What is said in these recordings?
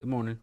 Good morning.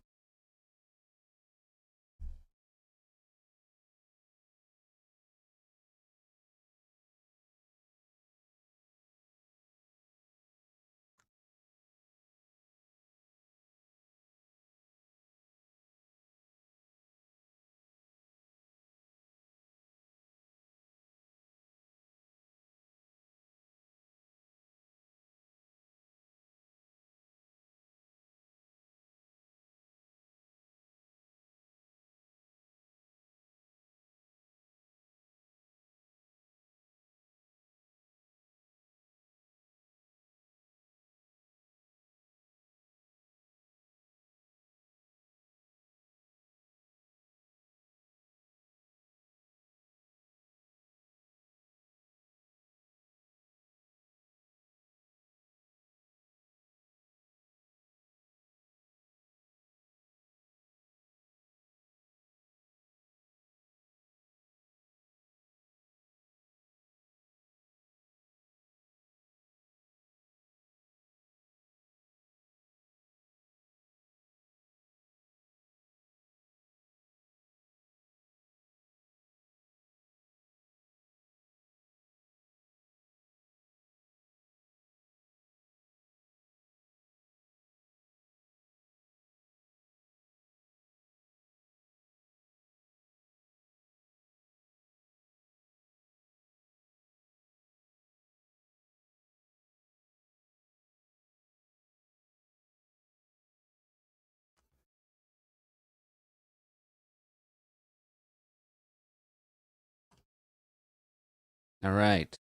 All right.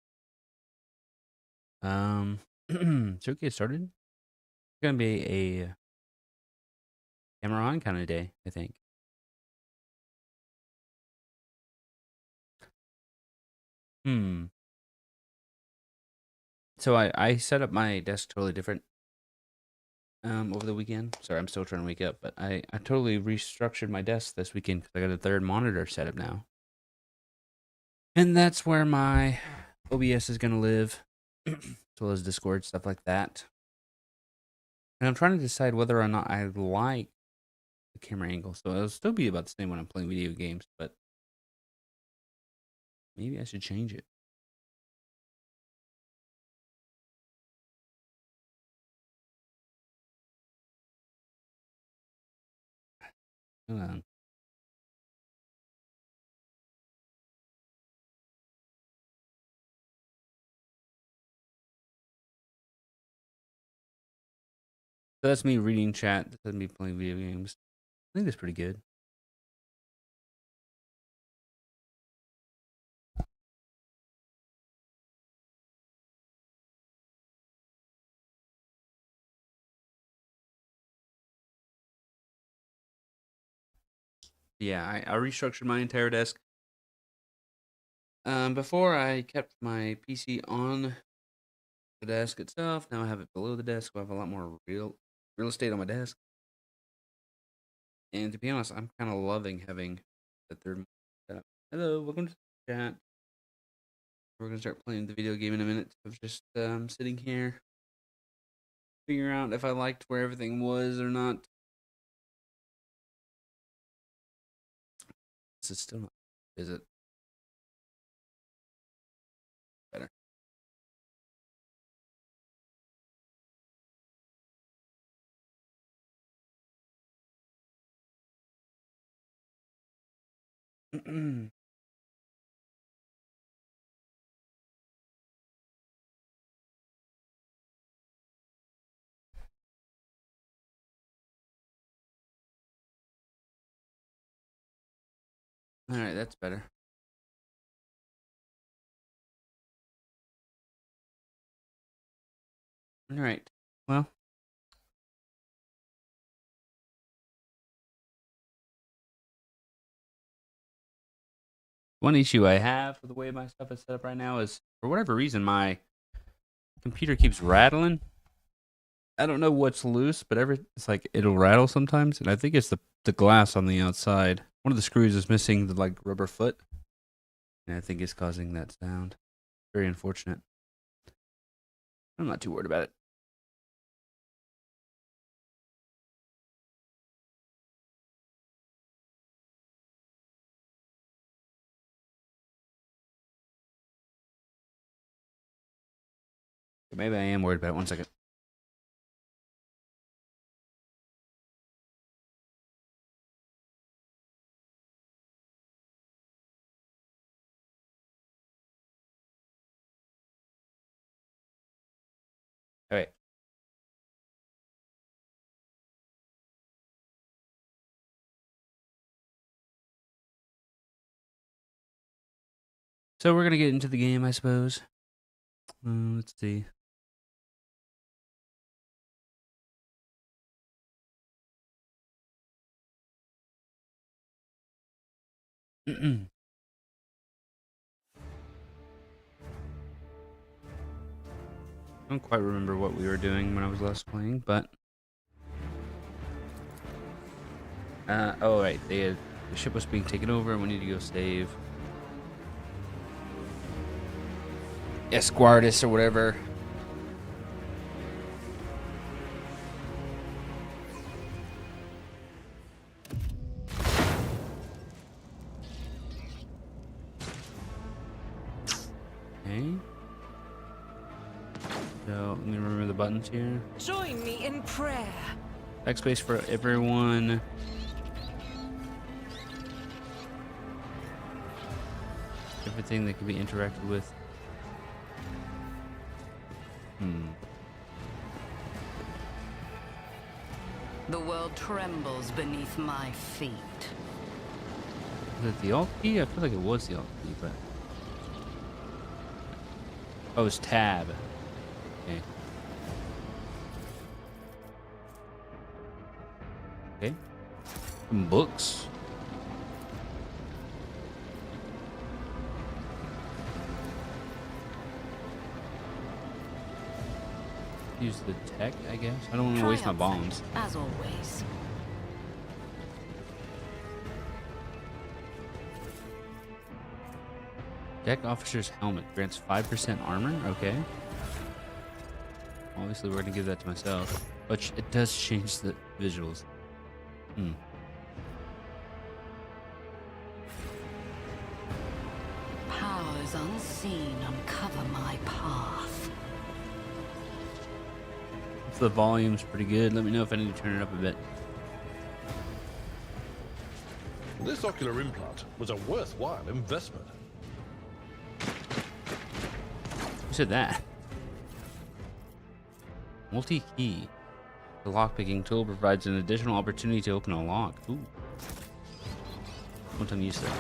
Um, so we get started. It's gonna be a camera on kind of day, I think. Hmm. So I set up my desk totally different over the weekend. Sorry, I'm still trying to wake up, but I totally restructured my desk this weekend because I got a third monitor set up now, and that's where my OBS is gonna live, as well as Discord stuff like that. And I'm trying to decide whether or not I like the camera angle. So it'll still be about the same when I'm playing video games, but maybe I should change it. Hold on. So that's me reading chat. That's me playing video games. I think that's pretty good. Yeah, I restructured my entire desk. Before I kept my PC on the desk itself. Now I have it below the desk. So I have a lot more real estate on my desk. And to be honest, I'm kind of loving having the third setup. Hello, welcome to the chat. We're gonna start playing the video game in a minute. I was just sitting here, figuring out if I liked where everything was or not. This is still not. Is it better? All right, that's better. All right. Well, one issue I have with the way my stuff is set up right now is, for whatever reason, my computer keeps rattling. I don't know what's loose, but it's like it'll rattle sometimes, and I think it's the glass on the outside. One of the screws is missing the like rubber foot, and I think it's causing that sound. Very unfortunate. I'm not too worried about it. maybe I am worried about it. 1 second. All right. So we're gonna get into the game, I suppose. Let's see. I don't quite remember what we were doing when I was last playing, but oh right, the ship was being taken over, and we need to go save Esquardus or whatever. Okay. So let me remember the buttons here. Join me in prayer. Backspace for everyone. Everything that can be interacted with. The world trembles beneath my feet. Is it the Alt key? I feel like it was the Alt key, but... Oh, it's Tab. Okay. Okay. Some books. Use the tech, I guess. I don't want to waste my bombs. As always. Deck Officer's Helmet grants 5% armor. Okay. Obviously, we're going to give that to myself. But it does change the visuals. Powers unseen uncover my path. If the volume's pretty good, let me know if I need to turn it up a bit. This ocular implant was a worthwhile investment. Who said that? Multi-key. The lockpicking tool provides an additional opportunity to open a lock. Ooh. One time use that.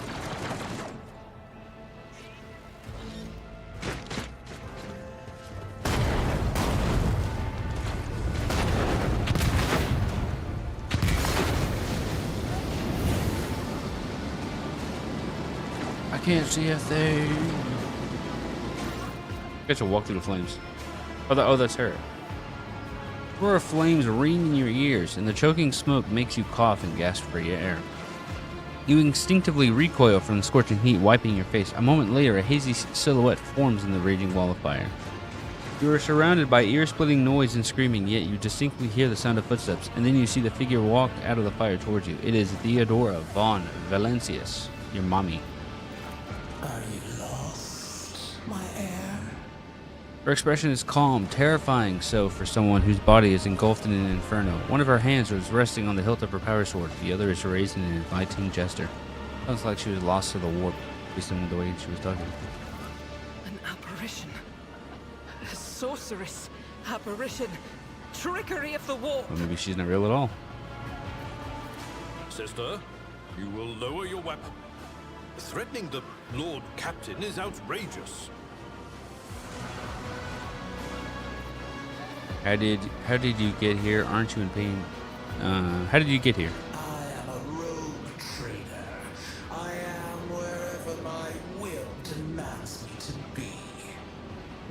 I can't see a thing. I guess I'll walk through the flames. Oh, that's her. Roar of flames ring in your ears, and the choking smoke makes you cough and gasp for air. You instinctively recoil from the scorching heat, wiping your face. A moment later, a hazy silhouette forms in the raging wall of fire. You are surrounded by ear-splitting noise and screaming, yet you distinctly hear the sound of footsteps, and then you see the figure walk out of the fire towards you. It is Theodora von Valencius, your mommy. Are you lost, my heir? Her expression is calm, terrifying so for someone whose body is engulfed in an inferno. One of her hands was resting on the hilt of her power sword, the other is raised in an inviting gesture. Sounds like she was lost to the warp, based on the way she was talking. An apparition. A sorceress. Apparition. Trickery of the warp. Or maybe she's not real at all. Sister, you will lower your weapon. Threatening the Lord Captain is outrageous. How did you get here? Aren't you in pain? How did you get here? I am a rogue trader. I am wherever my will demands me to be.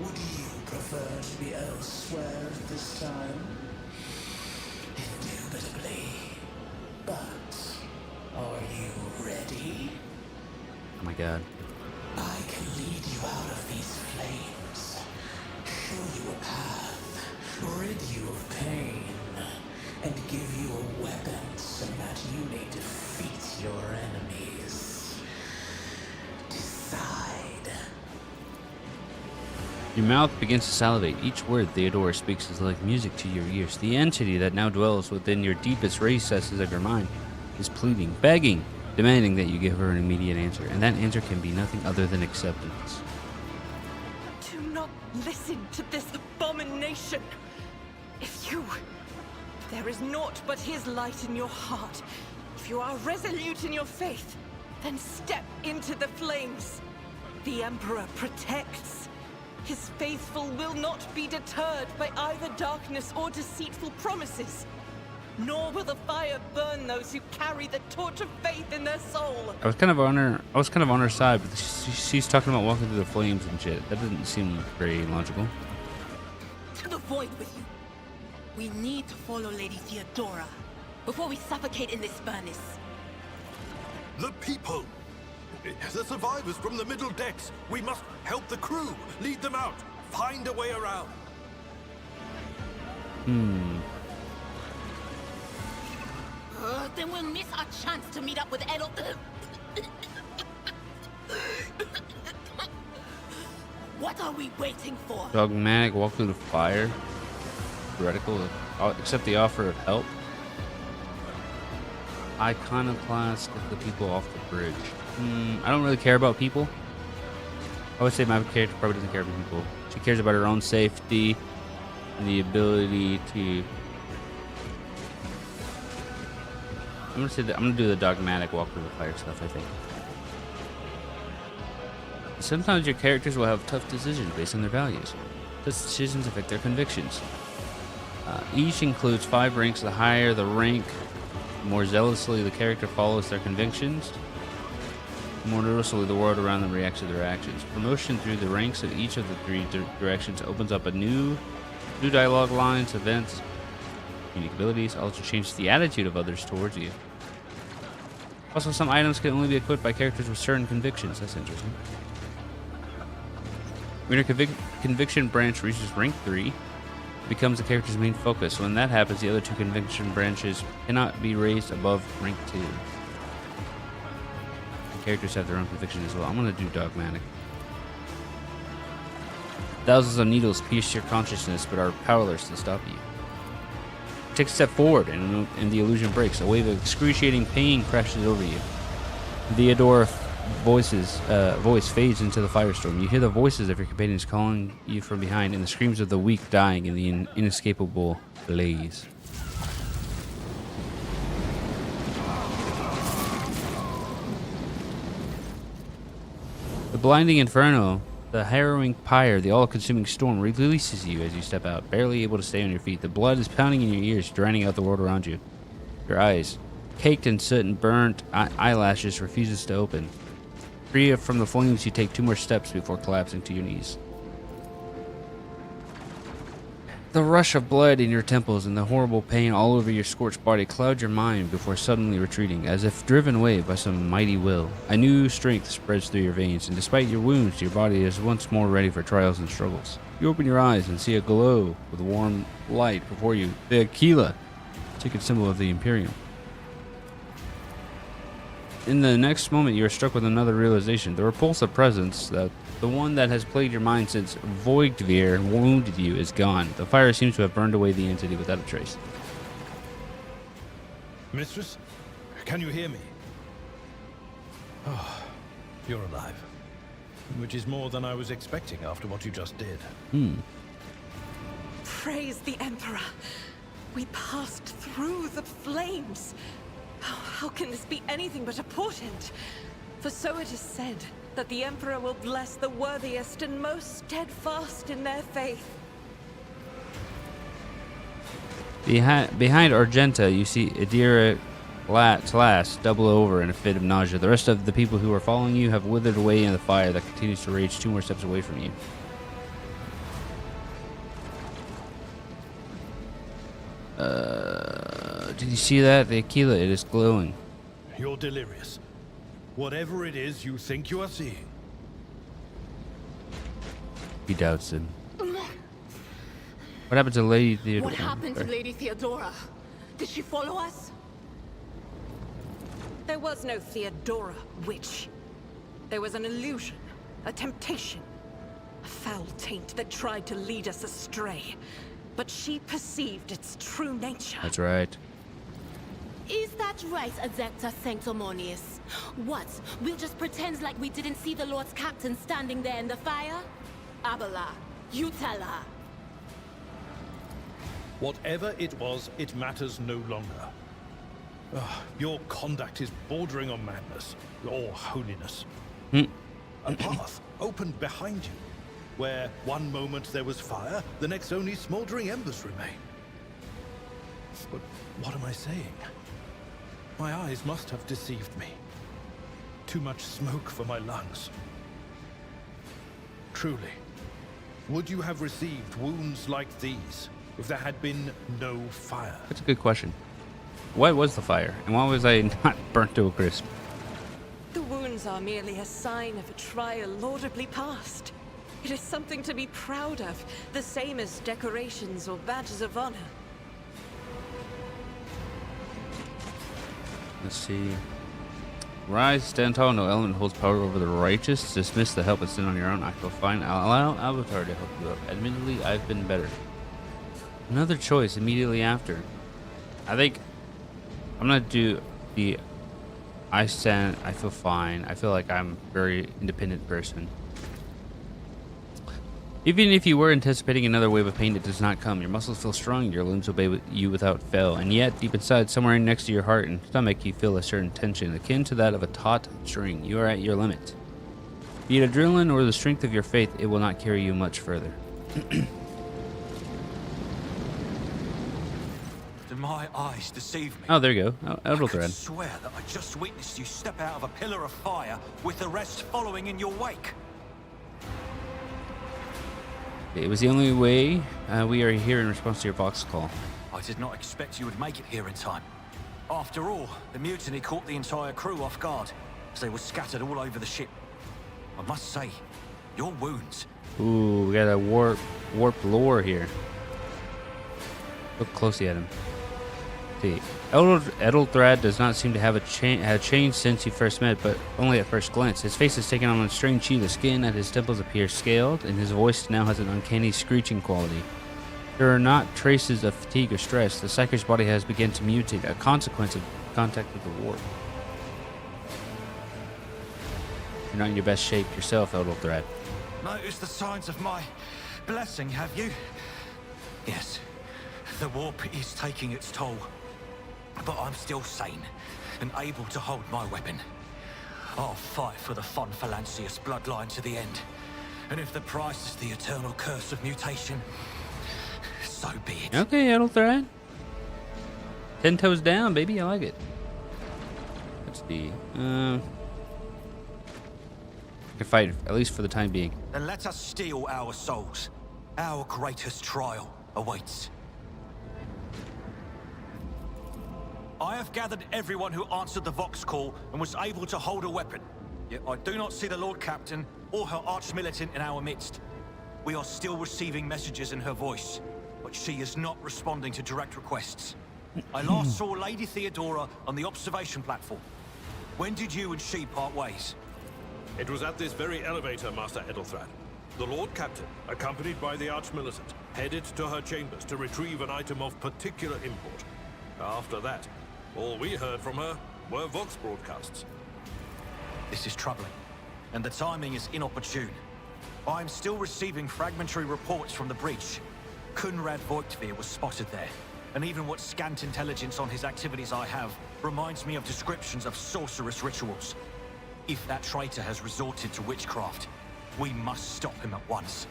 Would you prefer to be elsewhere at this time? Indubitably. But are you ready? Oh my god. I can lead you out of these flames, show you a path, rid you of pain, and give you a weapon so that you may defeat your enemies. Decide. Your mouth begins to salivate. Each word Theodora speaks is like music to your ears. The entity that now dwells within your deepest recesses of your mind is pleading, begging, demanding that you give her an immediate answer. And that answer can be nothing other than acceptance. Do not listen to this abomination. If there is naught but his light in your heart. If you are resolute in your faith, then step into the flames. The Emperor protects. His faithful will not be deterred by either darkness or deceitful promises. Nor will the fire burn those who carry the torch of faith in their soul. I was kind of on her side, but she's talking about walking through the flames and shit. That doesn't seem very logical. To the void with you. We need to follow Lady Theodora before we suffocate in this furnace. The people! The survivors from the middle decks! We must help the crew! Lead them out! Find a way around! Then we'll miss our chance to meet up with Edel. What are we waiting for? Dogmatic, walk through the fire. Theoretical, accept the offer of help. Iconoclast, get the people off the bridge. I don't really care about people. I would say my character probably doesn't care about people. She cares about her own safety and the ability to. I'm gonna do the dogmatic walk through the fire stuff, I think. Sometimes your characters will have tough decisions based on their values. Those decisions affect their convictions. Each includes 5 ranks. The higher the rank, the more zealously the character follows their convictions. The more noticeably the world around them reacts to their actions. Promotion through the ranks of each of the 3 directions opens up a new dialogue lines, events, unique abilities. Also changes the attitude of others towards you. Also, some items can only be equipped by characters with certain convictions. That's interesting. When your conviction branch reaches rank 3, it becomes the character's main focus. When that happens, the other 2 conviction branches cannot be raised above rank 2. The characters have their own conviction as well. I'm going to do dogmatic. Thousands of needles pierce your consciousness but are powerless to stop you. Take a step forward and the illusion breaks. A wave of excruciating pain crashes over you. Theodora voice fades into the firestorm. You hear the voices of your companions calling you from behind and the screams of the weak dying in the inescapable blaze. The blinding inferno, the harrowing pyre, the all-consuming storm releases you as you step out, barely able to stay on your feet. The blood is pounding in your ears, drowning out the world around you. Your eyes, caked in soot and burnt eyelashes, refuses to open. Free from the flames, you take 2 more steps before collapsing to your knees. The rush of blood in your temples and the horrible pain all over your scorched body cloud your mind before suddenly retreating, as if driven away by some mighty will. A new strength spreads through your veins, and despite your wounds, your body is once more ready for trials and struggles. You open your eyes and see a glow with warm light before you. The Aquila, sacred symbol of the Imperium. In the next moment, you are struck with another realization. The repulsive presence, the one that has plagued your mind since Voigtvir wounded you, is gone. The fire seems to have burned away the entity without a trace. Mistress, can you hear me? Oh, you're alive. Which is more than I was expecting after what you just did. Praise the Emperor. We passed through the flames. How can this be anything but a portent? For so it is said that the Emperor will bless the worthiest and most steadfast in their faith. Behind Argenta, you see Idira Lass double over in a fit of nausea. The rest of the people who are following you have withered away in the fire that continues to rage 2 more steps away from you. Did you see that? The Aquila, it is glowing. You're delirious. Whatever it is you think you are seeing. He doubts him. What happened to Lady Theodora? What happened to Lady Theodora? Did she follow us? There was no Theodora, witch. There was an illusion, a temptation, a foul taint that tried to lead us astray. But she perceived its true nature. That's right. Is that right, Adepta Sanctimonious? What? We'll just pretend like we didn't see the Lord's Captain standing there in the fire? Abala, you tell her. Whatever it was, it matters no longer. Your conduct is bordering on madness, or holiness. A path opened behind you, where one moment there was fire, the next only smoldering embers remain. But what am I saying? My eyes must have deceived me. Too much smoke for my lungs. Truly, would you have received wounds like these if there had been no fire? That's a good question. Why was the fire? And why was I not burnt to a crisp? The wounds are merely a sign of a trial laudably passed. It is something to be proud of, the same as decorations or badges of honor. Let's see. Rise, stand tall. No element holds power over the righteous. Dismiss the help and stand on your own. I feel fine. I'll allow Avatar to help you up. Admittedly, I've been better. Another choice immediately after. I think I'm gonna do the I stand, I feel fine. I feel like I'm a very independent person. Even if you were anticipating another wave of pain, it does not come. Your muscles feel strong, your limbs obey you without fail. And yet, deep inside, somewhere next to your heart and stomach, you feel a certain tension, akin to that of a taut string. You are at your limit. Be it adrenaline or the strength of your faith, it will not carry you much further. Did my eyes deceive me? Oh, there you go. Oh, I Eldril could Thread. swear that I just witnessed you step out of a pillar of fire with the rest following in your wake. It was the only way. We are here in response to your Vox call. I did not expect you would make it here in time. After all, the mutiny caught the entire crew off guard, as they were scattered all over the ship. I must say, your wounds. Ooh, we got a warp lore here. Look closely at him. See, Edelthrad does not seem to have changed since you first met, but only at first glance. His face has taken on a strange hue. The skin at his temples appears scaled, and his voice now has an uncanny screeching quality. There are not traces of fatigue or stress. The Psyker's body has begun to mutate, a consequence of contact with the warp. You're not in your best shape yourself, Edelthrad. Noticed the signs of my blessing, have you? Yes, the warp is taking its toll. But I'm still sane and able to hold my weapon. I'll fight for the Von Phalanxius bloodline to the end. And if the price is the eternal curse of mutation, so be it. Okay, Edelthrad. 10 toes down, baby. I like it. Let's see. I can fight, at least for the time being. Then let us steal our souls. Our greatest trial awaits. I have gathered everyone who answered the Vox call and was able to hold a weapon. Yet I do not see the Lord Captain or her arch-militant in our midst. We are still receiving messages in her voice, but she is not responding to direct requests. I last saw Lady Theodora on the observation platform. When did you and she part ways? It was at this very elevator, Master Edelthrad. The Lord Captain, accompanied by the Arch-Militant, headed to her chambers to retrieve an item of particular import. After that, all we heard from her were Vox broadcasts. This is troubling, and the timing is inopportune. I am still receiving fragmentary reports from the breach. Kunrad Voigtveer was spotted there, and even what scant intelligence on his activities I have reminds me of descriptions of sorcerous rituals. If that traitor has resorted to witchcraft, we must stop him at once.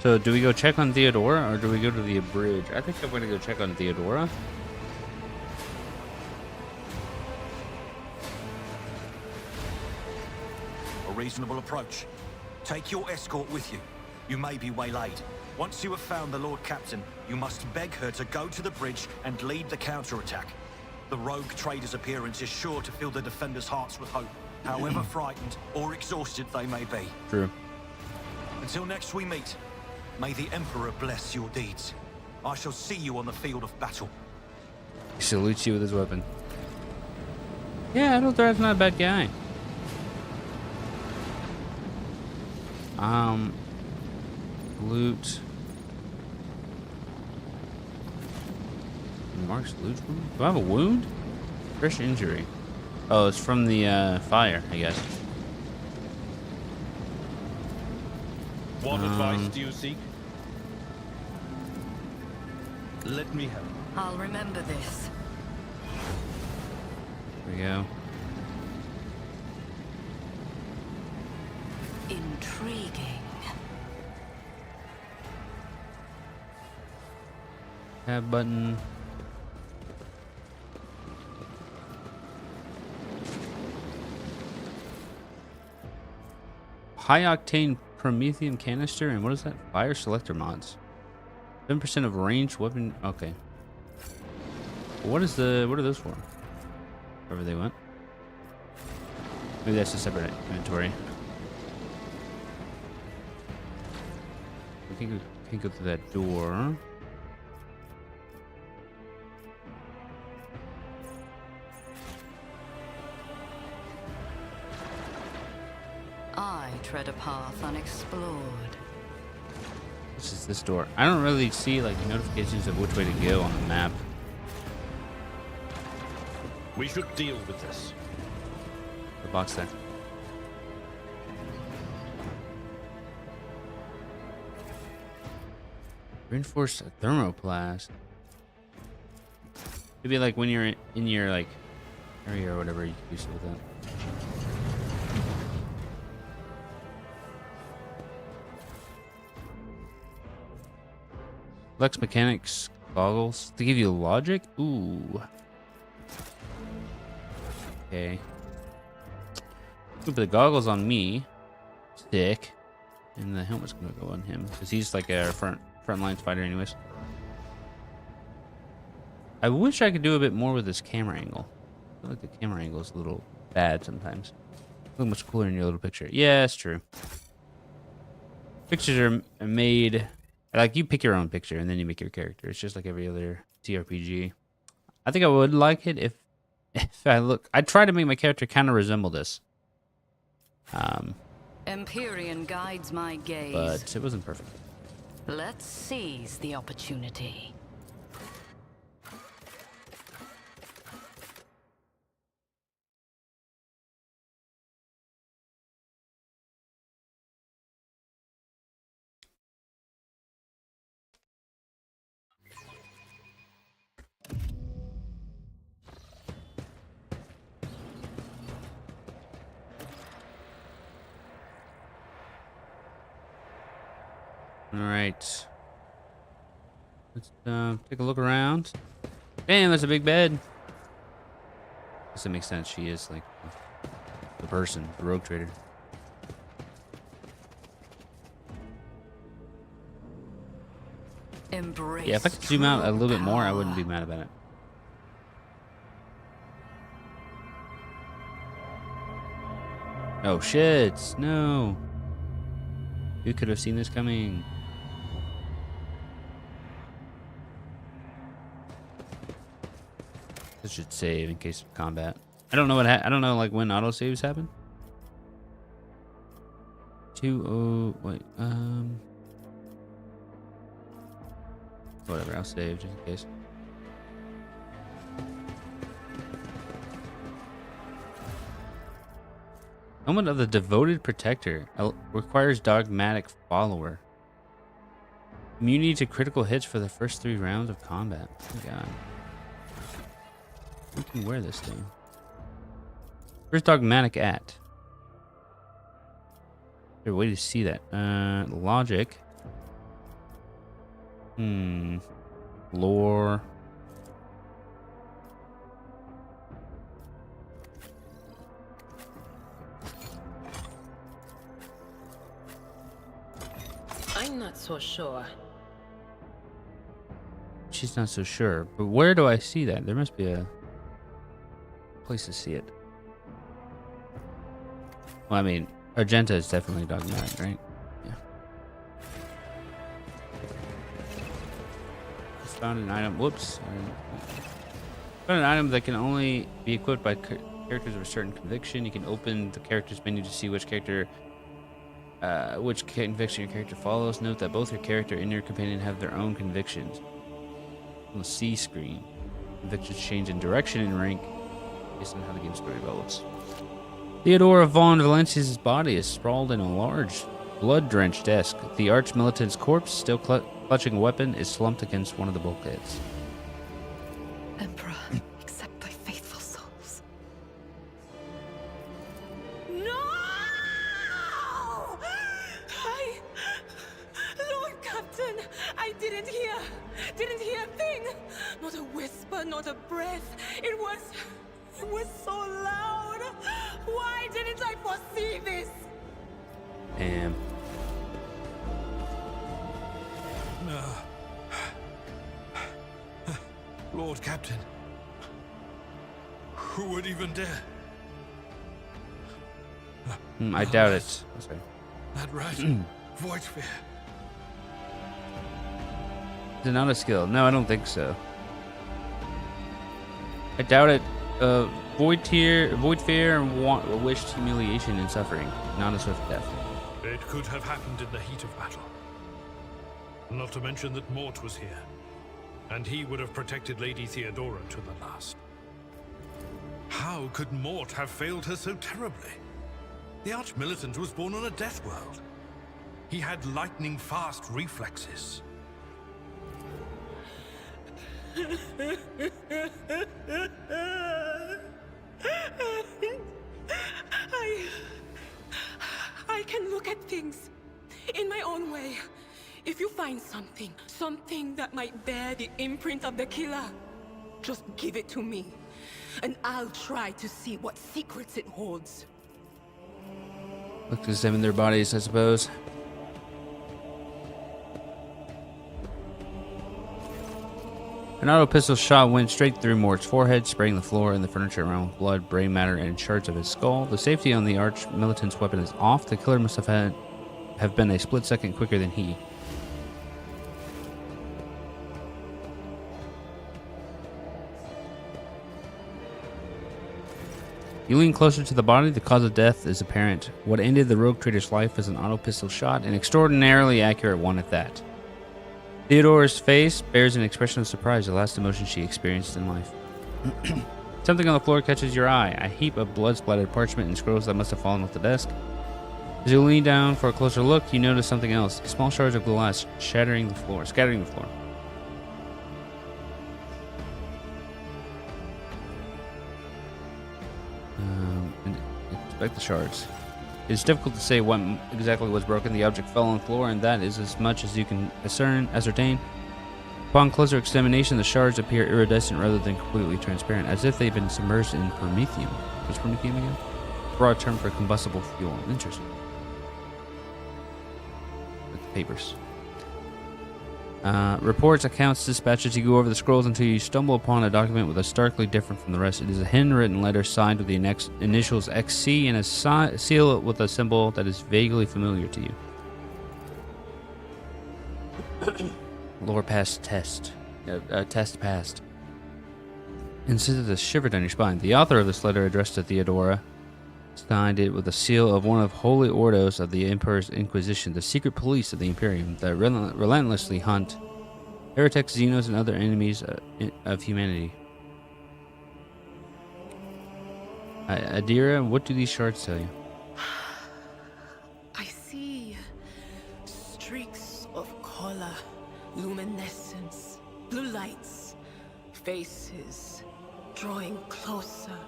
So, do we go check on Theodora, or do we go to the bridge? I think I'm going to go check on Theodora. A reasonable approach. Take your escort with you. You may be waylaid. Once you have found the Lord Captain, you must beg her to go to the bridge and lead the counterattack. The rogue trader's appearance is sure to fill the defenders' hearts with hope, however frightened or exhausted they may be. True. Until next we meet, may the Emperor bless your deeds. I shall see you on the field of battle. He salutes you with his weapon. Yeah, Edelthrad's not a bad guy. Loot. Mark's loot wound? Do I have a wound? Fresh injury. Oh, it's from the fire, I guess. What advice do you seek? Let me help. I'll remember this. There we go. Intriguing. Tab button. High octane promethium canister and what is that? Fire selector mods. 7% of ranged weapon. Okay. What are those for? Wherever they went. Maybe that's a separate inventory. I think we can't go through that door. I tread a path unexplored. This is this door. I don't really see like notifications of which way to go on the map. We should deal with this. The box there. Reinforced thermoplast. It'd be like when you're in your like area or whatever you can do with that. Flex mechanics goggles to give you logic. Ooh. Okay. Put the goggles on me. Sick. And the helmet's gonna go on him because he's like a frontline fighter, anyways. I wish I could do a bit more with this camera angle. I feel like the camera angle is a little bad sometimes. Look much cooler in your little picture. Yeah, that's true. Pictures are made. Like, you pick your own picture and then you make your character. It's just like every other TRPG. I think I would like it if I try to make my character kind of resemble this. Empyrean guides my gaze. But it wasn't perfect. Let's seize the opportunity. All right. Let's take a look around. Damn, that's a big bed. Guess that makes sense. She is like the person, the rogue trader. Embrace. Yeah, if I could zoom out a little bit more, I power. wouldn't be mad about it. Oh shit! No. Who could have seen this coming? This should save in case of combat. I don't know what I don't know like when autosaves happen. Whatever, I'll save just in case. Helmet of the Devoted Protector requires Dogmatic Follower. Immunity to critical hits for the first 3 rounds of combat. Oh my god. Who can wear this thing? Where's Dogmatic at? Is there a way to see that? Logic. Lore. I'm not so sure. She's not so sure. But where do I see that? There must be a place to see it. Well, I mean, Argenta is definitely Dogmatic, right? Yeah. Just found an item. Whoops. Found an item that can only be equipped by characters of a certain conviction. You can open the character's menu to see which character which conviction your character follows. Note that both your character and your companion have their own convictions. On the C screen, convictions change in direction and rank based on how the game story develops. Theodora von Valencia's body is sprawled in a large, blood-drenched desk. The arch-militant's corpse, still clutching a weapon, is slumped against one of the bulkheads. Emperor, accept thy faithful souls. No! Lord Captain, I didn't hear a thing. Not a whisper, not a breath. It was so loud. Why didn't I foresee this? Damn. Lord Captain. Who would even dare? I doubt it. Oh, sorry. That right? Voidsphere. Is it not a skill? No, I don't think so. I doubt it. Voidsphere wished humiliation and suffering, not a swift death. It could have happened in the heat of battle. Not to mention that Mort was here, and he would have protected Lady Theodora to the last. How could Mort have failed her so terribly? The Arch-Militant was born on a death world. He had lightning-fast reflexes. I can look at things in my own way. If you find something that might bear the imprint of the killer, just give it to me, and I'll try to see what secrets it holds. Look to examine their bodies, I suppose. An auto pistol shot went straight through Mort's forehead, spraying the floor and the furniture around with blood, brain matter, and shards of his skull. The safety on the arch-militant's weapon is off. The killer must have been a split second quicker than he. You lean closer to the body. The cause of death is apparent. What ended the rogue trader's life was an auto pistol shot, an extraordinarily accurate one at that. Theodora's face bears an expression of surprise, the last emotion she experienced in life. Something on the floor catches your eye, a heap of blood-splattered parchment and scrolls that must have fallen off the desk. As you lean down for a closer look, you notice something else, small shards of glass scattering the floor. And inspect the shards. It is difficult to say what exactly was broken. The object fell on the floor, and that is as much as you can ascertain. Upon closer examination, the shards appear iridescent rather than completely transparent, as if they've been submerged in promethium. What's promethium again? Broad term for combustible fuel. Interesting. With the papers. Reports, accounts, dispatches. You go over the scrolls until you stumble upon a document with a starkly different from the rest. It is a handwritten letter signed with the initials XC and a seal with a symbol that is vaguely familiar to you. Lore passed test. Test passed. And sends a shiver down your spine. The author of this letter addressed to Theodora signed it with a seal of one of Holy Ordos of the Emperor's Inquisition, the secret police of the Imperium that relentlessly hunt heretics, xenos, and other enemies of humanity. Adira, what do these shards tell you? I see streaks of color, luminescence, blue lights, faces drawing closer.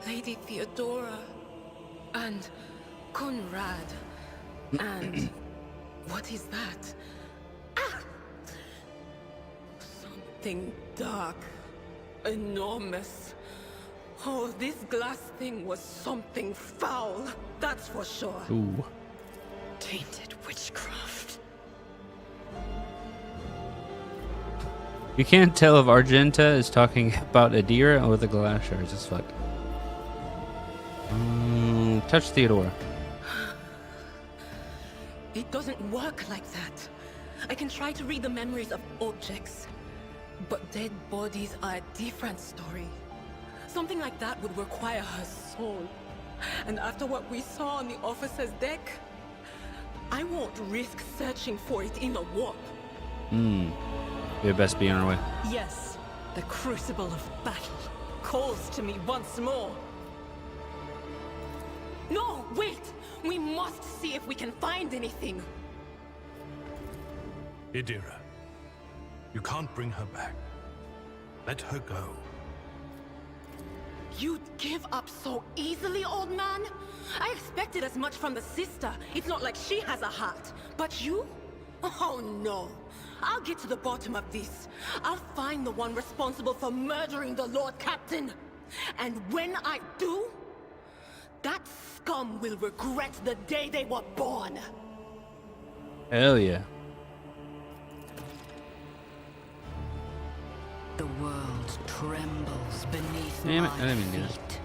Lady Theodora and Conrad and what is that? Ah! Something dark, enormous. Oh, this glass thing was something foul, that's for sure. Ooh. Tainted witchcraft. You can't tell if Argenta is talking about Adira or the glass shards. It's fucked. Touch Theodora. It doesn't work like that. I can try to read the memories of objects, but dead bodies are a different story. Something like that would require her soul. And after what we saw on the officer's deck, I won't risk searching for it in the warp. We best be on our way. Yes, the crucible of battle calls to me once more. No, wait! We must see if we can find anything. Idira, you can't bring her back. Let her go. You'd give up so easily, old man? I expected as much from the sister. It's not like she has a heart. But you? Oh no. I'll get to the bottom of this. I'll find the one responsible for murdering the Lord Captain. And when I do, that scum will regret the day they were born. Hell yeah. The world trembles beneath Damn it, my I didn't mean to do that. feet.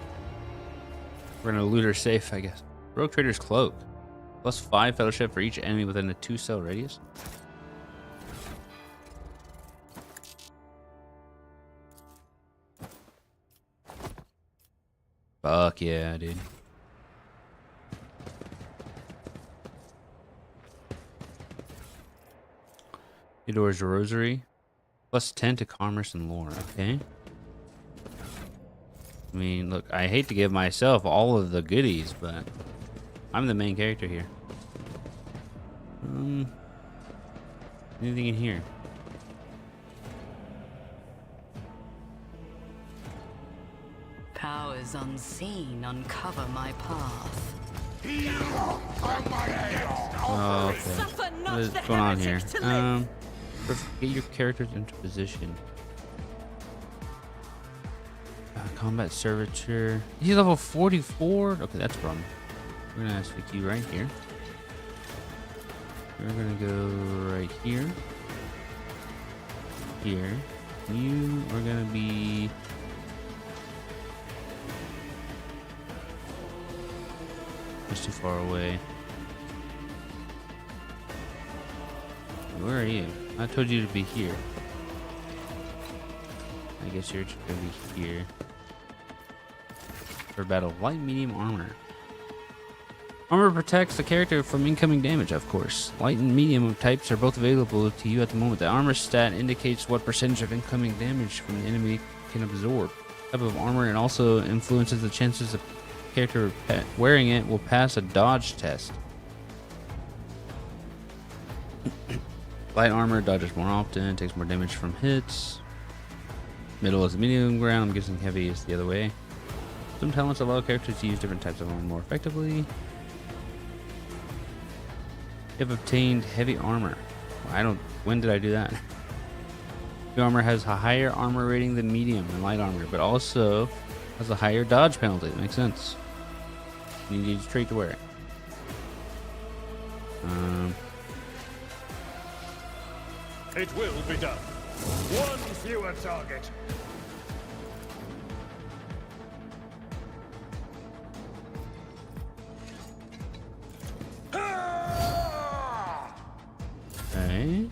We're gonna loot her safe, I guess. Rogue Trader's Cloak. +5 fellowship for each enemy within a 2-cell radius. Fuck yeah, dude. Eudor's Rosary. +10 to commerce and lore. Okay. I mean, look, I hate to give myself all of the goodies, but I'm the main character here. Anything in here? Powers unseen uncover my path. Oh, okay. Suffer not What is the going on here? heretic to live. Get your characters into position. Combat servitor. He's level 44. Okay, that's a problem. We're gonna stick you right here. We're gonna go right here. Here. You are gonna be. Just too far away. Where are you? I told you to be here. I guess you're just gonna be here. For battle, light, medium armor. Armor protects the character from incoming damage, of course. Light and medium types are both available to you at the moment. The armor stat indicates what percentage of incoming damage from the enemy can absorb. Type of armor, and also influences the chances the character wearing it will pass a dodge test. Light armor dodges more often, takes more damage from hits. Middle is the medium ground. I'm guessing heavy is the other way. Some talents allow characters to use different types of armor more effectively. You have obtained heavy armor. When did I do that? Heavy armor has a higher armor rating than medium and light armor, but also has a higher dodge penalty. That makes sense. You need a trait to wear it. It will be done. One fewer target. Okay.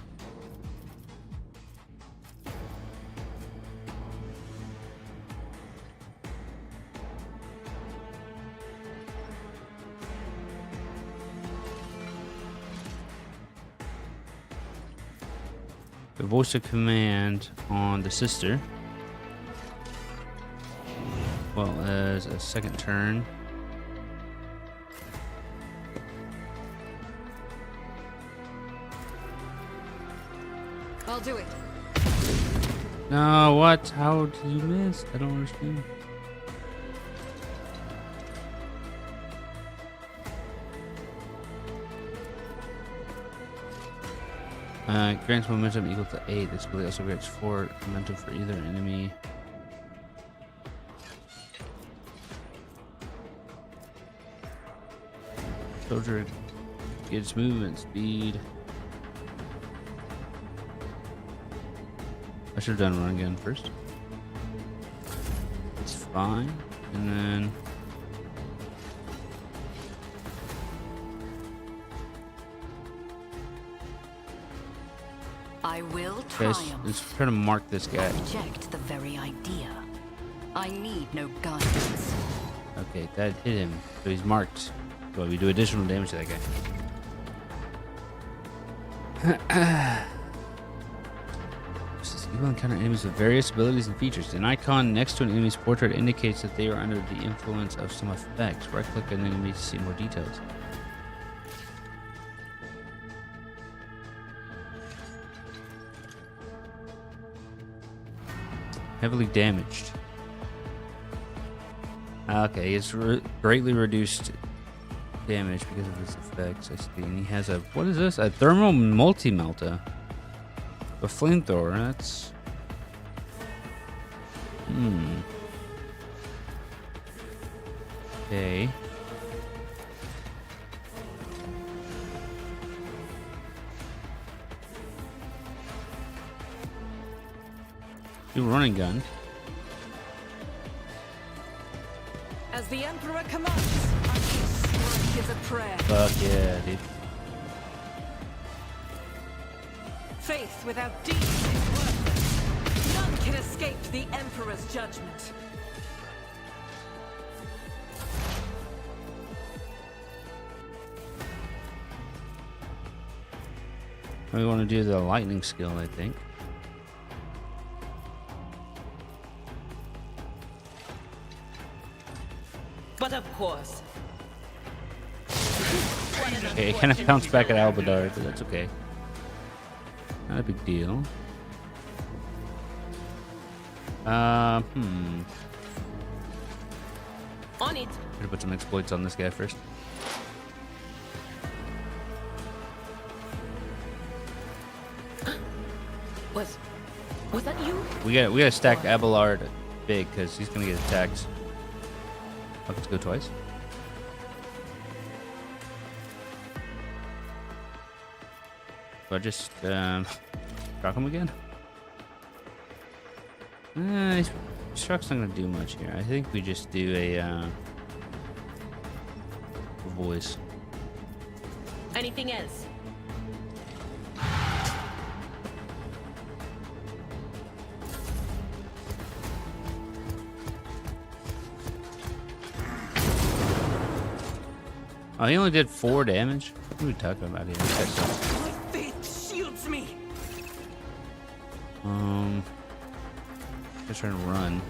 The voice of command on the sister, well as a second turn. I'll do it. No, what? How did you miss? I don't understand. Grants momentum equal to 8. This ability also grants 4 momentum for either enemy. Soldier gets movement speed. I should have done run again first. It's fine. And then I will let's triumph. try to mark this guy. Reject the very idea. I need no guidance. Okay, that hit him. So he's marked. So we do additional damage to that guy. You will encounter enemies with various abilities and features. An icon next to an enemy's portrait indicates that they are under the influence of some effects. Right-click on an enemy to see more details. Heavily damaged. Okay, it's greatly reduced damage because of his effects. I see. And he has a, what is this? A thermal multi-melta. A flamethrower. That's. Okay. Do running gun. As the Emperor commands, I can strike as a prayer. Fuck yeah, dude. Faith without deeds is worthless. None can escape the Emperor's judgment. We want to do the lightning skill, I think. But of course. Okay, it kind of bounced back at Albadar, but that's okay. Not a big deal. On it. Gotta put some exploits on this guy first. Was that you? We gotta stack Abelard big because he's gonna get attacked. I'll get to go twice. Do I just shock him again? Shock's not gonna do much here. I think we just do a voice. Anything else? Oh, he only did 4 damage. What are we talking about here? This guy sucks. My faith shields me. Just trying to run,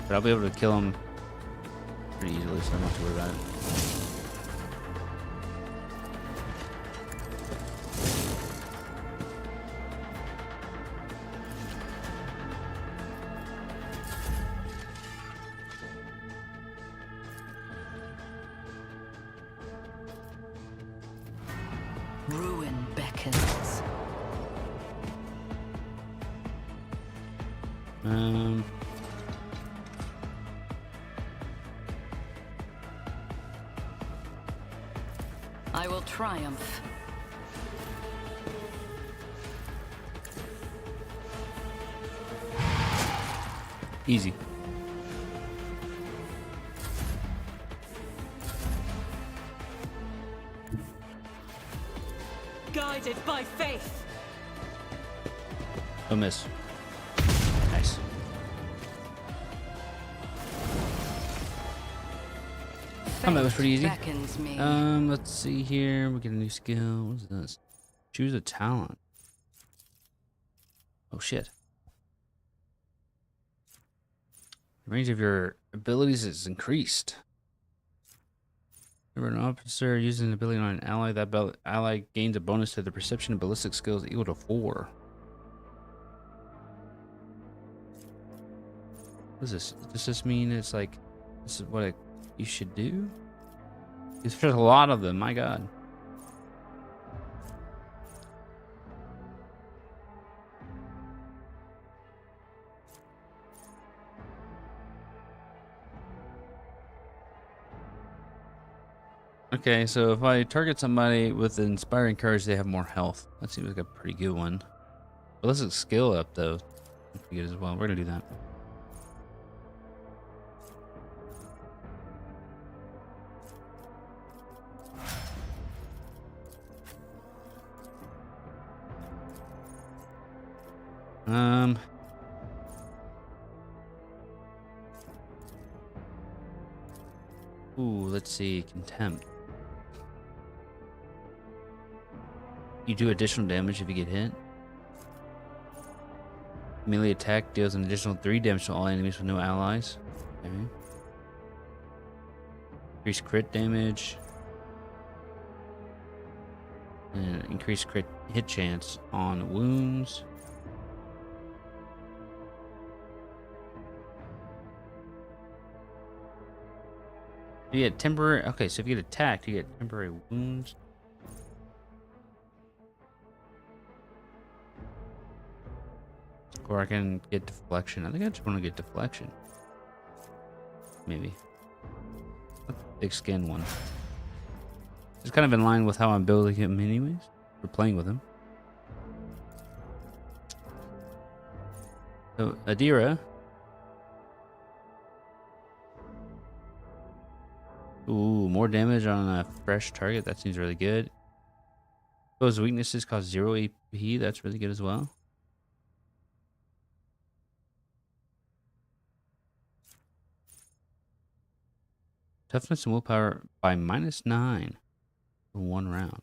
but I'll be able to kill him pretty easily, so I don't have to worry about it. Ruin beckons. I will triumph. Easy. Guided by faith. Oh, miss. Nice. Oh, that was pretty easy. Beckons me. Let's see here. We get a new skill. What's this? Choose a talent. Oh shit. The range of your abilities is increased. Remember, an officer using an ability on an ally. That ally gains a bonus to the perception and ballistic skills equal to 4. What does this? Does this mean it's like this is what you should do? There's a lot of them. My God. Okay, so if I target somebody with inspiring courage, they have more health. That seems like a pretty good one. Ballistic skill up though, pretty good as well. We're gonna do that. Ooh, let's see, contempt. You do additional damage if you get hit. Melee attack deals an additional 3 damage to all enemies with no allies. Okay. Increased crit damage. And increased crit hit chance on wounds. You get temporary. Okay, so if you get attacked, you get temporary wounds. Or I can get deflection. I think I just want to get deflection. Maybe. Thick skin one. It's kind of in line with how I'm building him anyways. We're playing with him. So Adira. Ooh, more damage on a fresh target. That seems really good. Those weaknesses cause 0 AP. That's really good as well. Toughness and willpower by -9 for 1 round.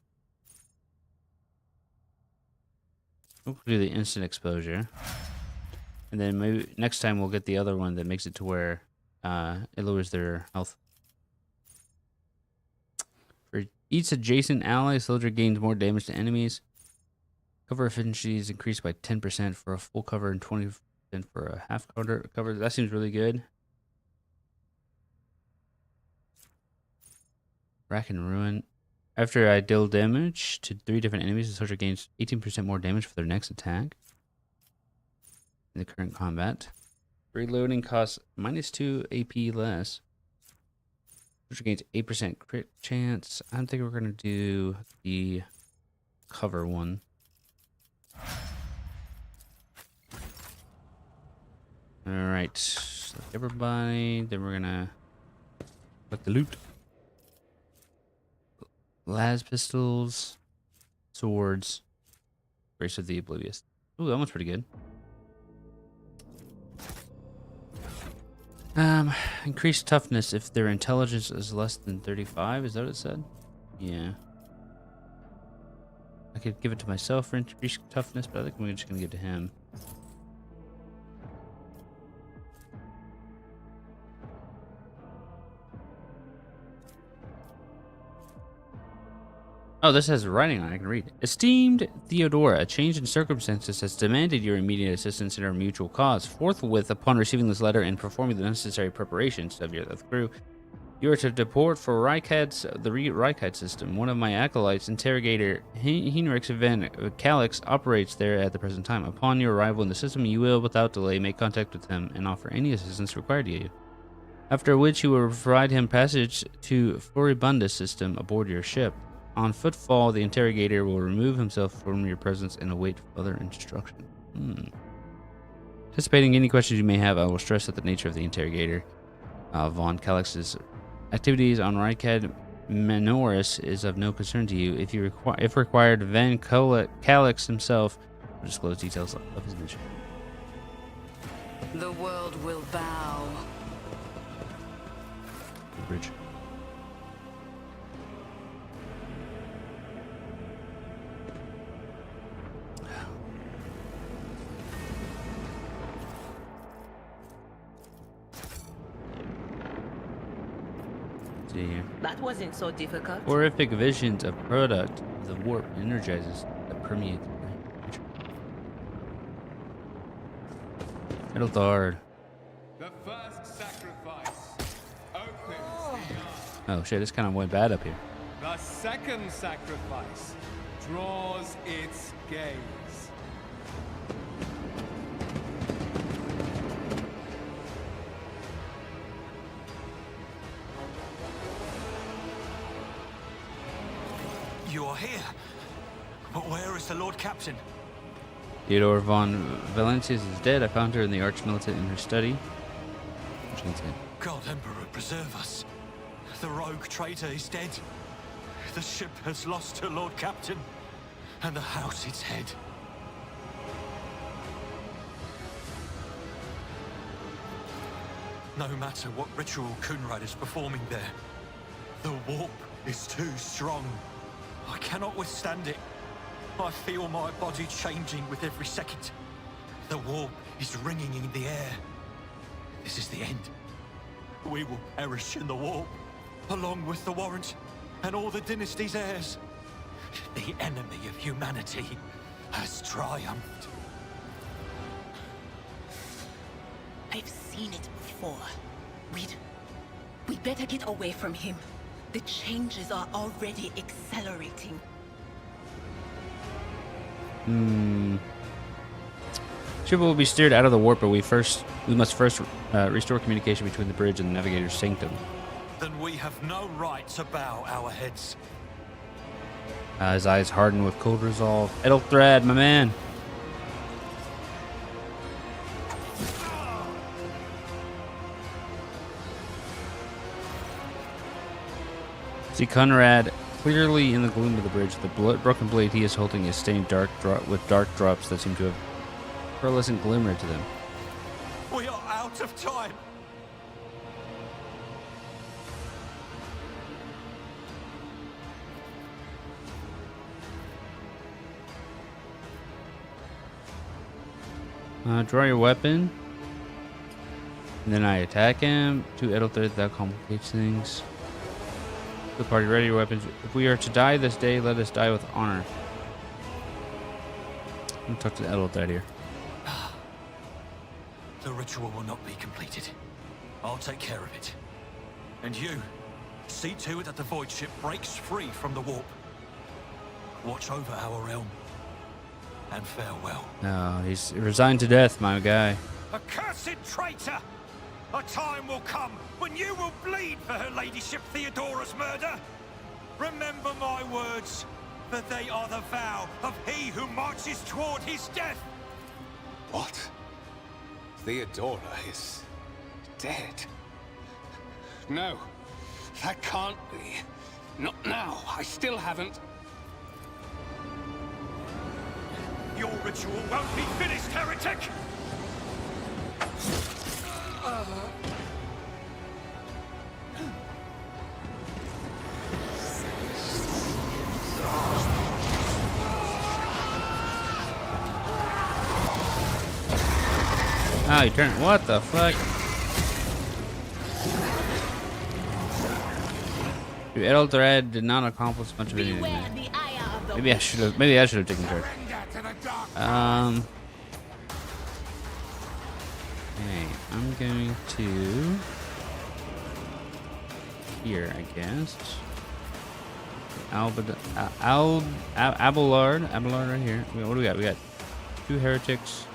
We'll do the instant exposure. And then maybe next time we'll get the other one that makes it to where it lowers their health. For each adjacent ally, soldier gains more damage to enemies. Cover efficiency is increased by 10% for a full cover and 20% for a half cover. That seems really good. Rack and Ruin. After I deal damage to 3 different enemies, the soldier gains 18% more damage for their next attack in the current combat. Reloading costs -2 AP less. Soldier gains 8% crit chance. I think we're going to do the cover one. Alright. Select everybody. Then we're going to put the loot. Las pistols, swords, Grace of the Oblivious. Ooh, that one's pretty good. Increased toughness if their intelligence is less than 35. Is that what it said? Yeah. I could give it to myself for increased toughness, but I think we're just gonna give it to him. Oh, this has writing on it. I can read it. Esteemed Theodora, a change in circumstances has demanded your immediate assistance in our mutual cause. Forthwith, upon receiving this letter and performing the necessary preparations of the crew, you are to depart for the Rykad system. One of my acolytes, interrogator Henrix Van Calix, operates there at the present time. Upon your arrival in the system, you will, without delay, make contact with him and offer any assistance required to you. After which, you will provide him passage to Floribunda system aboard your ship. On footfall, the interrogator will remove himself from your presence and await further instruction. Anticipating any questions you may have, I will stress that the nature of the interrogator Von Calix's activities on Rykad Menoris is of no concern to you. If required, Van Calix himself will disclose details of his mission. The world will bow. The bridge. That wasn't so difficult. Horrific visions of product the warp energizes that permeate the Edelthard. The first sacrifice opens Oh shit, this kind of went bad up here. the second sacrifice draws its gaze. You are here. But where is the Lord Captain? Theodore von Valentius is dead. I found her in the Archmilitant in her study. God Emperor, preserve us. The rogue traitor is dead. The ship has lost her Lord Captain. And the house its head. No matter what ritual Kunrad is performing there, the warp is too strong. I cannot withstand it. I feel my body changing with every second. The warp is ringing in the air. This is the end. We will perish in the warp, along with the Warrant and all the dynasty's heirs. The enemy of humanity has triumphed. I've seen it before. We'd better get away from him. The changes are already accelerating. Ship will be steered out of the warp, but we must first restore communication between the bridge and the navigator's sanctum. Then we have no right to bow our heads. His eyes harden with cold resolve. Ethelthred, my man. See Conrad clearly in the gloom of the bridge. The broken blade he is holding is stained with dark drops that seem to have pearlescent glimmer to them. We are out of time. Draw your weapon. And then I attack him. To Ethelthred, that complicates things. The party, ready your weapons. If we are to die this day, let us die with honor. I'm gonna talk to Ethelthred here. The ritual will not be completed. I'll take care of it. And you, see to it that the void ship breaks free from the warp. Watch over our realm. And farewell. No, he's resigned to death, my guy. Accursed traitor! A time will come when you will bleed for her ladyship Theodora's murder. Remember my words, that they are the vow of he who marches toward his death. What? Theodora is dead? No, that can't be. Not now. I still haven't. Your ritual won't be finished, heretic! Ah, he turned. What the fuck? Dude, Ethelthred did not accomplish much of anything. Beware the ire of the Maybe I should have taken charge. Okay, I'm going to here, I guess. Abelard right here. What do we got? We got 2 heretics.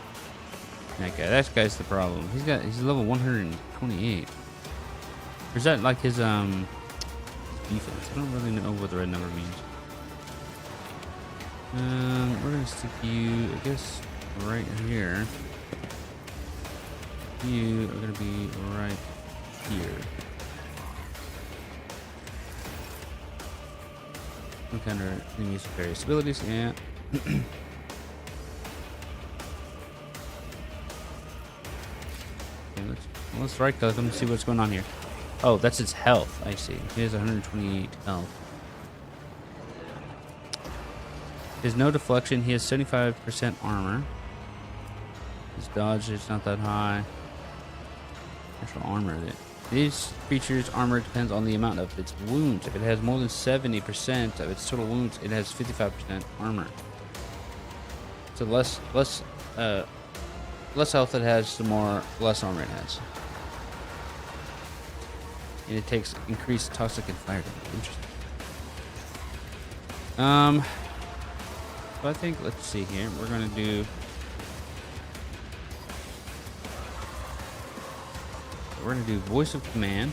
That guy's the problem. He's level 128. Or is that like his defense? I don't really know what the red number means. We're gonna stick you, I guess, right here. You are gonna be right here. Encounter enemies with various abilities. Yeah. Okay, let's right click him and see what's going on here. Oh, that's his health. I see. He has 128 health. He has no deflection. He has 75% armor. His dodge is not that high. Actual armor. These creatures' armor depends on the amount of its wounds. If it has more than 70% of its total wounds, it has 55% armor. So less health it has, the less armor it has. And it takes increased toxic and fire damage. Interesting. So I think, let's see here. We're gonna do. We're gonna do voice of command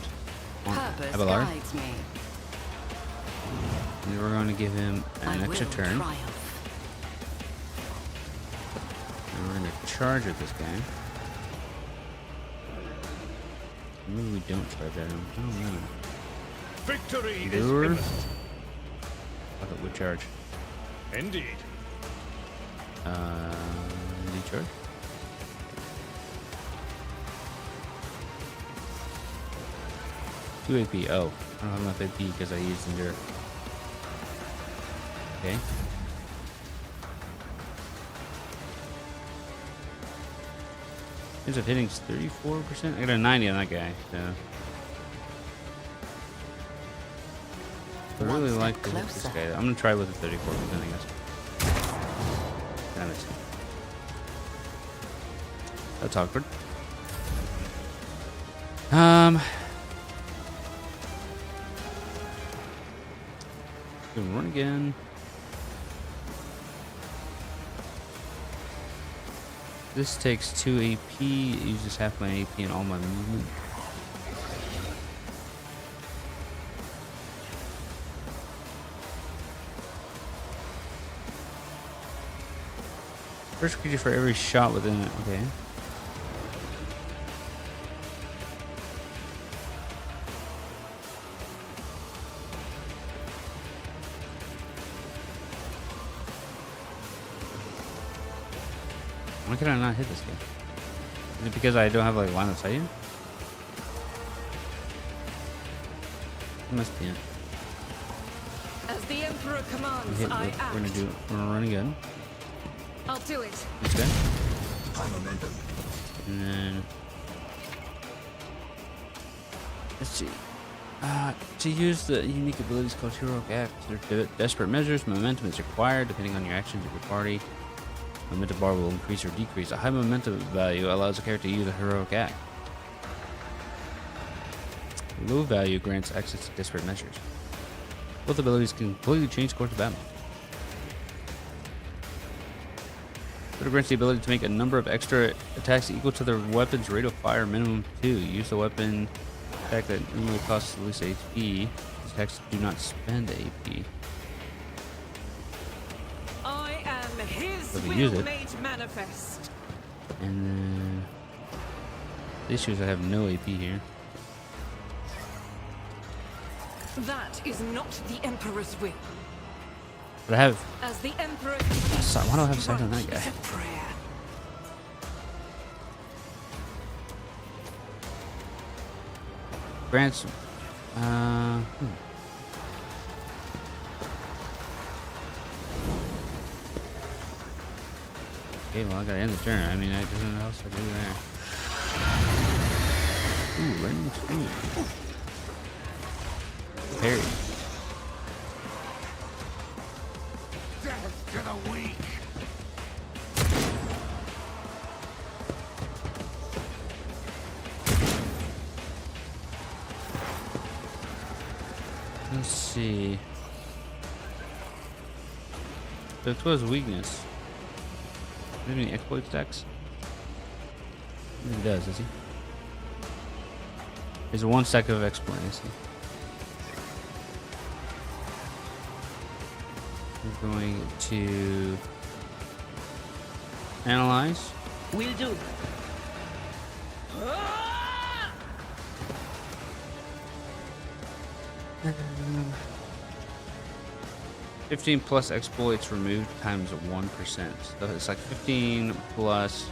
on Purpose Abelard. guides me. And we're gonna give him I an extra will turn. triumph. And we're gonna charge at this guy. Maybe we don't charge at him. I don't know. Victory Lure. is imminent. I thought we'd charge. Indeed. Did he charge? Two AP. Oh, I don't have enough AP because I used Endure. Okay. Chance of hitting is 34%. I got a 90 on that guy. So. I really like to hit this guy. I'm gonna try with a 34%, I guess. Damn it. That's awkward. Gonna run again. This takes 2 AP. It uses half my AP and all my movement. First creature for every shot within it. Okay. Why can I not hit this guy? Is it because I don't have like line of sight? It must be it. As the Emperor We commands, hit, I we're gonna act. do. We're gonna run again. I'll do it. This guy. And then let's see. To use the unique abilities called Heroic Act, or Desperate Measures, momentum is required depending on your actions of your party. Momentum bar will increase or decrease. A high momentum value allows a character to use a Heroic Act. Low value grants access to Desperate Measures. Both abilities can completely change course of battle. It grants the ability to make a number of extra attacks equal to the weapon's rate of fire, minimum 2. Use the weapon attack that normally costs at least HP. These attacks do not spend AP. I am his Let me use will it. made manifest. And then the issue is I have no AP here. That is not the Emperor's will. But I have. As the Emperor Why do I have sight on that guy? is a prayer. Grants. Okay, well I gotta end the turn. I mean, there's nothing else I do there. Ooh, range 2. Parry. Death to the weak. Let's see. That's was weakness. Does he have any exploit stacks? He does he? There's 1 stack of exploit, I see. We're going to analyze. Will do. 15 plus exploits removed times 1%. So it's like 15 plus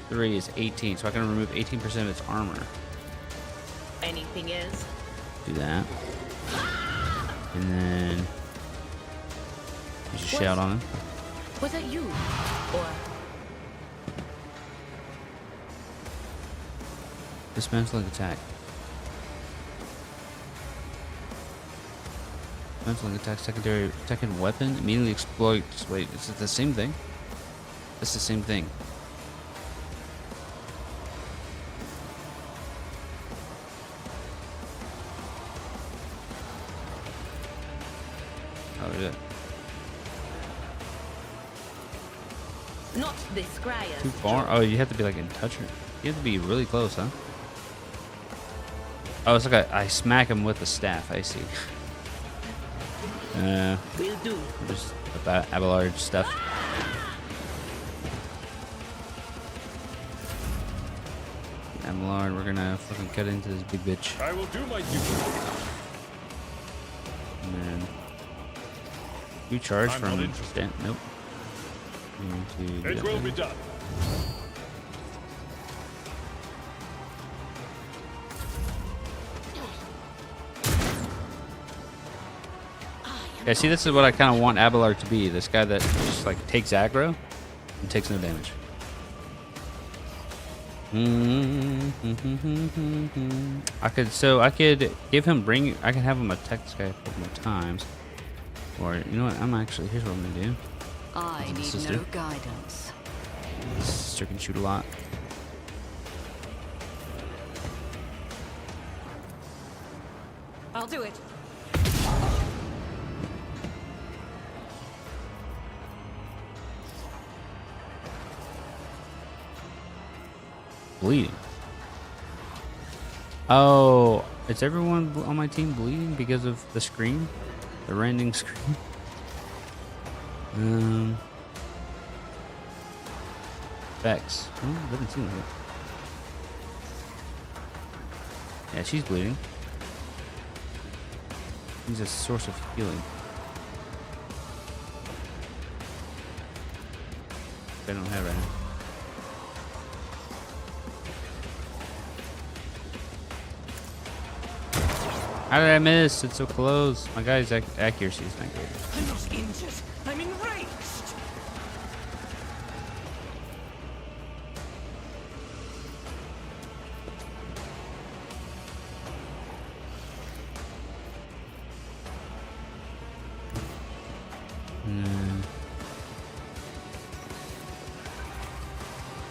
3 is 18. So I can remove 18% of its armor. Anything else? Do that. And then you just shout on him. Was that you? Or Dismantling attack. Dismantling attack, second weapon, immediately exploits. Wait, is it the same thing? It's the same thing. Oh, is it? not this Scryer's Too far? Oh, you have to be like in touch. You have to be really close, huh? Oh, it's like I smack him with the staff. I see. Will do. Just about Abelard stuff. Abelard, we're gonna fucking cut into this big bitch. I will do my duty. And then you charge I'm from not interested. Nope. You need to do It that will then. be done. Yeah, see, this is what I kind of want Abelard to be. This guy that just like takes aggro and takes no damage. I could give him I could have him attack this guy a couple more times. Or you know what? Here's what I'm gonna do. I need Sister. no guidance. This sister can shoot a lot. I'll do it. Bleeding. Oh, is everyone on my team bleeding because of the screen? The rending screen? Vex. Oh, doesn't seem like it. Yeah, she's bleeding. He's a source of healing. I don't have right now. How did I miss? It's so close. My guy's accuracy is not great. I'm not injured. I'm enraged.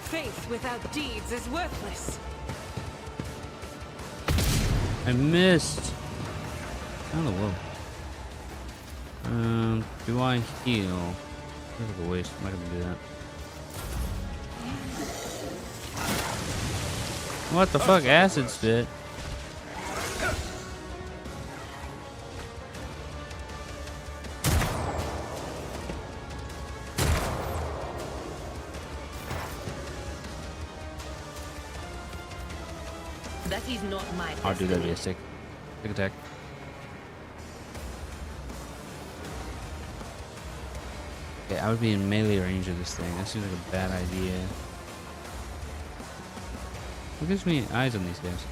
Faith without deeds is worthless. I missed. Out of the world. Do I heal? That's a waste. I'm not gonna do that. What the fuck? Acid spit. That is not my I'll do that destiny. via stick. Stick attack. Okay, I would be in melee range of this thing. That seems like a bad idea. What gives me eyes on these guys?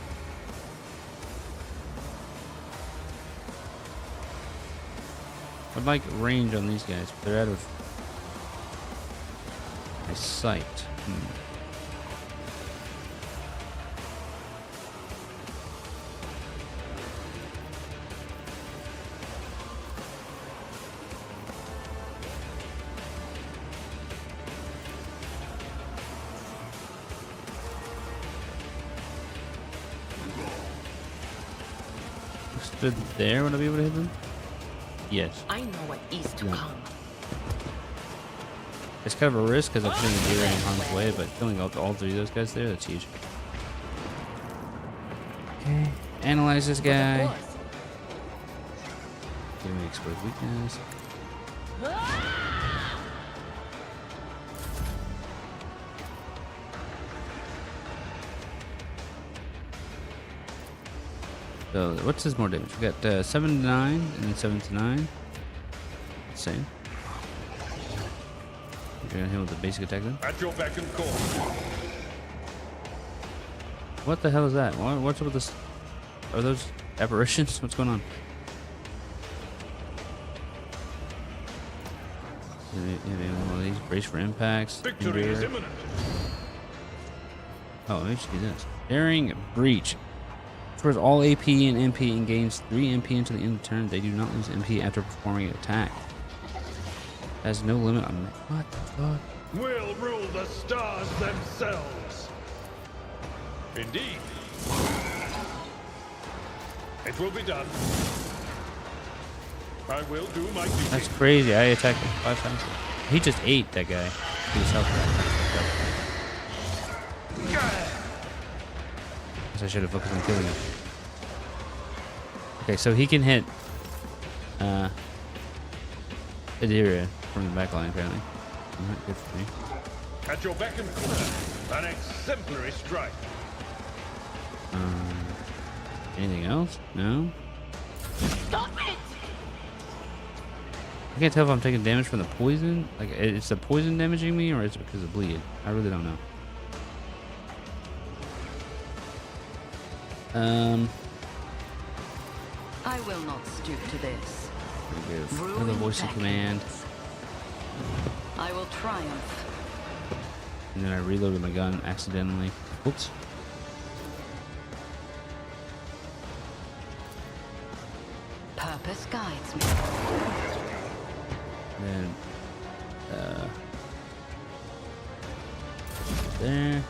I'd like range on these guys, but they're out of my sight. Stood there, would I be able to hit them? Yes. I know what is to Yeah. come. It's kind of a risk because I'm putting a deer in harm's way, but killing all three of those guys there, that's huge. Okay. Analyze this guy. Of course. Give me exposed weakness. So, what's his more damage? We got 7 to 9 and then 7 to 9. Same. You're gonna hit with the basic attack then? At your beck and call. What the hell is that? What's up with this? Are those apparitions? What's going on? One of these. Brace for impacts. Victory is Endure. imminent. Oh, let me just do this. Daring Breach. Restores all AP and MP and gains 3 MP until the end of the turn. They do not lose MP after performing an attack. Has no limit on what the fuck? We'll rule the stars themselves. Indeed. It will be done. I will do my duty. That's crazy. I attacked him 5 times. He just ate that guy. He was health back. I should have focused on killing him. Okay, so he can hit Adira from the back line, apparently. Not good for me. At your beck and call. An exemplary strike. Anything else? No? Stop it! I can't tell if I'm taking damage from the poison. Like, is the poison damaging me, or is it because of bleed? I really don't know. I will not stoop to this. Pretty good. Ruin Another voice of beckons. command. I will triumph. And then I reloaded my gun accidentally. Oops. Purpose guides me. Then, there.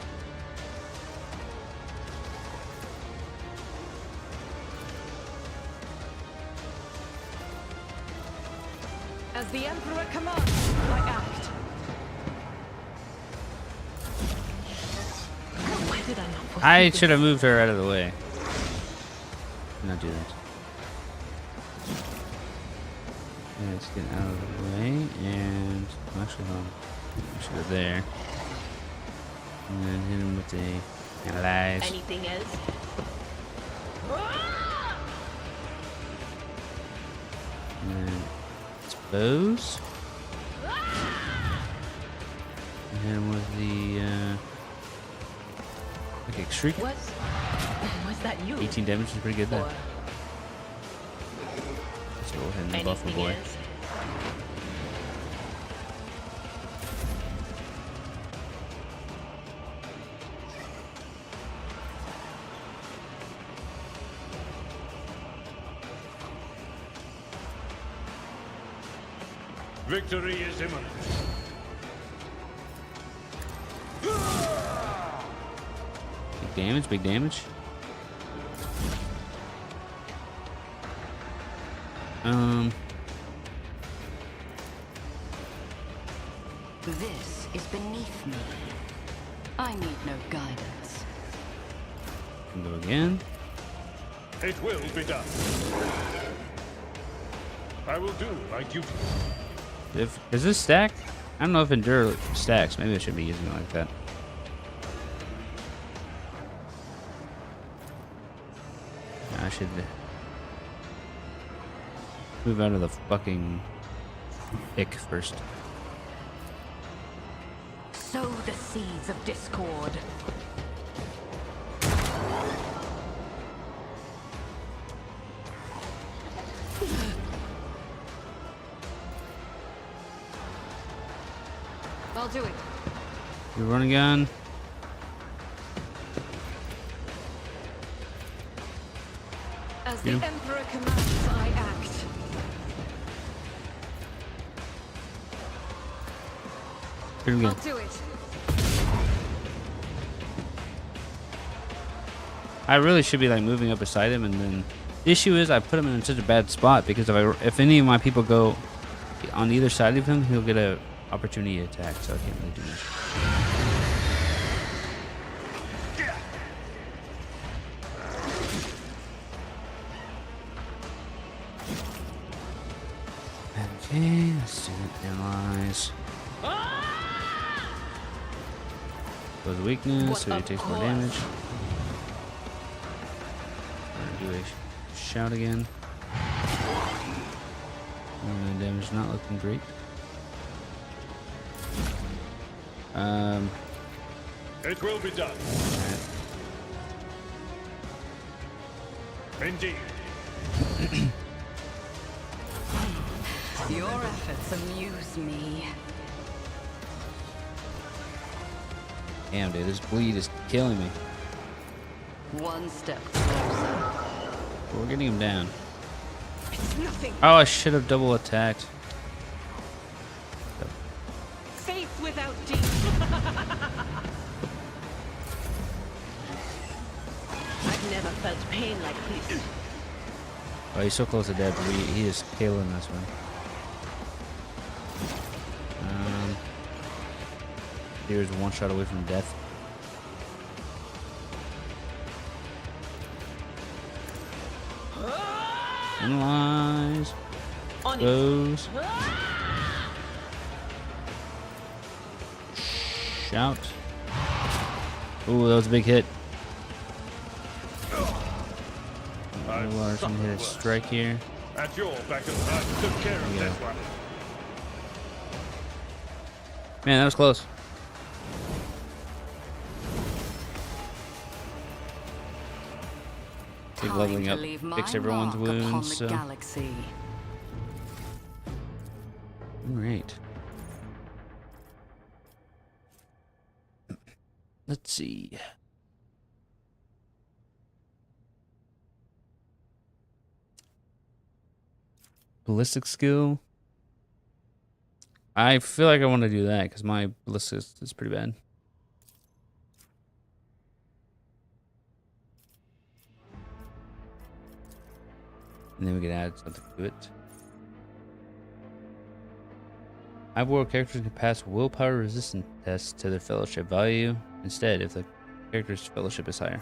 As the Emperor commands, I act. Why did I not foresee I this? should have moved her out of the way. Not do that. Yeah, let's get out of the way and actually hold on. Should go there. And then hit him with the analyze. Anything else? And then expose. And hit him with the like shriek. Was that you? 18 damage is pretty good there. Or Let's go ahead and buff the anything boy. else? Victory is imminent. Big damage, big damage. This is beneath me. I need no guidance. Can go again. It will be done. I will do my duty. Is this stack? I don't know if endure stacks. Maybe I should be using it like that. I should move out of the fucking ick first. Sow the seeds of discord. I'll do it. You run a gun. As the Yeah. Emperor commands, I act. Here we I'll go. do it. I really should be like moving up beside him, and then the issue is I put him in such a bad spot because if any of my people go on either side of him, he'll get a opportunity attack, so I can't really do much. Okay, let's do it. Analyze. Goes weakness, so he What, takes of more course. damage. We're gonna do a shout again. Damage not looking great. It will be done. Alright. Indeed. Your efforts amuse me. Damn, dude, this bleed is killing me. One step closer. We're getting him down. It's nothing. Oh, I should have double attacked. Faith without deeds. I've never felt pain like this. Oh, he's so close to death, but he is killing this one. Here's one shot away from death. Analyze. On it. Goes. Shout. Ooh, that was a big hit. Larson hit a strike here. At your back of I took care of Yeah. this one. Man, that was close. Keep Time leveling to up. leave my Fix everyone's mark upon wounds. the So. galaxy. Alright. Let's see. Ballistic skill. I feel like I want to do that because my ballistic is pretty bad. And then we could add something to it. High world characters can pass willpower resistance tests to their fellowship value instead if the character's fellowship is higher.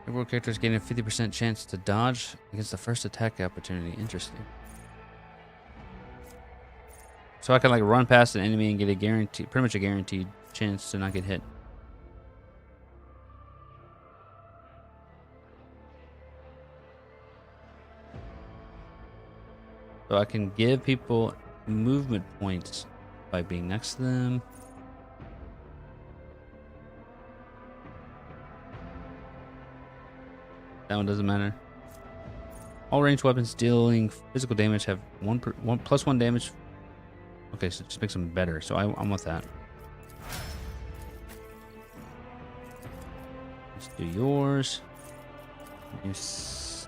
High world characters gain a 50% chance to dodge against the first attack opportunity. Interesting. So I can like run past an enemy and get a guarantee, pretty much a guaranteed chance to not get hit. So I can give people movement points by being next to them. That one doesn't matter. All ranged weapons dealing physical damage have plus one damage. Okay, so it just makes them better. So I'm with that. Let's do yours. Use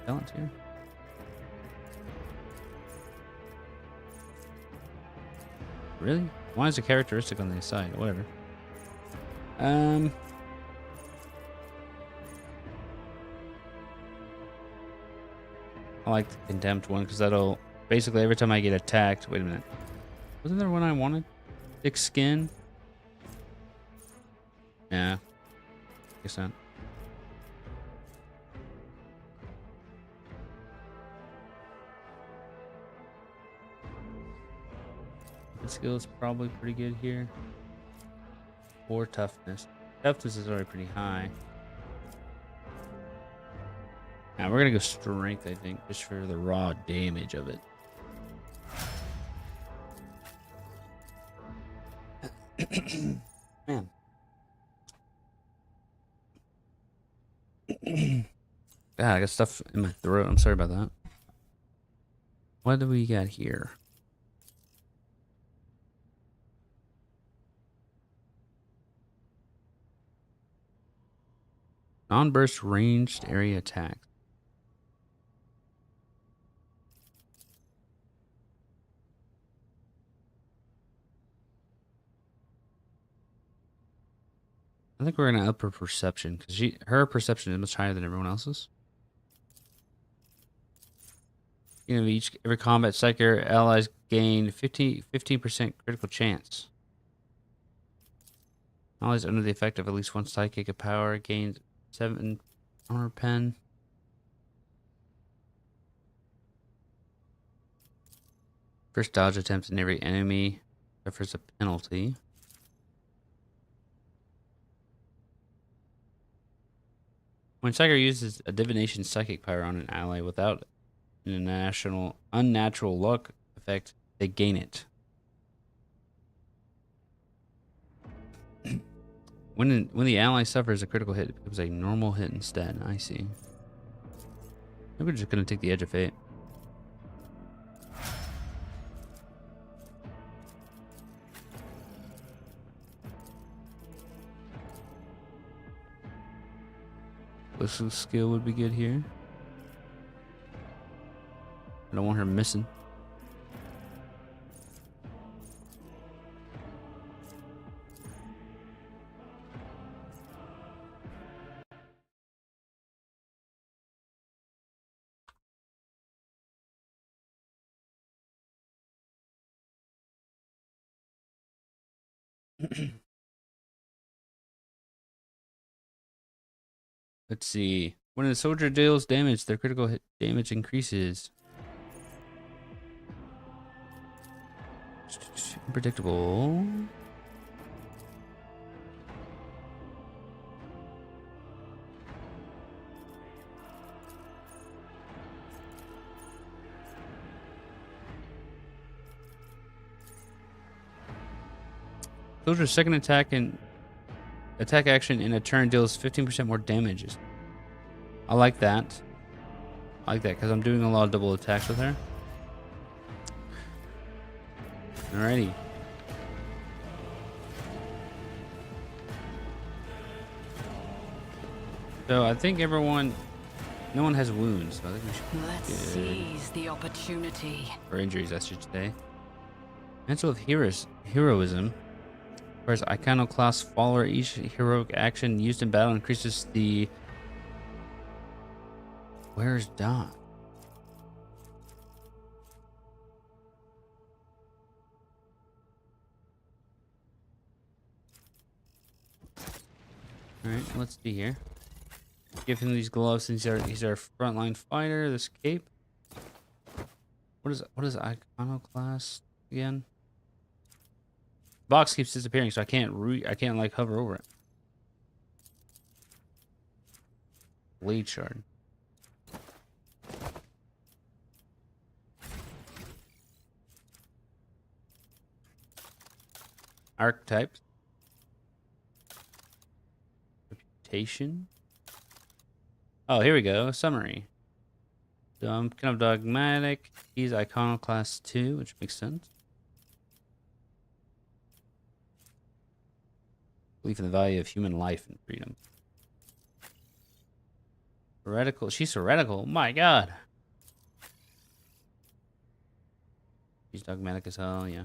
talent here. Really? Why is a characteristic on the side? Whatever. I like the contempt one because that'll basically every time I get attacked. Wait a minute. Wasn't there one I wanted? Thick skin? Yeah. Guess not. The skill is probably pretty good here. Or toughness. Toughness is already pretty high. Now we're gonna go strength, I think, just for the raw damage of it. Man. God, I got stuff in my throat. I'm sorry about that. What do we got here? Non-burst ranged area attack. I think we're gonna up her perception because her perception is much higher than everyone else's. You know, every combat psyker allies gain 15% critical chance. Allies under the effect of at least one psychic of power gains 7 armor pen. First dodge attempts in every enemy suffers a penalty. When Psyker uses a divination psychic power on an ally without an unnatural luck effect, they gain it. When the ally suffers a critical hit, it becomes a normal hit instead. I see. Maybe we're just gonna take the edge of fate. Ballistic skill would be good here. I don't want her missing. Let's see. When a soldier deals damage, their critical hit damage increases. Unpredictable. Soldier's second attack action in a turn deals 15% more damages. I like that. I like that because I'm doing a lot of double attacks with her. Alrighty. So I think everyone, no one has wounds. So I think we should be Let's good. seize the opportunity. Or injuries, I should say. Mantle of Heroism. Whereas Iconoclast follower, each heroic action used in battle increases the. Where's Don? Alright, let's see here. Give him these gloves since he's our frontline fighter. This cape. What is Iconoclast again? Box keeps disappearing, so I can't like hover over it. Blade shard. Archetypes. Reputation. Oh, here we go. Summary. So I'm kind of dogmatic. He's Iconoclast 2, which makes sense. Belief in the value of human life and freedom. Heretical. She's heretical. My God. She's dogmatic as hell. Yeah.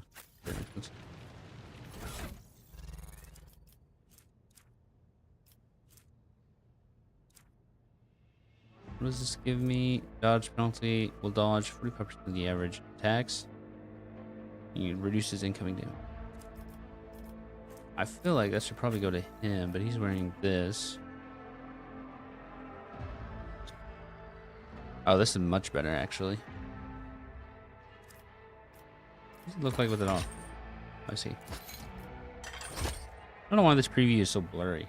What does this give me? Dodge penalty will dodge 45% of the average attacks. It reduces incoming damage. I feel like that should probably go to him, but he's wearing this. Oh, this is much better, actually. What does it look like with it on? I see. I don't know why this preview is so blurry.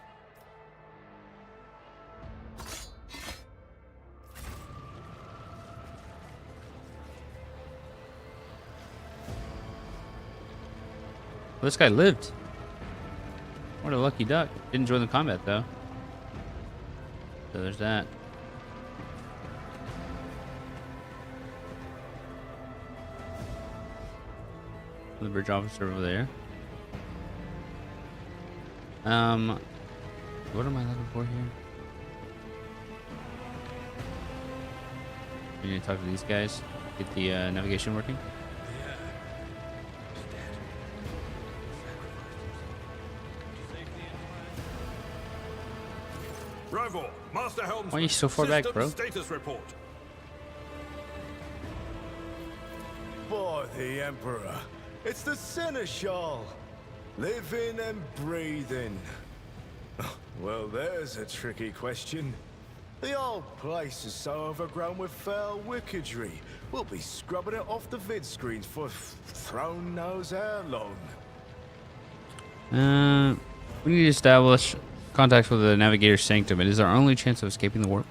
Well, this guy lived. What a lucky duck. Didn't join the combat, though. So there's that. The bridge officer over there. What am I looking for here? We need to talk to these guys. Get the navigation working. Rival, Master Helmsman. Why are you so far back, bro? Status report. By the Emperor, it's the Seneschal, living and breathing. Well, there's a tricky question. The old place is so overgrown with foul wickedry. We'll be scrubbing it off the vid screens for throne knows how long. We need to establish contact with the Navigator's Sanctum. It is our only chance of escaping the warp.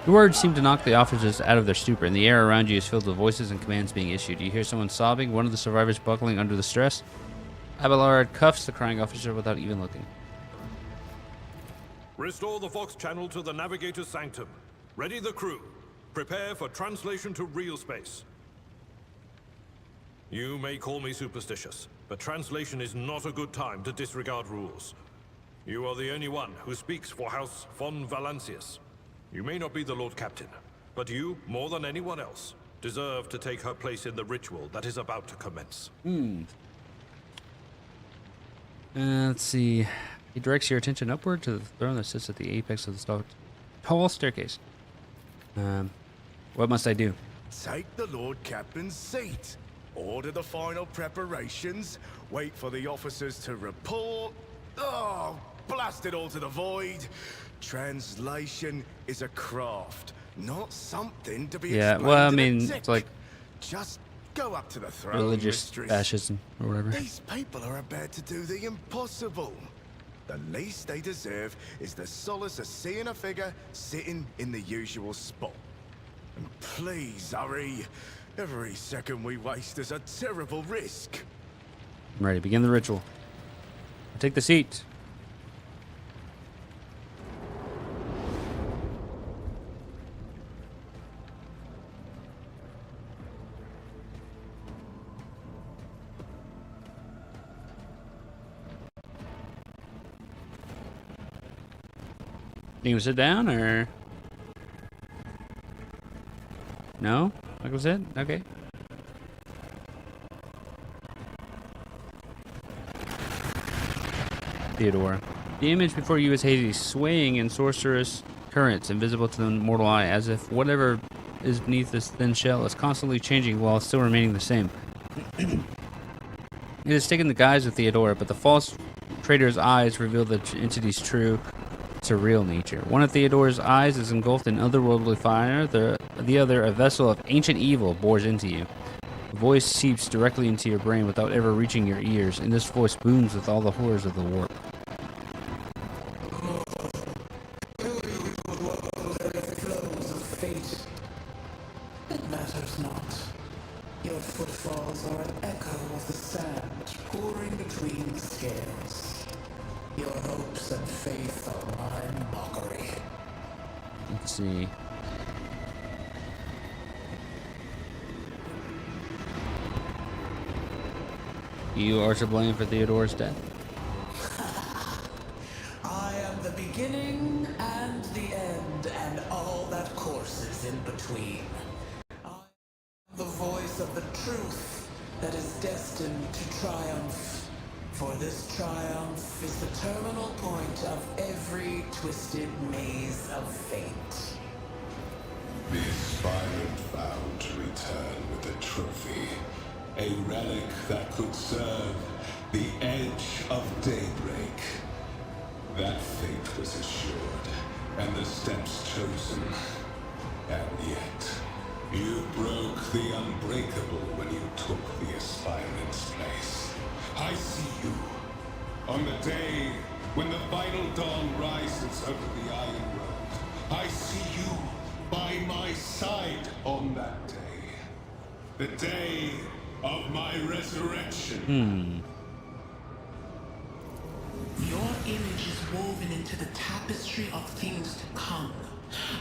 The words seem to knock the officers out of their stupor, and the air around you is filled with voices and commands being issued. You hear someone sobbing, one of the survivors buckling under the stress. Abelard cuffs the crying officer without even looking. Restore the Vox channel to the Navigator's Sanctum. Ready the crew. Prepare for translation to real space. You may call me superstitious, but translation is not a good time to disregard rules. You are the only one who speaks for House von Valancius. You may not be the Lord Captain, but you, more than anyone else, deserve to take her place in the ritual that is about to commence. Let's see. He directs your attention upward to the throne that sits at the apex of the tall staircase. What must I do? Take the Lord Captain's seat. Order the final preparations. Wait for the officers to report. Oh, blast it all to the void. Translation is a craft, not something to be explained well, I in a mean, tick. it's like Just go up to the throne, religious mistress. fascism or whatever. These people are about to do the impossible. The least they deserve is the solace of seeing a figure sitting in the usual spot. And please hurry. Every second we waste is a terrible risk. I'm ready. Begin the ritual. Take the seat. You sit down or no? Like I said, okay. Theodora. The image before you is hazy, swaying in sorcerous currents, invisible to the mortal eye, as if whatever is beneath this thin shell is constantly changing while still remaining the same. It has taken the guise of Theodora, but the false trader's eyes reveal the entity's true, surreal nature. One of Theodora's eyes is engulfed in otherworldly fire, the other, a vessel of ancient evil, bores into you. A voice seeps directly into your brain without ever reaching your ears, and this voice booms with all the horrors of the warp. Flows of fate. It matters not. Your footfalls are an echo of the sand pouring between the scales. Your hopes and faith are my mockery. Let's see. You are to blame for Theodora's death. I am the beginning and the end, and all that courses in between. I am the voice of the truth that is destined to triumph. For this triumph is the terminal point of every twisted maze of fate. The aspirant vowed to return with a trophy, a relic that could serve the edge of daybreak. That fate was assured, and the steps chosen. And yet, you broke the unbreakable when you took the aspirant's place. I see you. On the day when the final dawn rises over the Iron Road, I see you by my side on that day. The day of my resurrection. Your image is woven into the tapestry of things to come.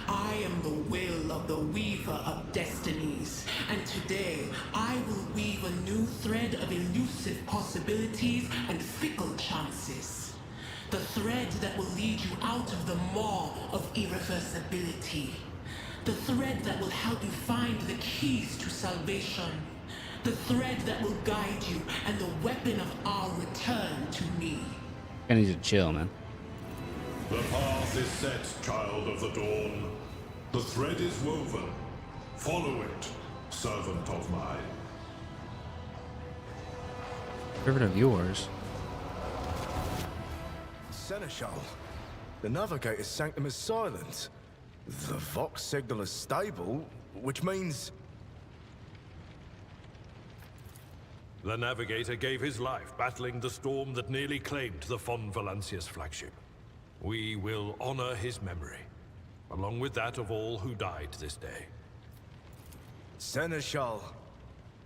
I am the will of the weaver of destinies, and today I will weave a new thread of elusive possibilities and fickle chances. The thread that will lead you out of the maw of irreversibility. The thread that will help you find the keys to salvation. The thread that will guide you and the weapon of our return to me. I need to chill, man. The path is set, child of the dawn. The thread is woven. Follow it, servant of mine. Servant of yours. Seneschal. The Navigator's sanctum is silent. The Vox signal is stable, which means... The Navigator gave his life battling the storm that nearly claimed the Von Valancius flagship. We will honor his memory, along with that of all who died this day. Seneschal,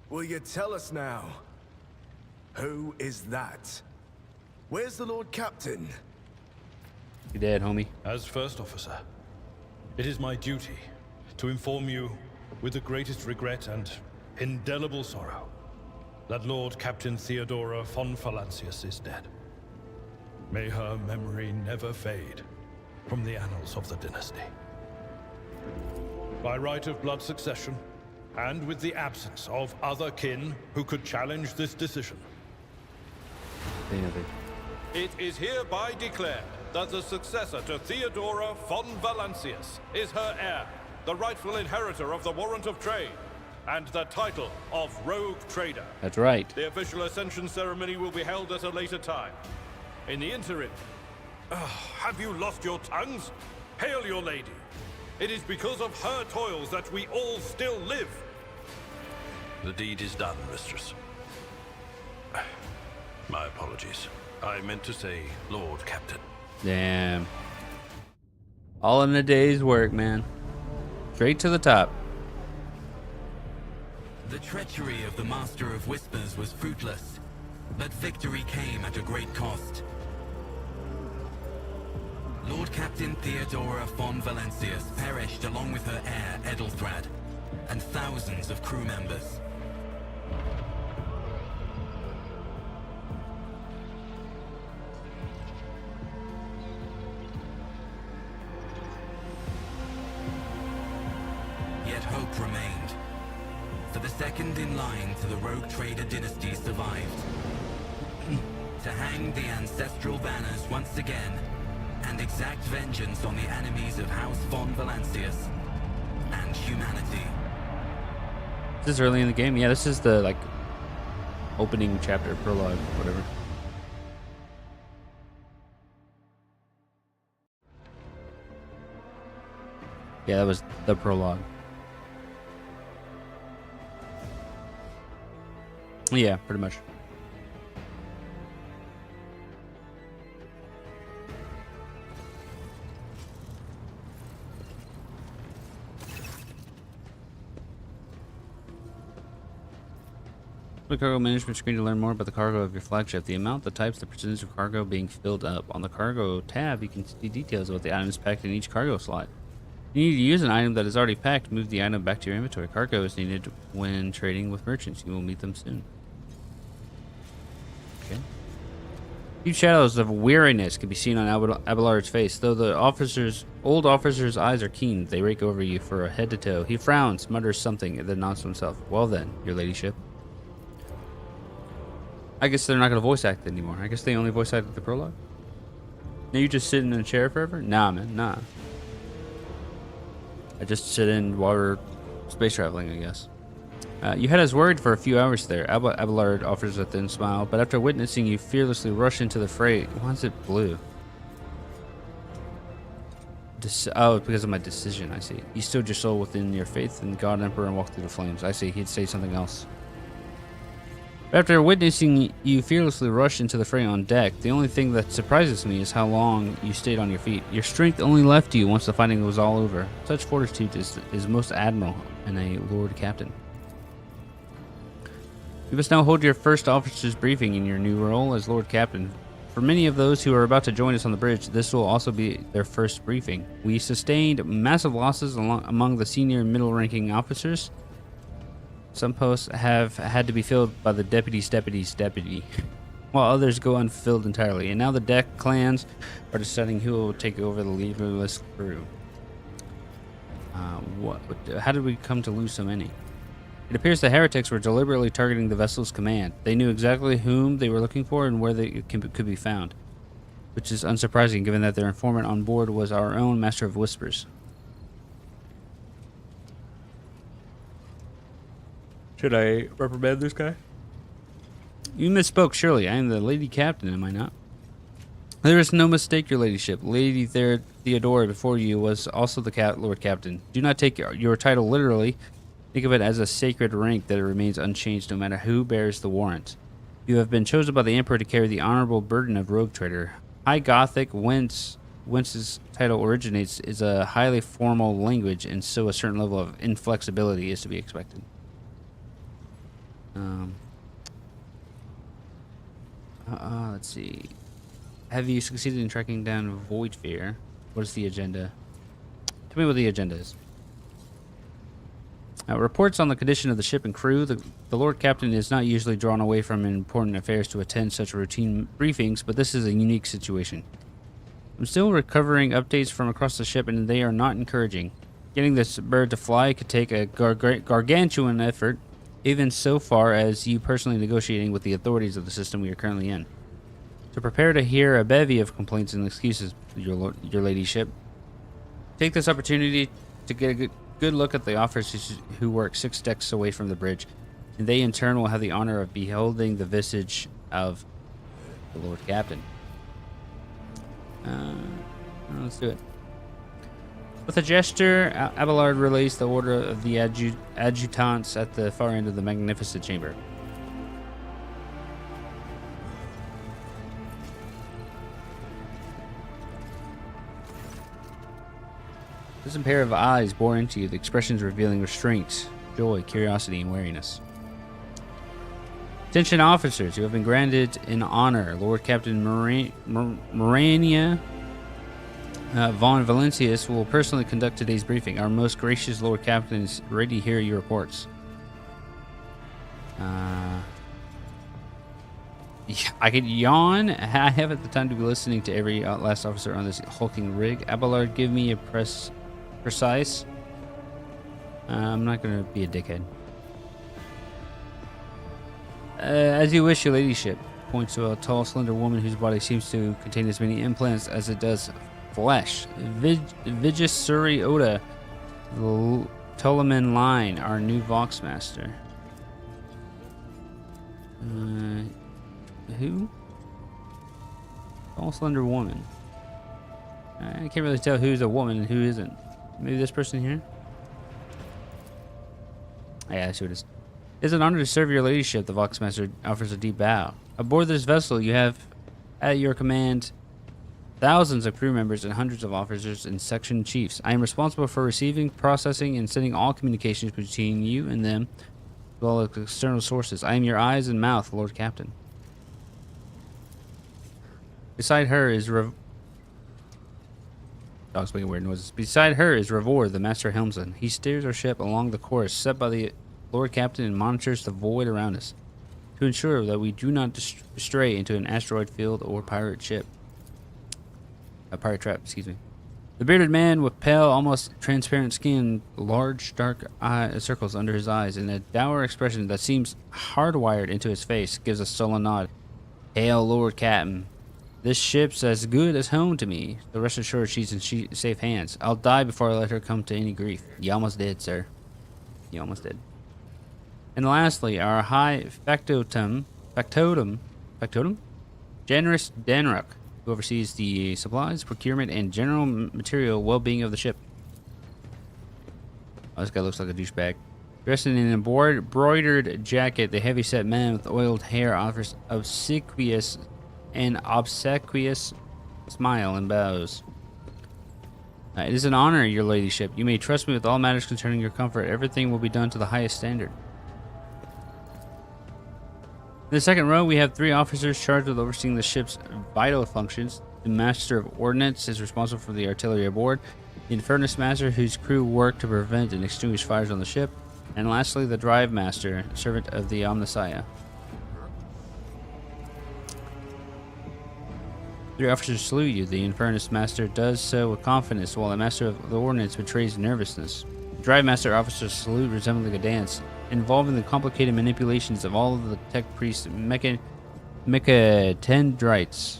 will you tell us now? Who is that? Where's the Lord Captain? You dead, homie. As First Officer, it is my duty to inform you with the greatest regret and indelible sorrow that Lord Captain Theodora von Valancius is dead. May her memory never fade from the annals of the dynasty. By right of blood succession, and with the absence of other kin who could challenge this decision, it is hereby declared that the successor to Theodora von Valancius is her heir, the rightful inheritor of the Warrant of Trade, and the title of Rogue Trader. That's right. The official ascension ceremony will be held at a later time. In the interim, have you lost your tongues? Hail your lady. It is because of her toils that we all still live. The deed is done, mistress. My apologies. I meant to say Lord Captain. Damn. All in a day's work, man. Straight to the top. The treachery of the Master of Whispers was fruitless, but victory came at a great cost. Lord Captain Theodora von Valancius perished along with her heir, Edelthrad, and thousands of crew members. for the second in line to the rogue trader dynasty survived. To hang the ancestral banners once again and exact vengeance on the enemies of House von Valancius and humanity. This is early in the game. Yeah, this is the like opening chapter, prologue, whatever. Yeah, that was the prologue. Yeah, pretty much. The cargo management screen to learn more about the cargo of your flagship. The amount, the types, the percentage of cargo being filled up. On the cargo tab, you can see details about the items packed in each cargo slot. You need to use an item that is already packed. Move the item back to your inventory. Cargo is needed when trading with merchants. You will meet them soon. Okay. Deep shadows of weariness can be seen on Abelard's face. Though the old officer's eyes are keen, they rake over you for head to toe. He frowns, mutters something, and then nods to himself. Well then, your ladyship. I guess they're not going to voice act anymore. I guess they only voice acted the prologue. Now you just sitting in a chair forever? Nah, man, nah. I just sit in while we're space traveling, I guess. You had us worried for a few hours there. Abelard offers a thin smile, but after witnessing you fearlessly rush into the fray, why is it blue? Oh, because of my decision, I see. You stowed your soul within your faith in God Emperor and walked through the flames. I see, he'd say something else. After witnessing you fearlessly rush into the fray on deck, the only thing that surprises me is how long you stayed on your feet. Your strength only left you once the fighting was all over. Such fortitude is most admirable in a Lord Captain. You must now hold your first officer's briefing in your new role as Lord Captain. For many of those who are about to join us on the bridge, this will also be their first briefing. We sustained massive losses among the senior and middle-ranking officers. Some posts have had to be filled by the deputy's deputy, while others go unfilled entirely. And now the deck clans are deciding who will take over the leaderless crew. How did we come to lose so many? It appears the heretics were deliberately targeting the vessel's command. They knew exactly whom they were looking for and where they could be found, which is unsurprising given that their informant on board was our own Master of Whispers. Should I reprimand this guy? You misspoke, surely. I am the Lady Captain, am I not? There is no mistake, your ladyship. Lady Theodora before you was also the Lord Captain. Do not take your title literally. Think of it as a sacred rank that remains unchanged no matter who bears the warrant. You have been chosen by the Emperor to carry the honorable burden of Rogue Trader. High Gothic, whence its title originates, is a highly formal language, and so a certain level of inflexibility is to be expected. Let's see. Have you succeeded in tracking down Voidfear? What is the agenda? Tell me what the agenda is. Reports on the condition of the ship and crew. The Lord Captain is not usually drawn away from important affairs to attend such routine briefings, but this is a unique situation. I'm still recovering updates from across the ship, and they are not encouraging. Getting this bird to fly could take a gargantuan effort, even so far as you personally negotiating with the authorities of the system we are currently in. So prepare to hear a bevy of complaints and excuses, your ladyship. Take this opportunity to get a good look at the officers who work 6 decks away from the bridge, and they in turn will have the honor of beholding the visage of the Lord Captain. Let's do it. With a gesture, Abelard relays the order of the adjutants at the far end of the magnificent chamber. This pair of eyes bore into you, the expressions revealing restraint, joy, curiosity, and wariness. Attention officers, you have been granted in honor. Lord Captain Morania von Valancius will personally conduct today's briefing. Our most gracious Lord Captain is ready to hear your reports. I could yawn. I haven't the time to be listening to every last officer on this hulking rig. Abelard, give me a precise. I'm not going to be a dickhead. As you wish, your ladyship. Points to a tall, slender woman whose body seems to contain as many implants as it does flesh. Vigisuri Oda, Ptolemy Line, our new Voxmaster. Who? Tall, slender woman. I can't really tell who's a woman and who isn't. Maybe this person here? Yeah, I see what it is. It's an honor to serve your ladyship, the Voxmaster offers a deep bow. Aboard this vessel, you have at your command thousands of crew members and hundreds of officers and section chiefs. I am responsible for receiving, processing, and sending all communications between you and them, as well as external sources. I am your eyes and mouth, Lord Captain. Beside her is Dog's making weird noises. Beside her is Ravor, the master helmsman. He steers our ship along the course set by the Lord Captain and monitors the void around us to ensure that we do not stray into an asteroid field or pirate ship. A pirate trap, excuse me. The bearded man with pale, almost transparent skin, large, dark circles under his eyes, and a dour expression that seems hardwired into his face gives a sullen nod. Hail, Lord Captain. This ship's as good as home to me. So rest assured she's in safe hands. I'll die before I let her come to any grief. You almost did, sir. You almost did. And lastly, our high factotum, Generous Danruk, who oversees the supplies, procurement, and general material well-being of the ship. Oh, this guy looks like a douchebag. Dressed in an embroidered jacket, the heavy-set man with oiled hair offers obsequious smile and bows. It is an honor, your ladyship. You may trust me with all matters concerning your comfort. Everything will be done to the highest standard. In the second row, we have 3 officers charged with overseeing the ship's vital functions. The Master of Ordnance is responsible for the artillery aboard. The Infernus Master, whose crew work to prevent and extinguish fires on the ship. And lastly, the Drive Master, servant of the Omnissiah. 3 officers salute you. The Infernus Master does so with confidence, while the Master of the Ordnance betrays nervousness. The Drive Master officers salute resembling a dance, involving the complicated manipulations of all of the tech priest mechatendrites.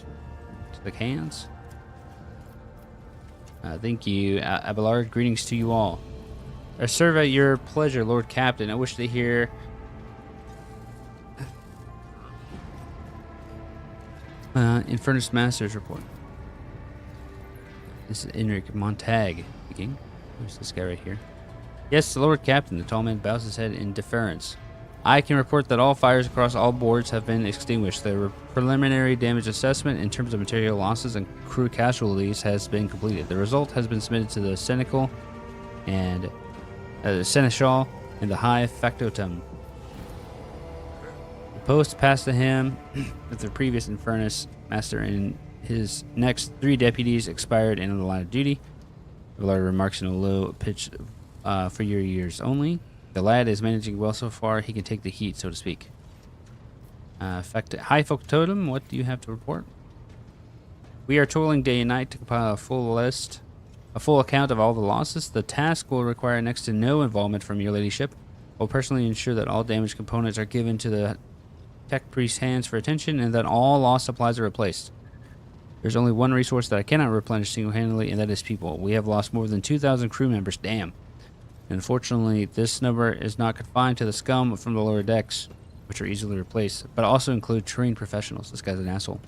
Like hands? Thank you, Abelard. Greetings to you all. I serve at your pleasure, Lord Captain. I wish to hear Infernus Master's report. This is Enric Montag speaking. Who's this guy right here? Yes, the Lord Captain. The tall man bows his head in deference. I can report that all fires across all boards have been extinguished. The preliminary damage assessment in terms of material losses and crew casualties has been completed. The result has been submitted to the Seneschal and the High Factotum. The post passed to him with the previous Infernus Master, and his next 3 deputies expired in the line of duty. Villard remarks in a low pitch. For your years only. The lad is managing well so far. He can take the heat, so to speak. High Factotum, what do you have to report? We are toiling day and night to compile a full account of all the losses. The task will require next to no involvement from your ladyship. I'll personally ensure that all damaged components are given to the tech priest's hands for attention, and that all lost supplies are replaced. There's only one resource that I cannot replenish single-handedly, and that is people. We have lost more than 2,000 crew members. Damn. Unfortunately, this number is not confined to the scum from the lower decks, which are easily replaced, but also include trained professionals. This guy's an asshole.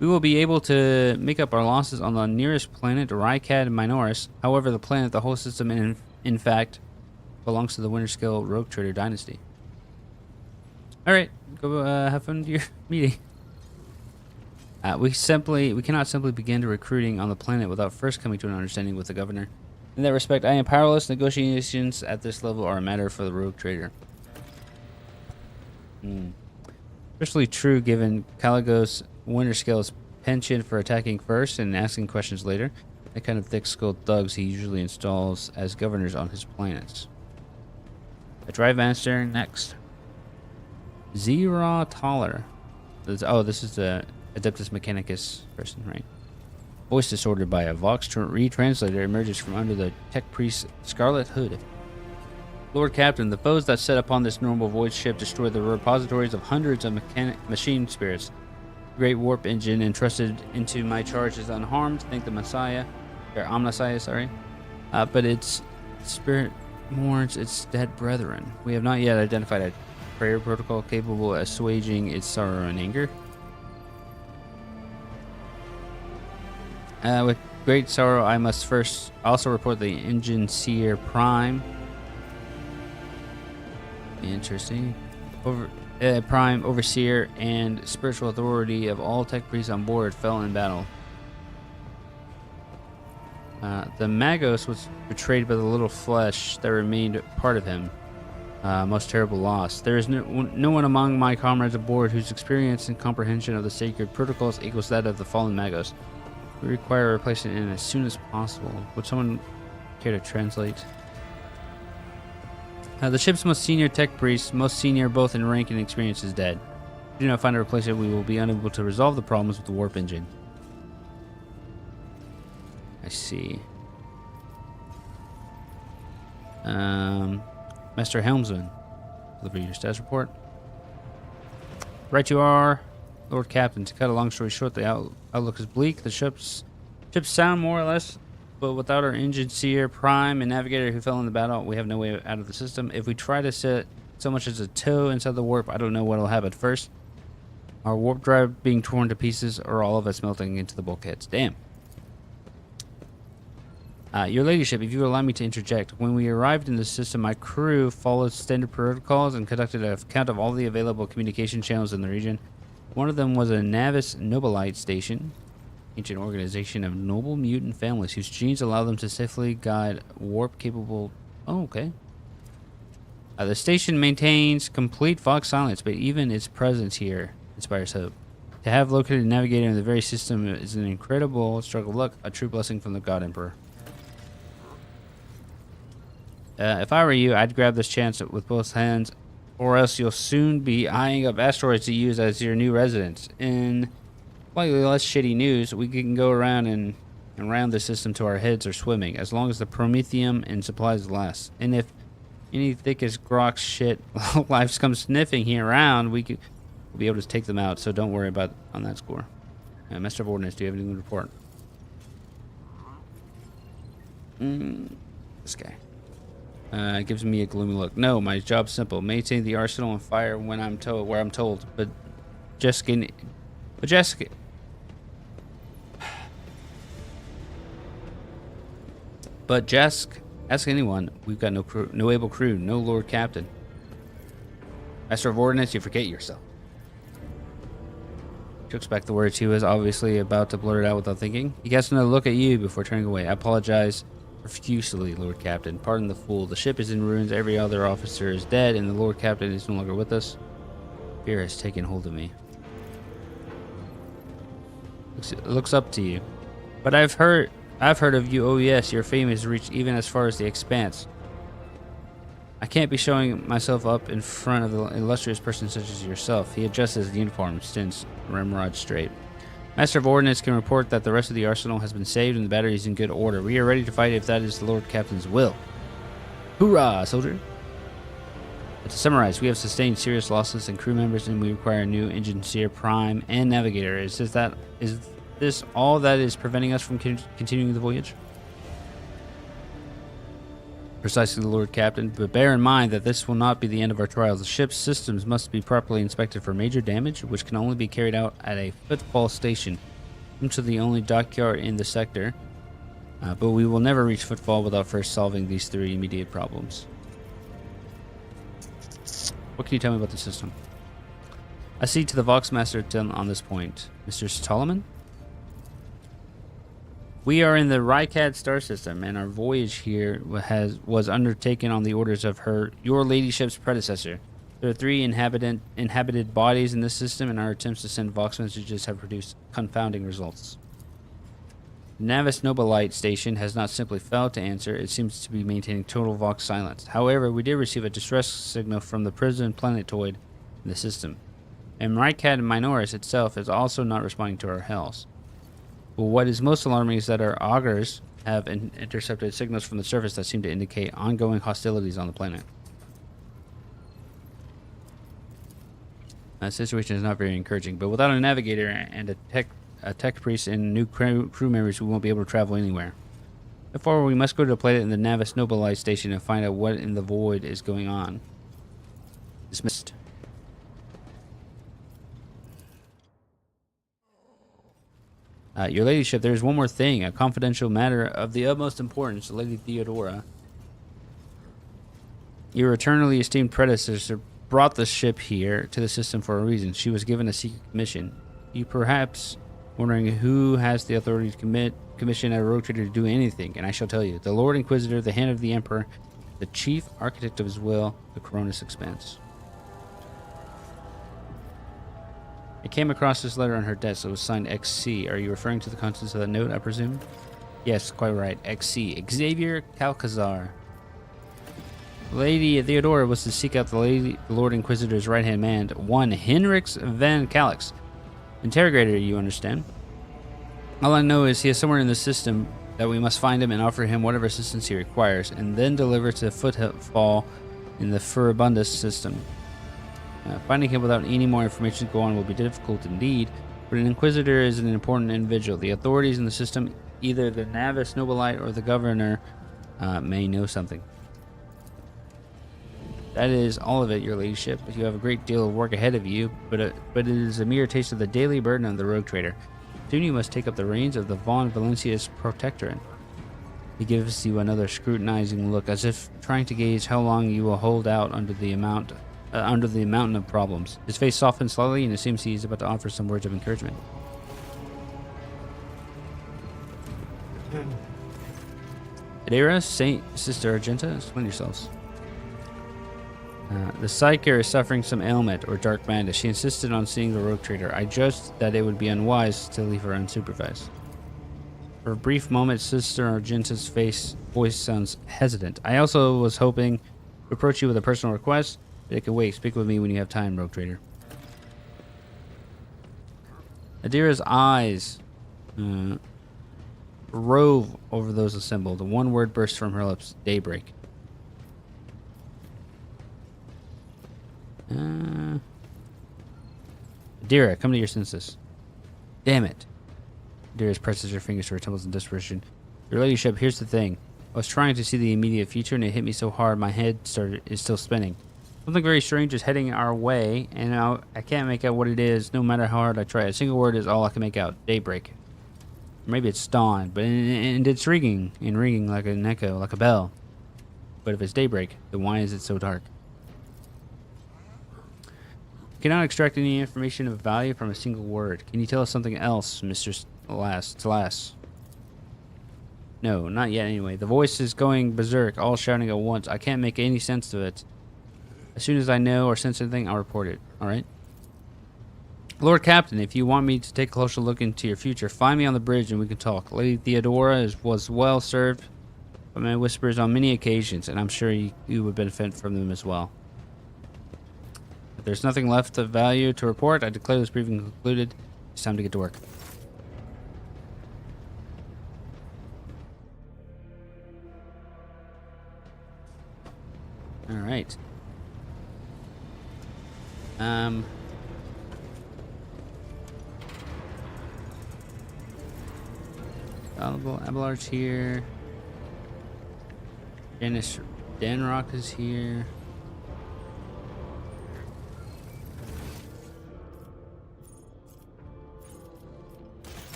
We will be able to make up our losses on the nearest planet, Rykad Minoris. However, the planet, the whole system, in fact, belongs to the Winterscale Rogue Trader dynasty. Alright, go have fun with your meeting. We cannot simply begin recruiting on the planet without first coming to an understanding with the governor. In that respect, I am powerless. Negotiations at this level are a matter for the Rogue Trader. Especially true given Caligos Winterscale's penchant for attacking first and asking questions later. The kind of thick-skulled thugs he usually installs as governors on his planets. The Drive Master next. Zera Taller. Oh, this is the Adeptus Mechanicus person, right? Voice disordered by a Vox retranslator emerges from under the tech priest's scarlet hood. Lord Captain, the foes that set upon this normal void ship destroyed the repositories of hundreds of machine spirits. The great warp engine entrusted into my charge is unharmed, thank the Messiah, or Omnissiah, sorry. But its spirit mourns its dead brethren. We have not yet identified a prayer protocol capable of assuaging its sorrow and anger. With great sorrow, I must first also report the Engine Seer Prime. Interesting. Prime, Overseer, and spiritual authority of all tech priests on board fell in battle. The Magos was betrayed by the little flesh that remained part of him. Most terrible loss. There is no one among my comrades aboard whose experience and comprehension of the sacred protocols equals that of the fallen Magos. We require a replacement in as soon as possible. Would someone care to translate? The ship's most senior tech priest, most senior both in rank and experience, is dead. If we do not find a replacement, we will be unable to resolve the problems with the warp engine. I see. Master Helmsman, deliver your status report. Right you are, Lord Captain. To cut a long story short, the outlook is bleak. The ships sound more or less, but without our Engine Seer, Prime, and Navigator who fell in the battle, we have no way out of the system. If we try to set so much as a toe inside the warp, I don't know what will happen first. Our warp drive being torn to pieces, or all of us melting into the bulkheads. Damn. Your ladyship, if you allow me to interject, when we arrived in the system, my crew followed standard protocols and conducted a count of all the available communication channels in the region. One of them was a Navis Nobilite station, ancient organization of noble mutant families whose genes allow them to safely guide warp-capable... Oh, okay. The station maintains complete Vox silence, but even its presence here inspires hope. To have located a navigator in the very system is an incredible stroke of luck, a true blessing from the God Emperor. If I were you, I'd grab this chance with both hands, or else you'll soon be eyeing up asteroids to use as your new residence. In slightly less shitty news, we can go around and round the system to our heads are swimming, as long as the promethium and supplies last. And if any thick as grok shit lives come sniffing here around, we'll be able to take them out, so don't worry about on that score. Master of Ordnance, do you have anything to report? This guy. Gives me a gloomy look. No, my job's simple. Maintain the arsenal and fire when I'm told, where I'm told. But Jessica... ask anyone. We've got no crew, no able crew, no Lord Captain. Master of Ordnance, you forget yourself. Chokes back the words he was obviously about to blurt out without thinking. He casts another look at you before turning away. I apologize profusely, Lord Captain. Pardon the fool. The ship is in ruins. Every other officer is dead, and the Lord Captain is no longer with us. Fear has taken hold of me. Looks up to you. But I've heard of you. Oh yes, your fame has reached even as far as the Expanse. I can't be showing myself up in front of an illustrious person such as yourself. He adjusts his uniform, stands ramrod straight. Master of Ordnance can report that the rest of the arsenal has been saved and the battery is in good order. We are ready to fight if that is the Lord Captain's will. Hoorah, soldier! But to summarize, we have sustained serious losses in crew members and we require a new Engine Seer Prime and Navigator. Is this all that is preventing us from continuing the voyage? Precisely, Lord Captain, but bear in mind that this will not be the end of our trials. The ship's systems must be properly inspected for major damage, which can only be carried out at a Footfall station, which is the only dockyard in the sector. But we will never reach Footfall without first solving these three immediate problems. What can you tell me about the system? I cede to the Vox Master on this point. Mr. Ptolemy? We are in the Rykad star system, and our voyage here was undertaken on the orders of your ladyship's predecessor. There are 3 inhabited bodies in this system, and our attempts to send Vox messages have produced confounding results. The Navis Nobilite station has not simply failed to answer, it seems to be maintaining total Vox silence. However, we did receive a distress signal from the prison planetoid in the system, and Rykad Minoris itself is also not responding to our hails. But what is most alarming is that our augurs have intercepted signals from the surface that seem to indicate ongoing hostilities on the planet. Situation is not very encouraging, but without a navigator and a tech priest and new crew members, we won't be able to travel anywhere. Therefore, we must go to a planet in the Navis Nobilite station and find out what in the void is going on. Dismissed. Your ladyship, there is one more thing, a confidential matter of the utmost importance, Lady Theodora. Your eternally esteemed predecessor brought the ship here to the system for a reason. She was given a secret mission. You perhaps wondering who has the authority to commission a rogue trader to do anything, and I shall tell you. The Lord Inquisitor, the hand of the Emperor, the chief architect of his will, the Coronis Expanse. I came across this letter on her desk. It was signed XC. Are you referring to the contents of the note, I presume? Yes, quite right. XC. Xavier Calcazar. Lady Theodora was to seek out the Lord Inquisitor's right-hand man, one Henrix Van Calix. Interrogator, you understand? All I know is he is somewhere in the system, that we must find him and offer him whatever assistance he requires, and then deliver to the footfall in the Furibundus system. Finding him without any more information to go on will be difficult indeed, but an Inquisitor is an important individual. The authorities in the system, either the Navis Nobilite or the Governor, may know something. That is all of it, your ladyship. You have a great deal of work ahead of you, but it is a mere taste of the daily burden of the rogue trader. Soon you must take up the reins of the Von Valencia's protectorate. He gives you another scrutinizing look, as if trying to gauge how long you will hold out under the mountain of problems. His face softens slightly, and it seems he is about to offer some words of encouragement. Adira, Saint, Sister Argenta, explain yourselves. The Psyker is suffering some ailment or dark madness. She insisted on seeing the rogue trader. I judged that it would be unwise to leave her unsupervised. For a brief moment, Sister Argenta's voice sounds hesitant. I also was hoping to approach you with a personal request, but it could wait. Speak with me when you have time, rogue trader. Adira's eyes rove over those assembled. One word burst from her lips: daybreak. Adira, come to your senses. Damn it. Adira presses her fingers to her temples in desperation. Your ladyship, here's the thing. I was trying to see the immediate future, and it hit me so hard my head is still spinning. Something very strange is heading our way, and I can't make out what it is, no matter how hard I try. A single word is all I can make out. Daybreak. Or maybe it's dawn, but and it's ringing like an echo, like a bell. But if it's daybreak, then why is it so dark? Cannot extract any information of value from a single word. Can you tell us something else, Mr. Talas? No, not yet anyway. The voice is going berserk, all shouting at once. I can't make any sense of it. As soon as I know or sense anything, I'll report it. Alright? Lord Captain, if you want me to take a closer look into your future, find me on the bridge and we can talk. Lady Theodora was well served by my whispers on many occasions, and I'm sure you would benefit from them as well. If there's nothing left of value to report, I declare this briefing concluded. It's time to get to work. All right. Abelard's here. Danrock is here.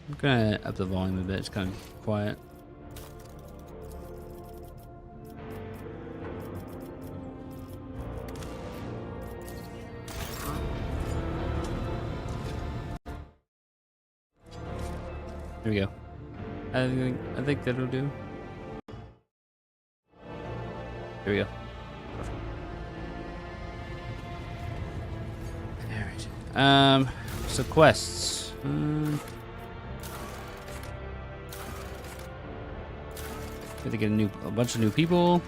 I'm gonna up the volume a bit, it's kind of quiet. There we go. I think that'll do. There we go. Alright. So quests. Got to get a bunch of new people.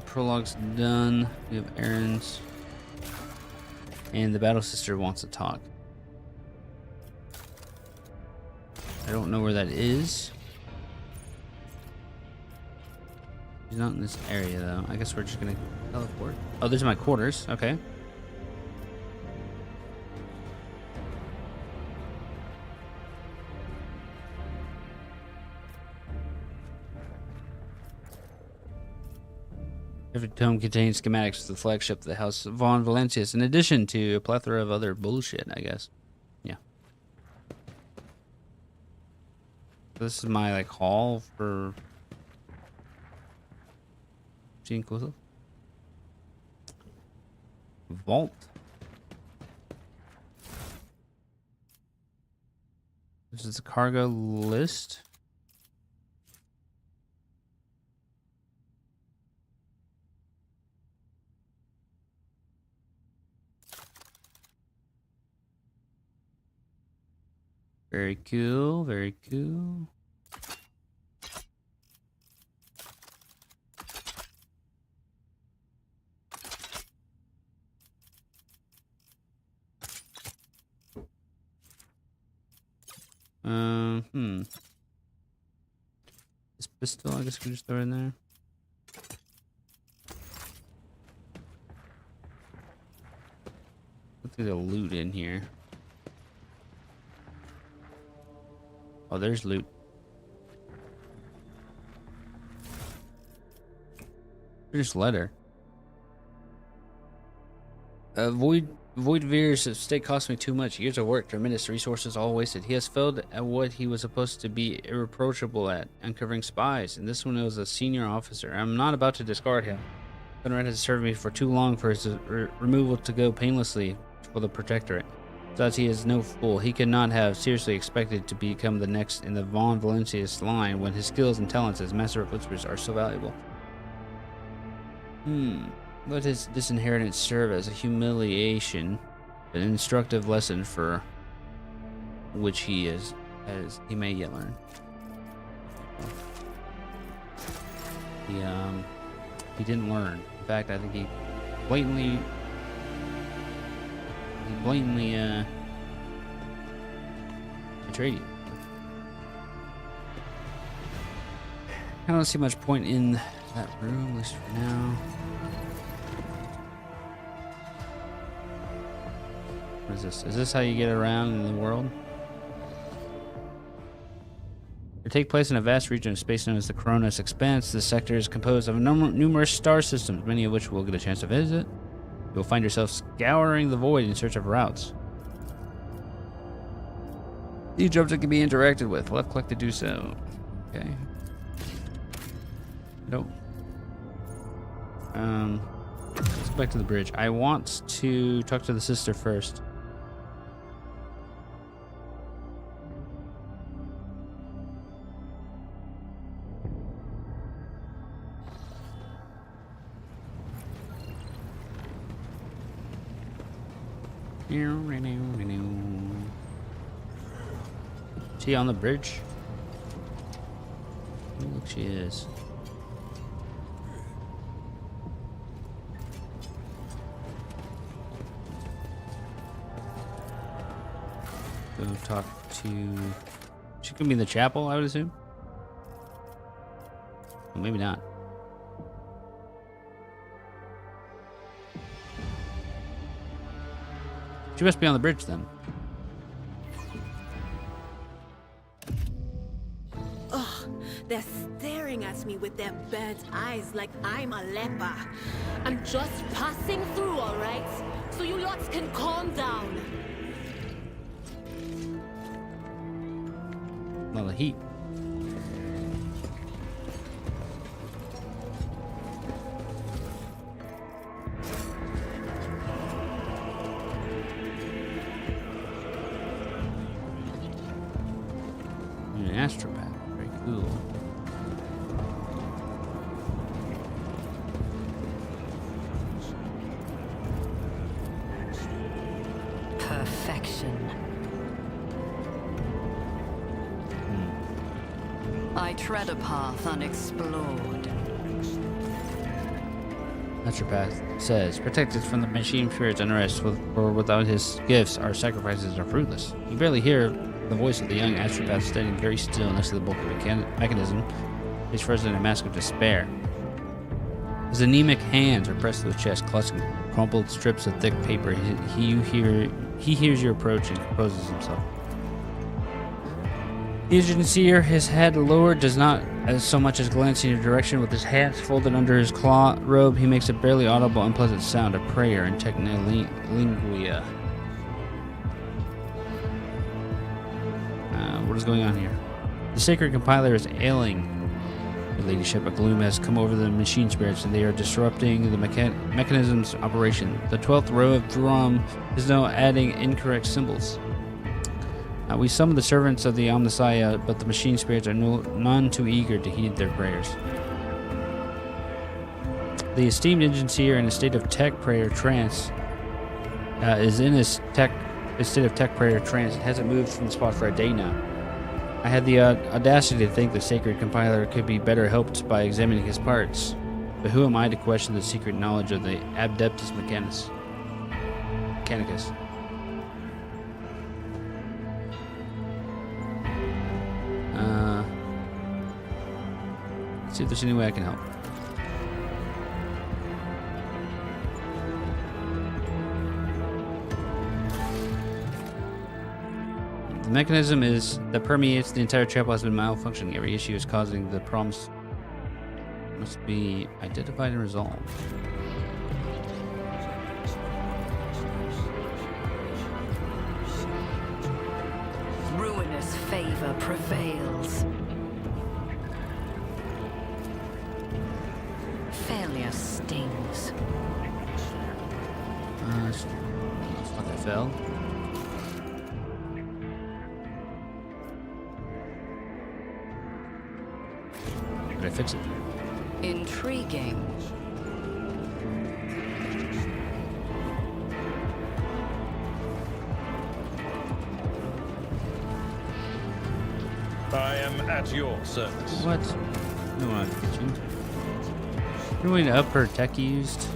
Prologue's done. We have errands. And the Battle Sister wants to talk. I don't know where that is. He's not in this area though. I guess we're just gonna teleport. Oh, these are my quarters. Okay. Every tome contains schematics of the flagship of the House of Von Valancius, in addition to a plethora of other bullshit, I guess. Yeah. This is my, like, hall for... inclusive? Vault. This is the cargo list. Very cool, very cool. This pistol, I guess we can just throw it in there. Let's get a loot in here. Oh, there's loot. Just letter. Voidvir's estate cost me too much. Years of work, tremendous resources, all wasted. He has failed at what he was supposed to be irreproachable at, uncovering spies. And this one was a senior officer. I'm not about to discard him. Conrad has served me for too long for his removal to go painlessly for the Protectorate. Besides, he is no fool. He could not have seriously expected to become the next in the Von Valancius line when his skills and talents as Master of Whispers are so valuable. Let his disinheritance serve as a humiliation, an instructive lesson for which he may yet learn. He didn't learn. In fact, I think he blatantly betrayed you. I don't see much point in that room, at least for now. What is this? Is this how you get around in the world? They take place in a vast region of space known as the Cronus Expanse. This sector is composed of numerous star systems, many of which we'll get a chance to visit. You'll find yourself scouring the void in search of routes. Each object can be interacted with. Left click to do so. Okay. Nope. Let's go back to the bridge. I want to talk to the sister first. Is she on the bridge? Oh, look, she is. Go talk to... She could be in the chapel, I would assume. Well, maybe not. She must be on the bridge then. Ugh, they're staring at me with their burnt eyes like I'm a leper. I'm just passing through, all right? So you lots can calm down. Well, the heat. An astropath. Very cool. Perfection. I tread a path unexplored. Astropath says, protected from the machine spirit's unrest, for without his gifts, our sacrifices are fruitless. You barely hear the voice of the young astropath standing very still next to the bulky mechanism, face frozen in a mask of despair. His anemic hands are pressed to his chest, clutching crumpled strips of thick paper. He hears your approach and composes himself. The Agenseer, his head lowered, does not as so much as glance in your direction. With his hands folded under his claw robe, he makes a barely audible, unpleasant sound, a prayer in Technolingua. What is going on here? The sacred compiler is ailing. Your ladyship, a gloom has come over the machine spirits, and they are disrupting the mechanism's operation. The 12th row of drum is now adding incorrect symbols. We summon the servants of the Omnissiah, but the machine spirits are none too eager to heed their prayers. The esteemed Agenseer, in a state of tech prayer trance, is in his state of tech prayer trance. It hasn't moved from the spot for a day now. I had the audacity to think the sacred compiler could be better helped by examining his parts. But who am I to question the secret knowledge of the Adeptus Mechanicus? Let's see if there's any way I can help. The mechanism that permeates the entire chapel has been malfunctioning. Every issue is causing the problems must be identified and resolved. Ruinous favor prevails. Failure stings. Fuck, I fell. Did I fix it? Intriguing. I am at your service. What? No one kitchen. You're going to up her tech used.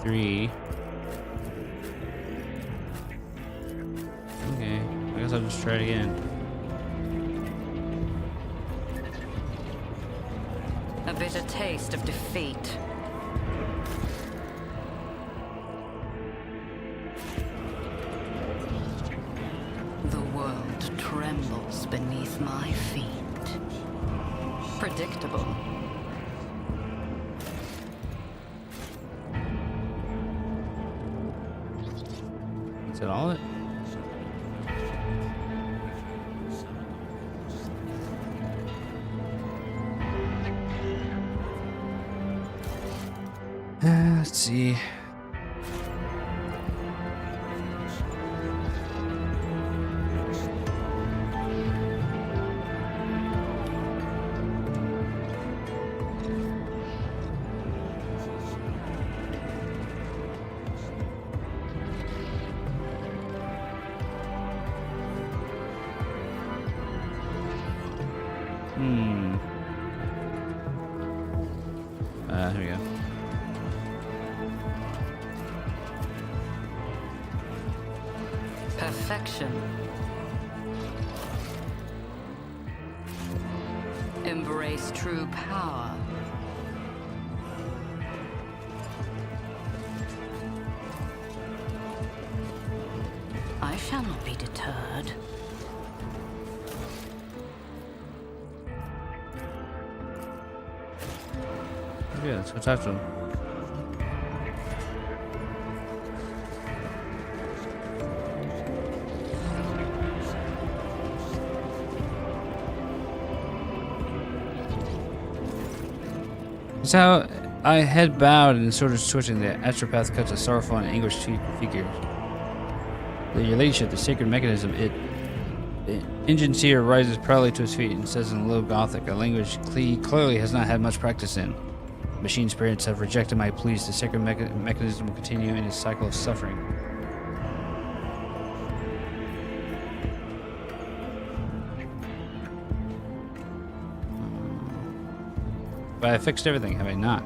Three. Okay, I guess I'll just try it again. A bitter taste of defeat. The world trembles beneath my feet. Predictable. Is that all it? Let's see. Here we go. Perfection. Embrace true power. I shall not be deterred. Yeah, let's go talk to him. It's how I head bowed and sort of switching. The astropath cuts a sorrowful and anguished figure. Your ladyship, the sacred mechanism, the Agenseer rises proudly to his feet and says in low Gothic, a language he clearly has not had much practice in. Machine spirits have rejected my pleas. The sacred mechanism will continue in its cycle of suffering. But I fixed everything, have I not?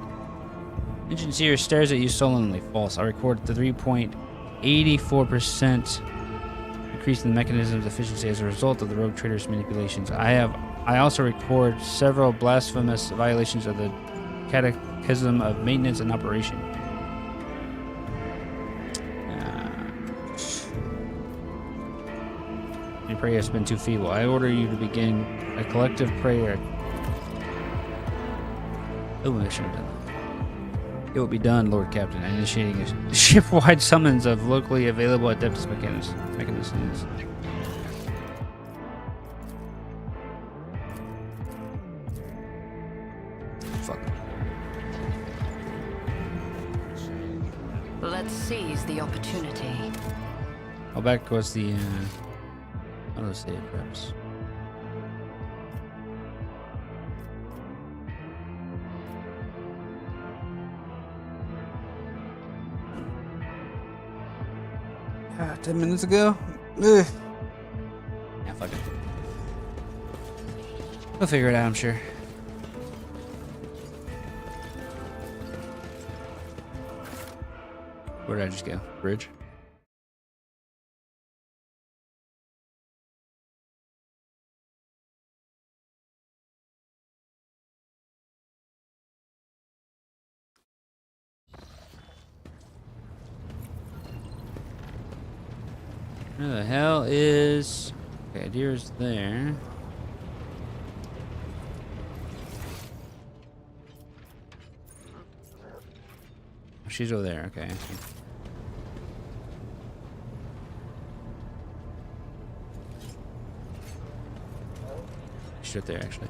Ancient Seer stares at you sullenly. False. I record the 3.84% increase in the mechanism's efficiency as a result of the rogue trader's manipulations. I also record several blasphemous violations of the Catechism of Maintenance and Operation. Your prayer has been too feeble. I order you to begin a collective prayer. Oh, I should have done that. It will be done, Lord Captain. Initiating a ship-wide summons of locally available Adeptus mechanisms. Fuck. Let's seize the opportunity. I'll back was the how do I say it, perhaps? Ah, 10 minutes ago? Ugh. Yeah, fuck it. We'll figure it out, I'm sure. Where did I just go? Bridge? Where the hell is... Okay, deer's there. Oh, she's over there, okay. I see. She's right there, actually.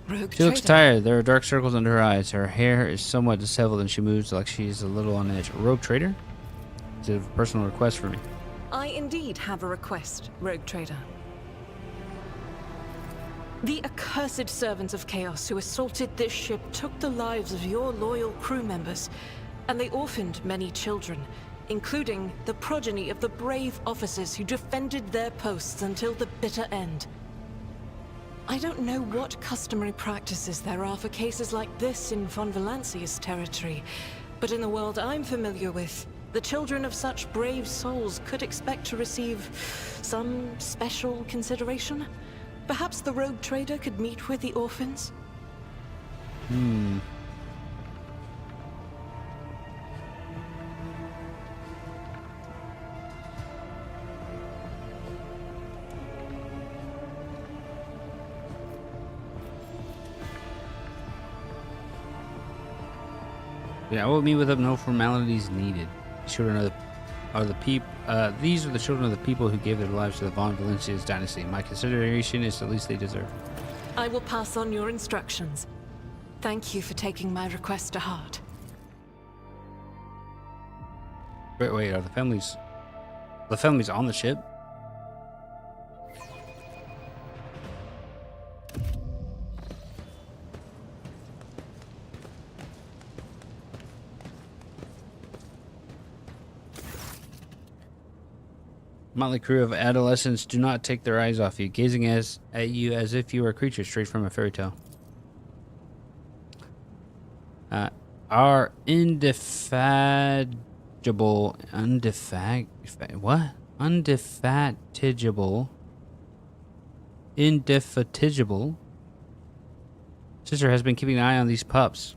Rogue She looks trader. tired. There are dark circles under her eyes. Her hair is somewhat disheveled and she moves like she's a little on edge. Rogue trader? Is it a personal request for me? I indeed have a request, Rogue Trader. The accursed servants of Chaos who assaulted this ship took the lives of your loyal crew members, and they orphaned many children, including the progeny of the brave officers who defended their posts until the bitter end. I don't know what customary practices there are for cases like this in Von Valancius territory, but in the world I'm familiar with, the children of such brave souls could expect to receive some special consideration. Perhaps the Rogue Trader could meet with the orphans? Yeah, I will meet with them. No formalities needed. Children are the these are the children of the people who gave their lives to the Von Valancius dynasty. My consideration is the least they deserve. I will pass on your instructions. Thank you for taking my request to heart. Wait, are the families on the ship? Motley crew of adolescents do not take their eyes off you, gazing at you as if you were a creature straight from a fairy tale. Our indefatigable, indefatigable sister has been keeping an eye on these pups.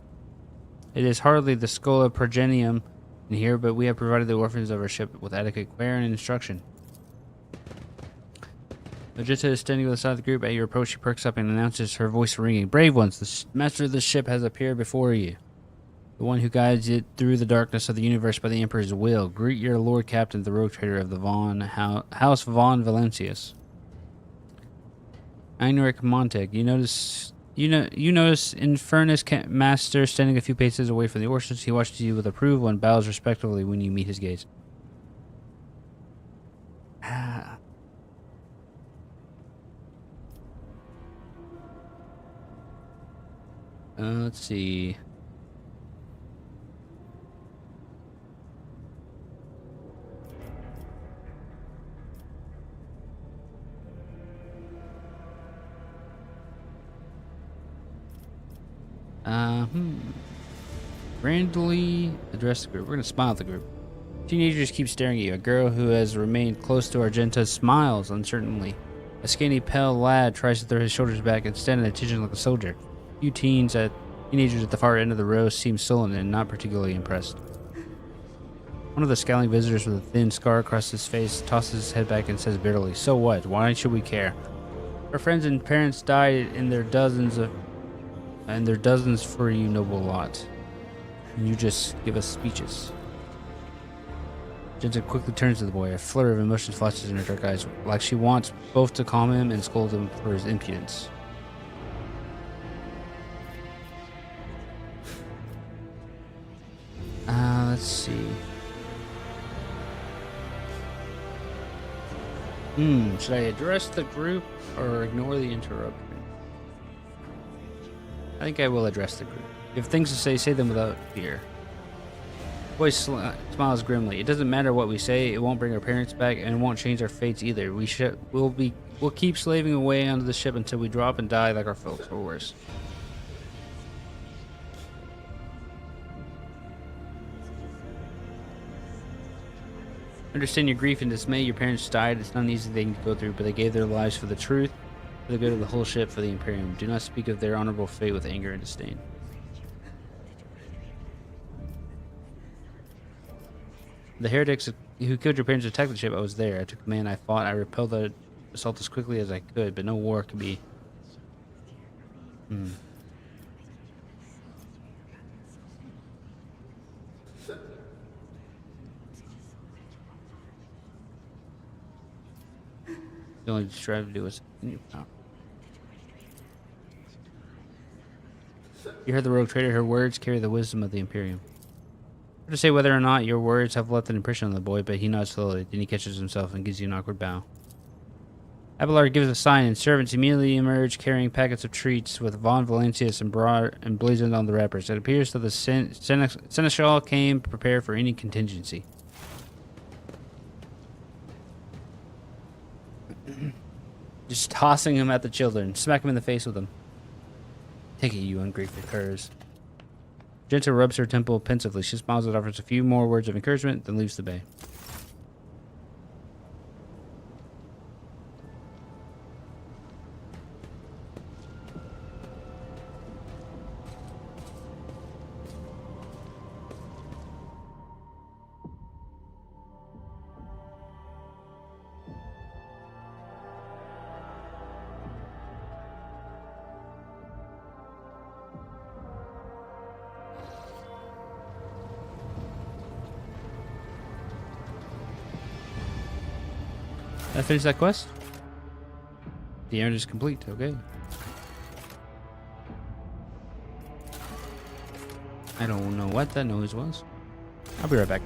It is hardly the Schola Progenium in here, but we have provided the orphans of our ship with adequate care and instruction. Magenta is standing by the side of the group. At your approach, she perks up and announces, her voice ringing. Brave ones, the master of the ship has appeared before you. The one who guides it through the darkness of the universe by the Emperor's will. Greet your Lord Captain, the Rogue Trader of the House Von Valancius. Heinrich Montag. You notice Infernus Master standing a few paces away from the orphans. He watches you with approval and bows respectfully when you meet his gaze. Let's see. Grandly address the group. We're gonna smile at the group. Teenagers keep staring at you. A girl who has remained close to Argenta smiles uncertainly. A skinny, pale lad tries to throw his shoulders back and stand at attention like a soldier. Few teenagers at the far end of the row seem sullen and not particularly impressed. One of the scowling visitors with a thin scar across his face tosses his head back and says bitterly, "So what? Why should we care? Our friends and parents died in their dozens for you noble lot. And you just give us speeches." Argenta quickly turns to the boy. A flutter of emotion flashes in her dark eyes, like she wants both to calm him and scold him for his impudence. Let's see. Should I address the group or ignore the interruption? I think I will address the group. If you have things to say, say them without fear. The boy smiles grimly. It doesn't matter what we say, it won't bring our parents back, and it won't change our fates either. We'll keep slaving away onto the ship until we drop and die like our folks, or worse. Understand your grief and dismay. Your parents died. It's not an easy thing to go through, but they gave their lives for the truth, for the good of the whole ship, for the Imperium. Do not speak of their honorable fate with anger and disdain. The heretics who killed your parents attacked the ship. I was there. I took command. I fought. I repelled the assault as quickly as I could, but no war could be. The only strive to do is in your power. You heard the rogue trader. Her words carry the wisdom of the Imperium. Hard to say whether or not your words have left an impression on the boy, but he nods slowly. Then he catches himself and gives you an awkward bow. Abelard gives a sign, and servants immediately emerge carrying packets of treats with Von Valancius emblazoned on the wrappers. It appears that the Seneschal came prepared for any contingency. Just tossing him at the children. Smack him in the face with them. Take it, you ungrateful curs. Argenta rubs her temple pensively. She smiles and offers a few more words of encouragement, then leaves the bay. Did I finish that quest? The errand is complete. Okay. I don't know what that noise was. I'll be right back.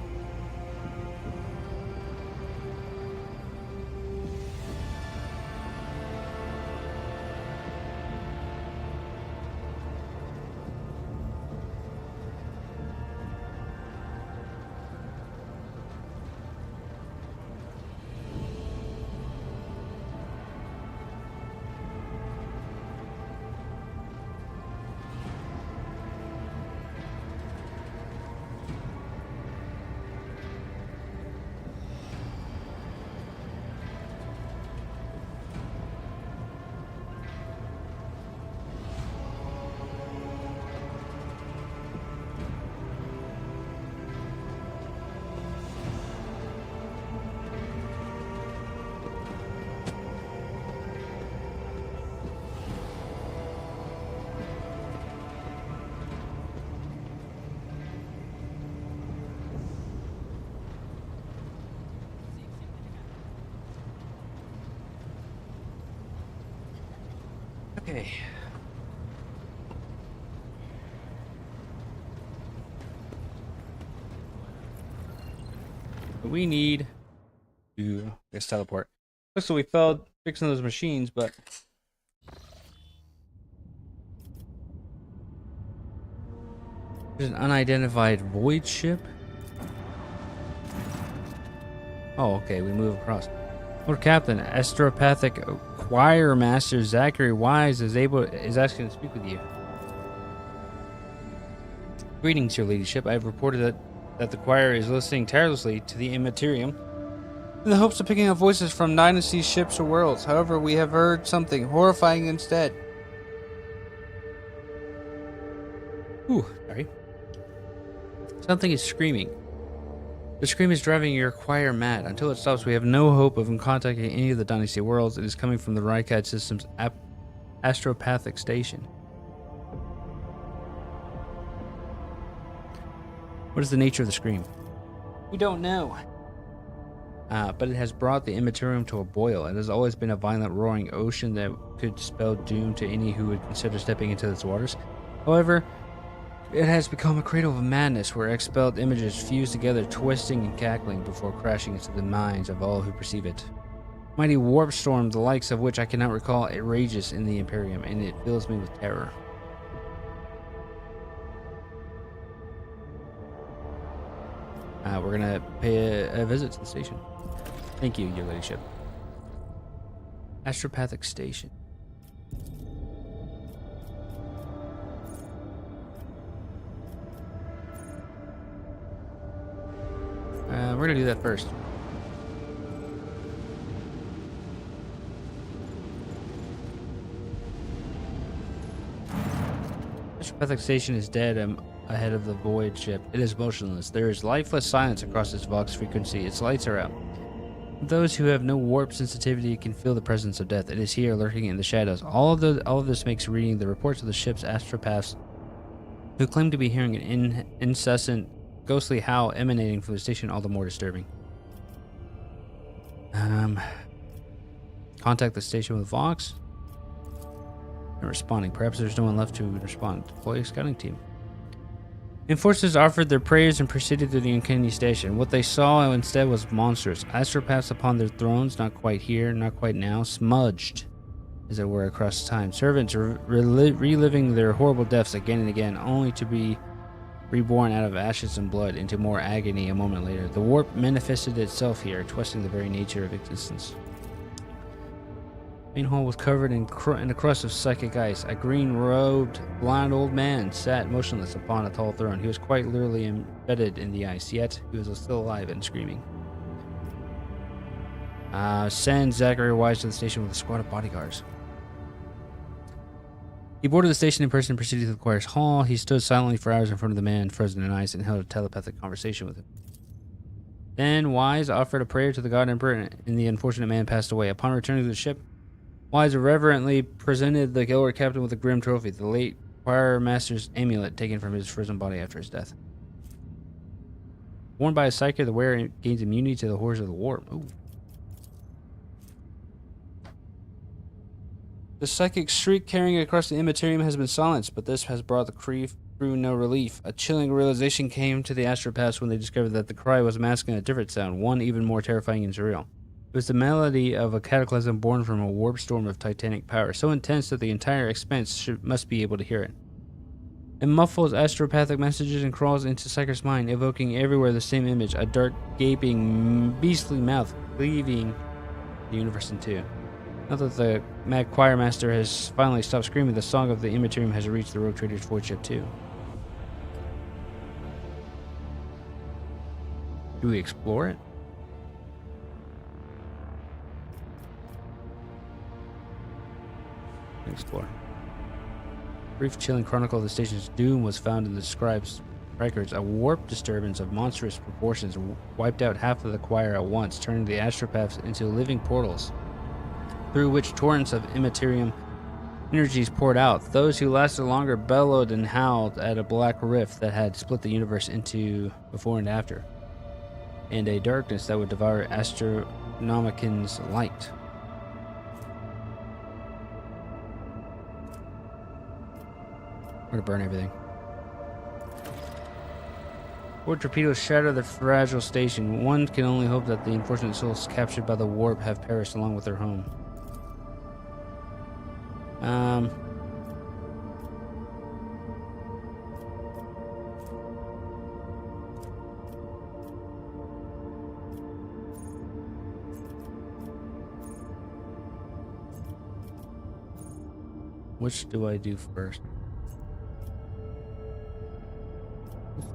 Okay. We need to, I guess, teleport. So we failed fixing those machines, but there's an unidentified void ship. Oh, okay, we move across. Lord Captain, Astropathic Choir Master Zachary Wise is asking to speak with you. Greetings, your ladyship. I have reported that the choir is listening tirelessly to the Immaterium in the hopes of picking up voices from Dynasty's ships or worlds. However, we have heard something horrifying instead. Ooh, sorry. Something is screaming. The scream is driving your choir mad. Until it stops, we have no hope of contacting any of the Dynasty worlds. It is coming from the Rykad system's astropathic station. What is the nature of the scream? We don't know. But it has brought the Immaterium to a boil. It has always been a violent, roaring ocean that could spell doom to any who would consider stepping into its waters. However, it has become a cradle of madness where expelled images fuse together, twisting and cackling before crashing into the minds of all who perceive it. Mighty warp storm, the likes of which I cannot recall, it rages in the Imperium, and it fills me with terror. We're gonna pay a visit to the station. Thank you, your ladyship. Astropathic station. We're gonna do that first. Astropathic station is dead ahead of the void ship. It is motionless. There is lifeless silence across its Vox frequency. Its lights are out. Those who have no warp sensitivity can feel the presence of death. It is here, lurking in the shadows. All of this makes reading the reports of the ship's astropaths, who claim to be hearing an incessant, ghostly howl emanating from the station, all the more disturbing. Contact the station with Vox. Not responding. Perhaps there's no one left to respond. Deploy a scouting team. Enforcers offered their prayers and proceeded to the uncanny station. What they saw instead was monsters. Astropaths upon their thrones, not quite here, not quite now, smudged, as it were, across time. Servants reliving their horrible deaths again and again, only to be reborn out of ashes and blood into more agony a moment later. The warp manifested itself here, twisting the very nature of existence. The main hall was covered in a crust of psychic ice. A green-robed, blond old man sat motionless upon a tall throne. He was quite literally embedded in the ice, yet he was still alive and screaming. Send Zachary Wise to the station with a squad of bodyguards. He boarded the station in person and proceeded to the choir's hall. He stood silently for hours in front of the man, frozen in ice, and held a telepathic conversation with him. Then Wise offered a prayer to the God Emperor, and the unfortunate man passed away. Upon returning to the ship, Wise reverently presented the Gilbert captain with a grim trophy, the late choir master's amulet taken from his frozen body after his death. Worn by a psyker, the wearer gains immunity to the horrors of the warp. Ooh. The psychic shriek carrying it across the Immaterium has been silenced, but this has brought the crew no relief. A chilling realization came to the astropaths when they discovered that the cry was masking a different sound, one even more terrifying and surreal. It was the melody of a cataclysm born from a warp storm of titanic power, so intense that the entire expanse must be able to hear it. It muffles astropathic messages and crawls into Psyker's mind, evoking everywhere the same image, a dark, gaping, beastly mouth cleaving the universe in two. Now that the mad choir master has finally stopped screaming, the song of the Immaterium has reached the Rogue Trader's void ship too. Do we explore it? Explore. Brief chilling chronicle of the station's doom was found in the scribe's records. A warp disturbance of monstrous proportions wiped out half of the choir at once, turning the astropaths into living portals, through which torrents of Immaterium energies poured out. Those who lasted longer bellowed and howled at a black rift that had split the universe into before and after, and a darkness that would devour Astronomican's light. We're gonna burn everything. Warp torpedoes shatter the fragile station. One can only hope that the unfortunate souls captured by the warp have perished along with their home. Which do I do first?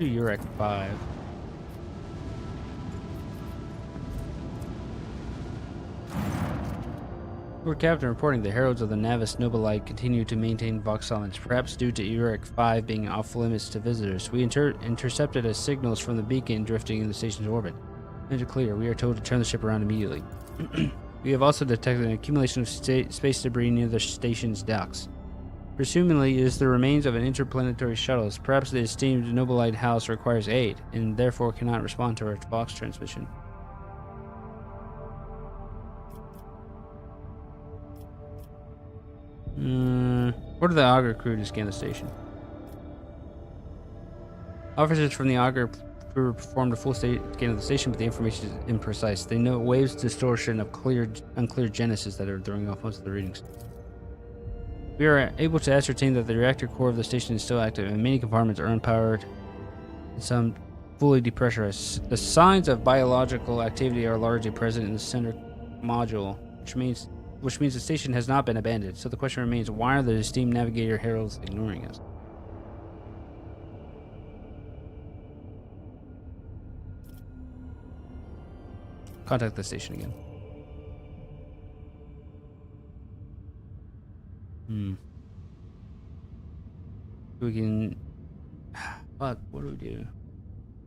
To Urek 5. Lord Captain reporting the heralds of the Navis Nobilite continue to maintain Vox silence, perhaps due to Urek 5 being off limits to visitors. We intercepted as signals from the beacon drifting in the station's orbit. Enter clear. We are told to turn the ship around immediately. We have also detected an accumulation of space debris near the station's docks. Presumably, it is the remains of an interplanetary shuttle. Perhaps the esteemed Nobilite house requires aid, and therefore cannot respond to our Vox transmission. Order the Augur crew to scan the station. Officers from the Augur crew performed a full scan of the station, but the information is imprecise. They note waves distortion of unclear genesis that are throwing off most of the readings. We are able to ascertain that the reactor core of the station is still active, and many compartments are unpowered and some fully depressurized. The signs of biological activity are largely present in the center module, which means the station has not been abandoned. So the question remains, why are the esteemed navigator heralds ignoring us? Contact the station again. We can... Fuck, what do we do?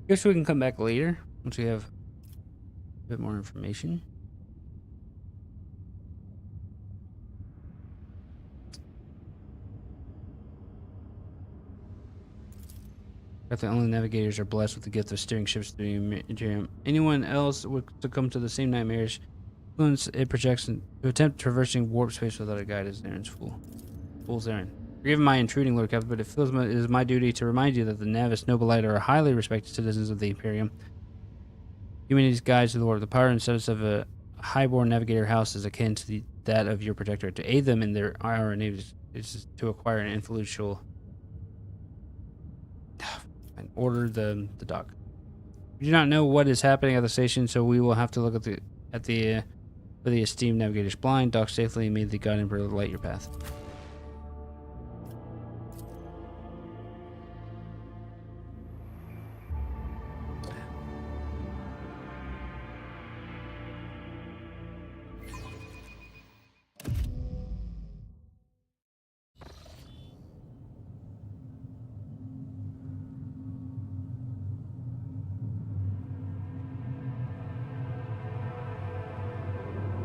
Guess we can come back later once we have a bit more information. The only navigators are blessed with the gift of steering ships through the Imperium. Anyone else would succumb to the same nightmares influence it projects to attempt traversing warp space without a guide as Zaren's fool. Fool's Zaren. Forgive my intruding, Lord Captain, but it is my duty to remind you that the Navis Nobilite are highly respected citizens of the Imperium. Humanity's guides to the world. The power and status of a highborn navigator house is akin to that of your protectorate. To aid them in their RNA is to acquire an influential... and order the dock. We do not know what is happening at the station, so we will have to look for the esteemed navigators blind. Dock safely and may the God Emperor light your path.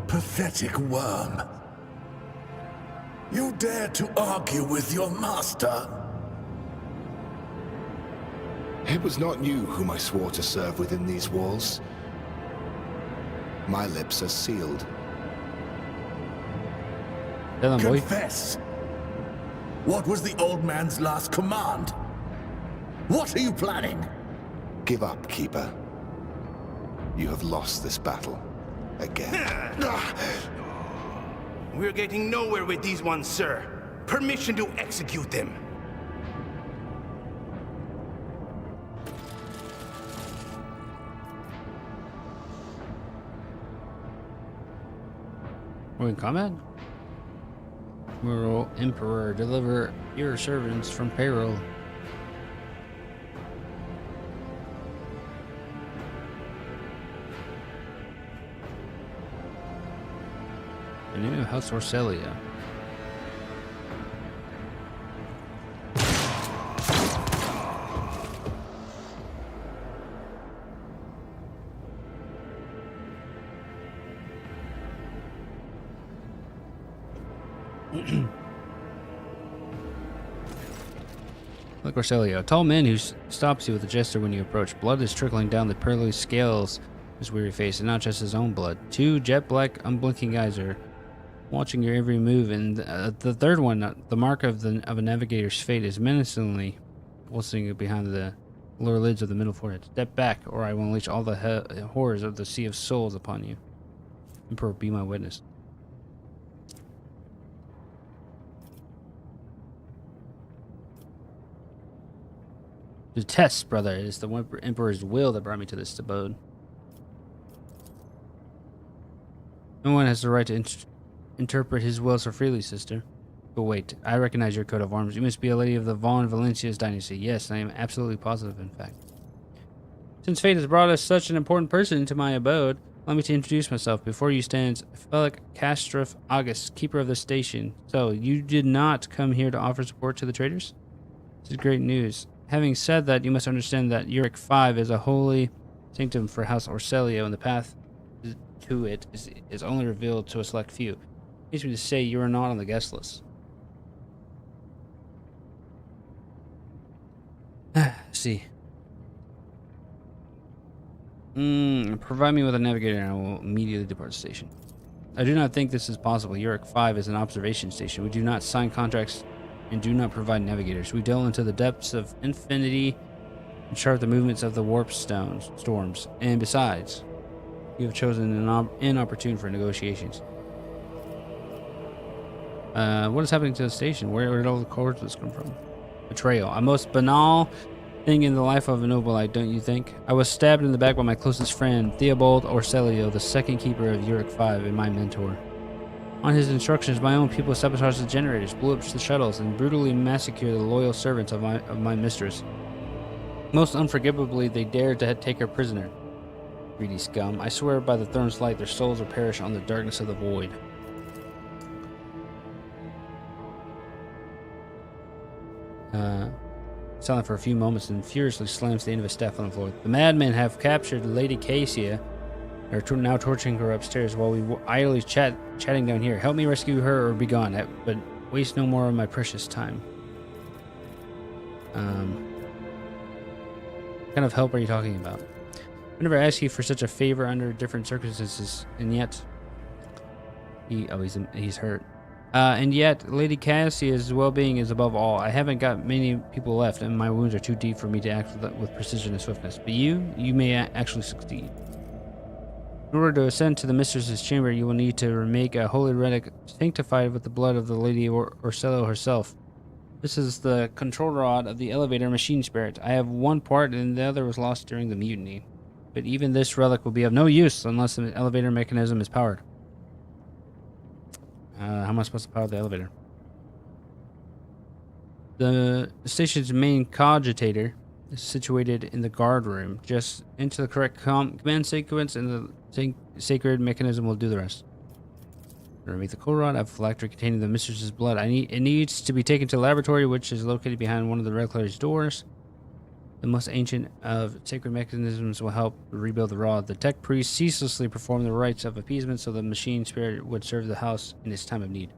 Pathetic worm. You dare to argue with your master? It was not you whom I swore to serve within these walls. My lips are sealed. Tell him, boy. Confess. What was the old man's last command? What are you planning? Give up, Keeper. You have lost this battle. Again. We're getting nowhere with these ones, sir. Permission to execute them. We're in combat? Rural Emperor, deliver your servants from payroll. The name of House Orselia. Look, Orselia, a tall man who stops you with a gesture when you approach. Blood is trickling down the pearly scales of his weary face, and not just his own blood. Two jet black, unblinking eyes are watching your every move, and the third one, the mark of a navigator's fate, is menacingly pulsing behind the lower lids of the middle forehead. Step back, or I will unleash all the horrors of the Sea of Souls upon you. Emperor, be my witness. The test, brother. It is the Emperor's will that brought me to this abode. No one has the right to interpret his will so freely, sister. But wait, I recognize your coat of arms. You must be a lady of the Von Valencia's dynasty. Yes, I am absolutely positive, in fact. Since fate has brought us such an important person into my abode, allow me to introduce myself. Before you stands Felix Castroff August, keeper of the station. So, you did not come here to offer support to the traders? This is great news. Having said that, you must understand that Uric 5 is a holy sanctum for House Orselio, and the path to it is only revealed to a select few. It means me to say you are not on the guest list. See. Provide me with a navigator and I will immediately depart the station. I do not think this is possible. Uric 5 is an observation station. We do not sign contracts and do not provide navigators. We delve into the depths of infinity and chart the movements of the warp storms. And besides, you have chosen an inopportune for negotiations. What is happening to the station? Where did all the cords come from? Betrayal. A most banal thing in the life of a nobilite, don't you think? I was stabbed in the back by my closest friend, Theobald Orselio, the second keeper of Uric 5 and my mentor. On his instructions, my own people sabotaged the generators, blew up the shuttles, and brutally massacred the loyal servants of my mistress. Most unforgivably, they dared to take her prisoner. Greedy scum. I swear by the throne's light, their souls will perish on the darkness of the void. Silent for a few moments and furiously slams the end of his staff on the floor. The madmen have captured Lady Cassia. They're now torturing her upstairs while we idly chatting down here. Help me rescue her or be gone, but waste no more of my precious time. What kind of help are you talking about? I never asked you for such a favor under different circumstances, and yet he's hurt. And yet, Lady Cassia's well-being is above all. I haven't got many people left, and my wounds are too deep for me to act with precision and swiftness. But you may actually succeed. In order to ascend to the mistress's chamber, you will need to make a holy relic sanctified with the blood of the Lady Orselio herself. This is the control rod of the elevator machine spirit. I have one part, and the other was lost during the mutiny. But even this relic will be of no use unless the elevator mechanism is powered. How am I supposed to power the elevator? The station's main cogitator is situated in the guard room. Just enter the correct command sequence and the sacred mechanism will do the rest. Remove the coal rod. I have a phylactery containing the mistress's blood. It needs to be taken to the laboratory, which is located behind one of the reliquary's doors. The most ancient of sacred mechanisms will help rebuild the rod. The tech priests ceaselessly perform the rites of appeasement so the machine spirit would serve the house in its time of need.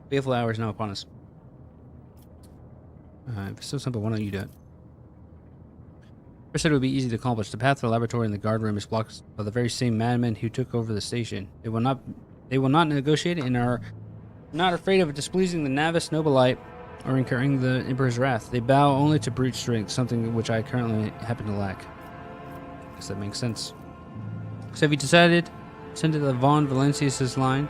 Fateful hour is now upon us. If it's so simple, why don't you do it? First, it would be easy to accomplish. The path to the laboratory and the guard room is blocked by the very same madmen who took over the station. They will not negotiate and are not afraid of displeasing the Navis Nobilite or incurring the Emperor's wrath. They bow only to brute strength, something which I currently happen to lack. Guess that makes sense. So have you decided? Send to the Von Valencia's line.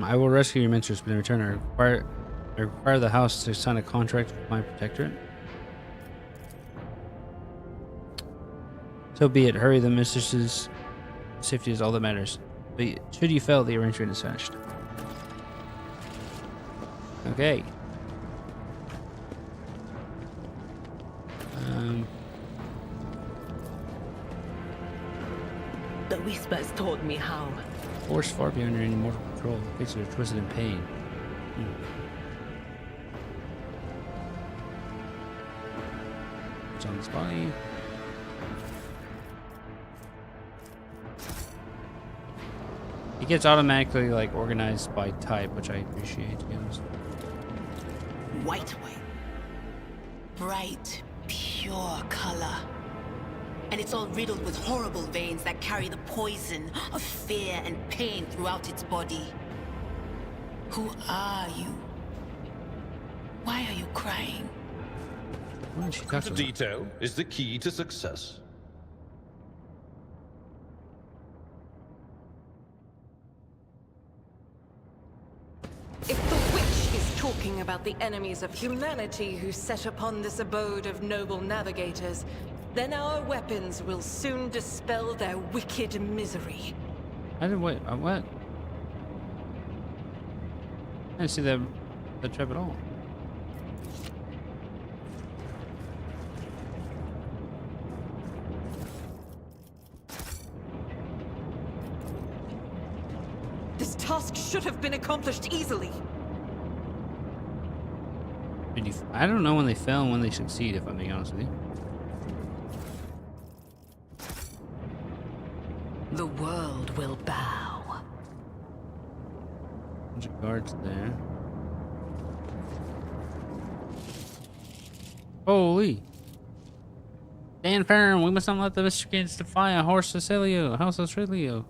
I will rescue your mistress, but in return I require the house to sign a contract with my protectorate. So be it. Hurry, the mistress's safety is all that matters. But should you fail, the arrangement is finished. Okay. The whispers told me how. Force far beyond your any mortal control. Faces are twisted in pain. It's on his body. He gets automatically like organized by type, which I appreciate, to be honest. White. Bright, pure color. And it's all riddled with horrible veins that carry the poison of fear and pain throughout its body. Who are you? Why are you crying? The detail is the key to success. talking about the enemies of humanity who set upon this abode of noble navigators, then our weapons will soon dispel their wicked misery. I didn't wait. What? I didn't see that trap at all. This task should have been accomplished easily. I don't know when they fail and when they succeed, if I'm being honest with you. The world will bow. Bunch of guards there. Holy! Stand firm. We must not let the miscreants defy a House Cecilio.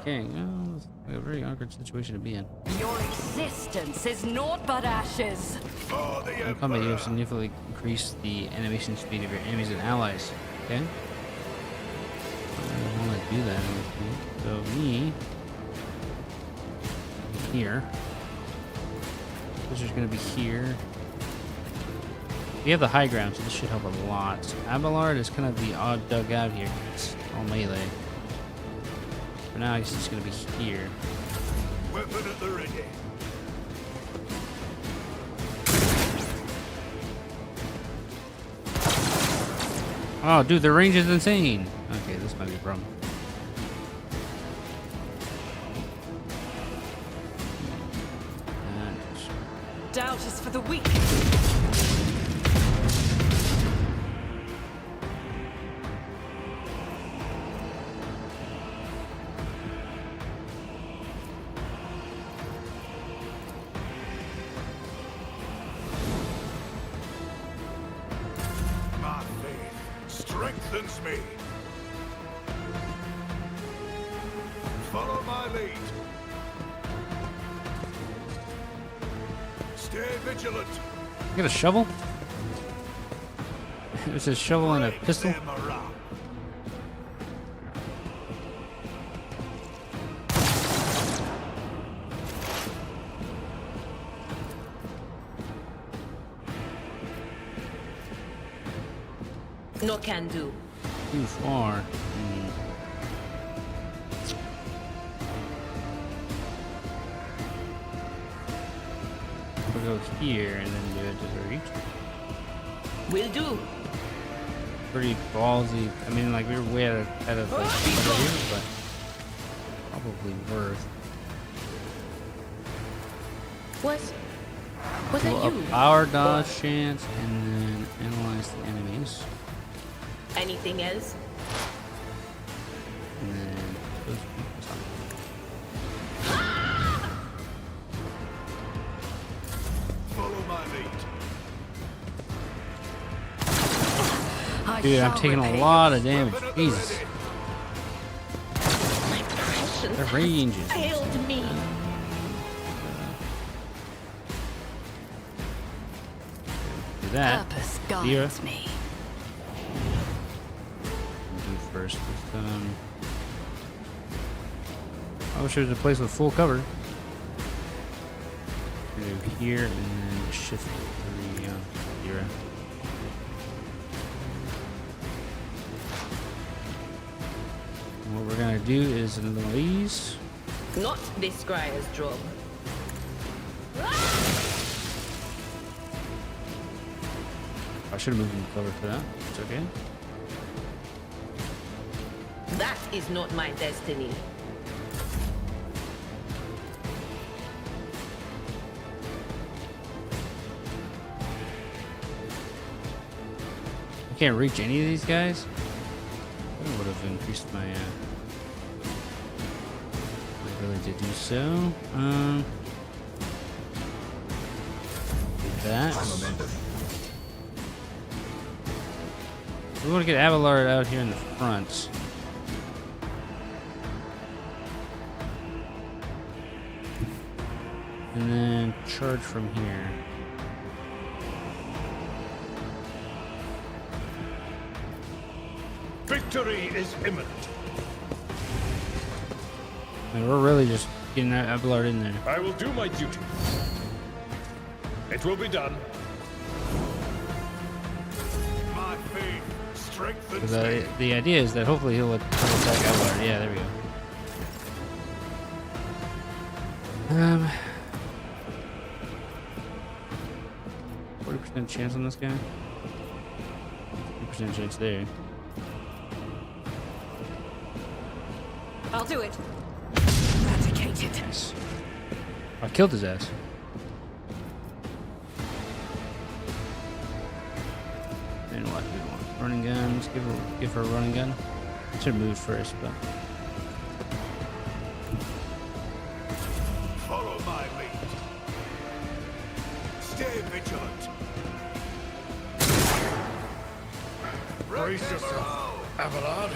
Okay, well, it's a very awkward situation to be in. Your existence is naught but ashes. In combat, you have significantly increased the animation speed of your enemies and allies. Okay? I don't want to do that. So me here. This is going to be here. We have the high ground, so this should help a lot. So Abelard is kind of the odd dug out here. It's all melee. For now, I guess it's going to be here. Weapon at the ready. Oh, dude, the range is insane. Okay, this might be a problem. Doubt is for the weak. My faith strengthens me. Follow my lead. Stay vigilant. You got a shovel? There's a shovel and a pistol. No can do. Too far. We'll go here and then do it to the reach. Will do. Pretty ballsy. I mean, like, we were way ahead of like, over here, but probably worth. Was that We'll you? up our dodge chance and then analyze the enemies. Anything else? And then those people. Follow my lead. Dude, I'm taking a lot of damage. Jesus. The range is Failed me. do that. Purpose Zero. guides me. Do first with I wish there was a place with full cover. Do here and then shift to the 0. And what we're gonna do is another one of these. Not this Scryer's job. I should have moved in cover for that. It's okay. That is not my destiny. I can't reach any of these guys. I would have increased my ability to do so. Do that. We want to get Abelard out here in the front. And then charge from here. Victory is imminent. I mean, we're really just getting that Abelard in there. I will do my duty. It will be done. My faith strengthens me. The idea is that hopefully he'll attack Abelard. Yeah, there we go. 40% chance on this guy. 50% chance there. I'll do it. Eradicated. Nice. I killed his ass. And what do we want? Running gun. Let's give her a running gun. Should have moved first, but. Follow my lead. Stay vigilant. Brace yourself, Abelard.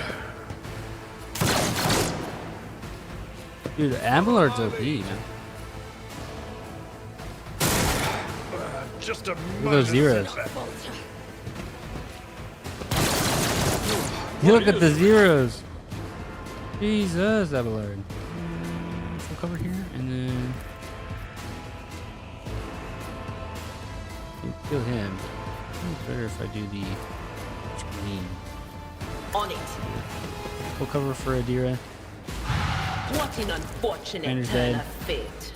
Dude, Abelard's OP, man. Just a Look at those zeros. Look at the zeros. Jesus, Abelard. Full cover here, and then kill him. It's better if I do the screen. On it. Full cover for Adira. What an unfortunate Banner's turn dead. of fate.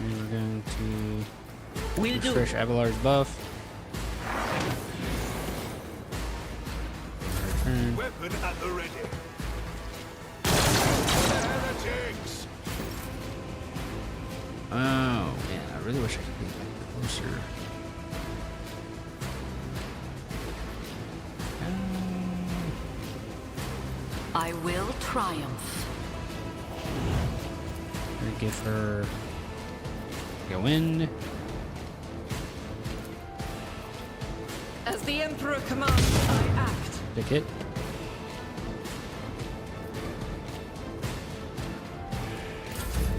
And we're going to Will do. refresh Abelard's buff. Return. Weapon at the ready. Heretics. Oh man, I really wish I could be closer. I will triumph. I'm gonna give her go in. As the Emperor commands, I act. Pick it.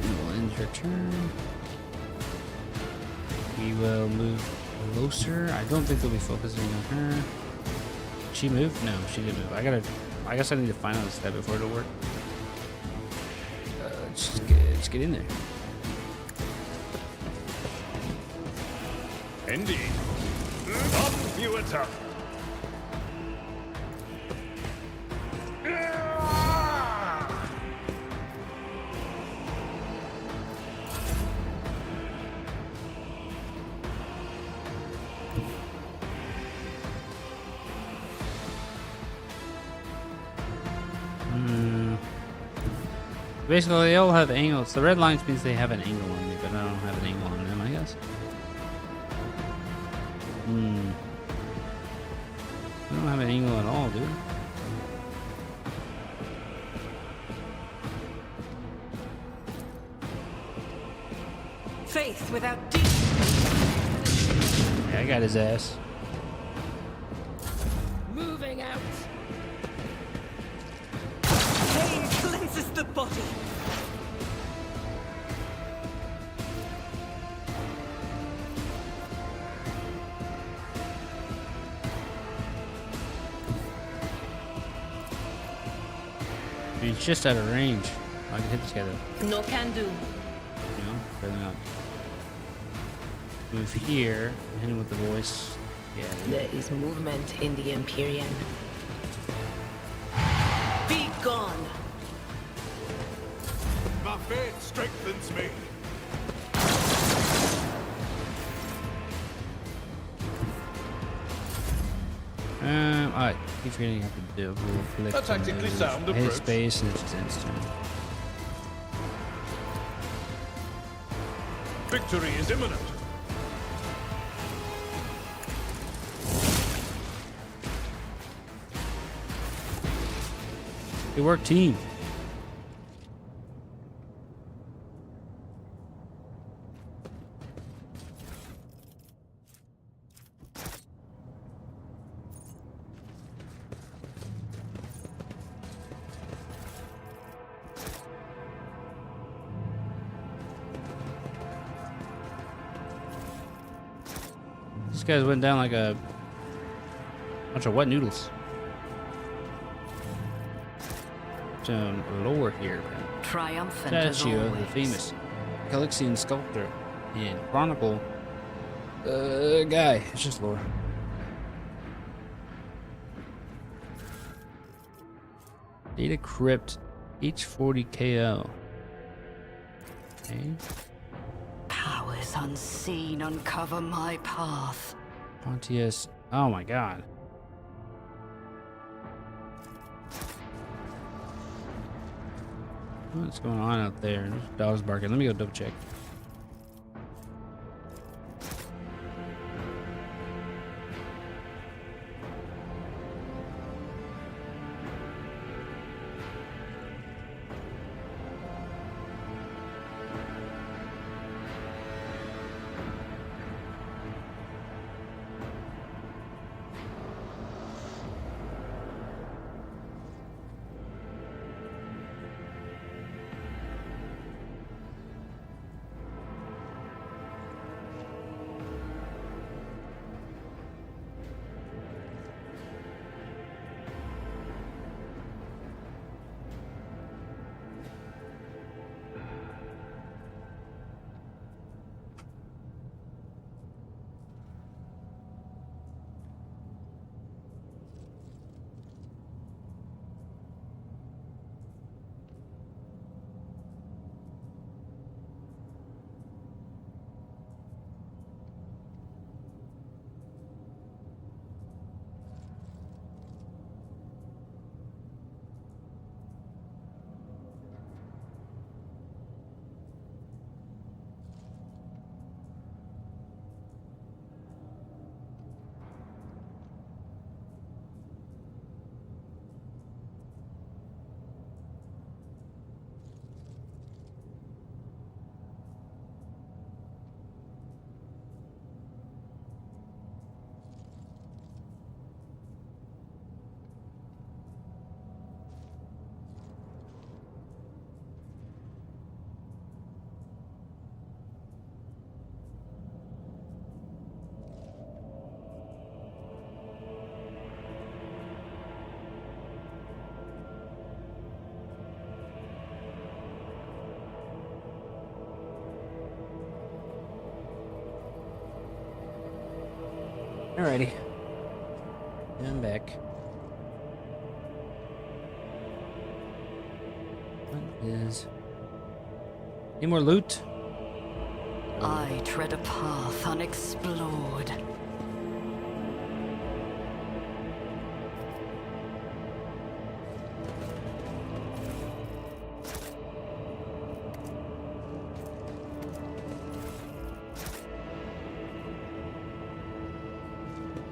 We'll end your turn. We will move closer. I don't think they'll be focusing on her. She moved? No, she didn't move. I guess I need to find out a step before it'll work. Let's get in there. Indeed. Up you attack. Basically, they all have angles. The red lines means they have an angle on me, but I don't have an angle on them, I guess. I don't have an angle at all, dude. Faith without deep. Yeah, I got his ass. Moving out. Pain cleanses the body. He's just out of range. I can hit this guy though. No can do. You know, fairly not. Move here, and hit him with the voice. Yeah. There is movement in the Empyrean. Be gone. My faith strengthens me. I keep forgetting you have to do A tactically sound hit approach. space and it just ends turn. Victory is imminent. Good work, team. These guys went down like a bunch of wet noodles. some lore here. Triumphant as Statue of the always. famous Calixian sculptor and chronicle guy. It's just lore. Data crypt H40KO. Okay. Powers unseen uncover my path. Pontius. Oh my god. What's going on out there? There's dogs barking. Let me go double check. Alrighty. I'm back. What is... Any more loot? I tread a path unexplored.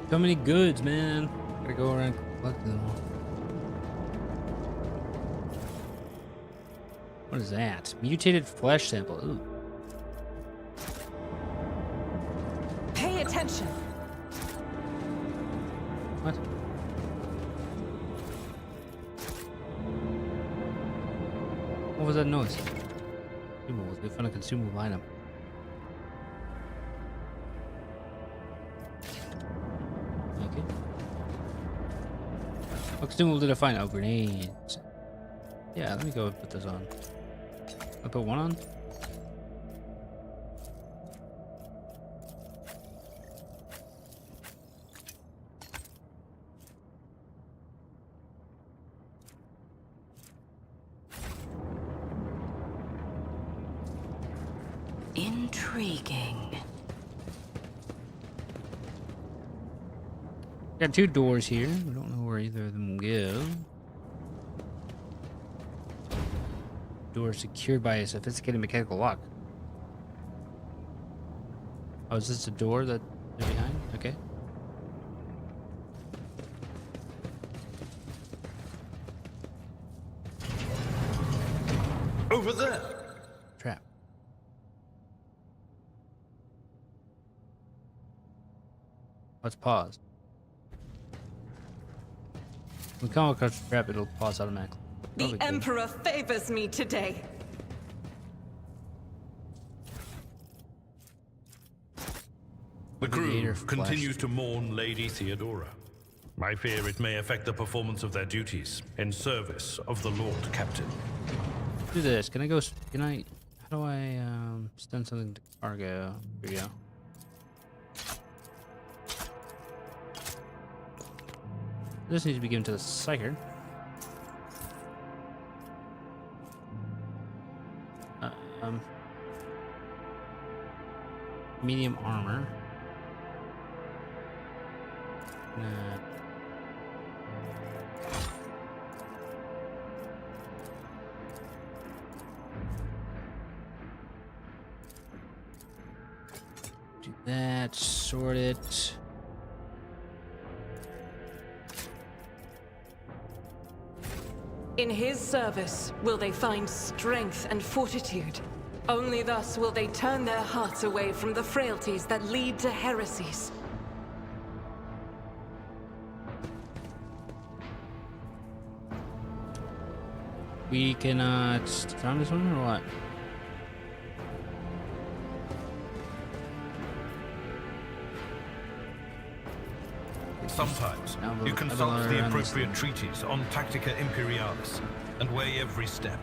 So many goods, man. Gotta go around collecting them all. What is that? Mutated flesh sample. Ooh. Pay attention. What? What was that noise? Consumables. We found a consumable item. Okay. What consumable did I find? Oh, grenades. Yeah, let me go and put this on. I put one on? Intriguing. Got two doors here. We don't know where either of them go. Door secured by a sophisticated mechanical lock. Oh, is this a door that they're behind? Okay. Over there. Trap. Let's pause. When we come across the trap, it'll pause automatically. The Probably cool. Emperor favors me today. The crew Creator flash. continues to mourn Lady Theodora. I fear it may affect the performance of their duties in service of the Lord Captain. Do this. Can I go? Can I? How do I send something to cargo? Here we go. This needs to be given to the psyker. Medium armor. Do that. Sort it. In his service will they find strength and fortitude. Only thus will they turn their hearts away from the frailties that lead to heresies. We cannot time this one or what? Sometimes you consult the appropriate treaties on Tactica Imperialis and weigh every step.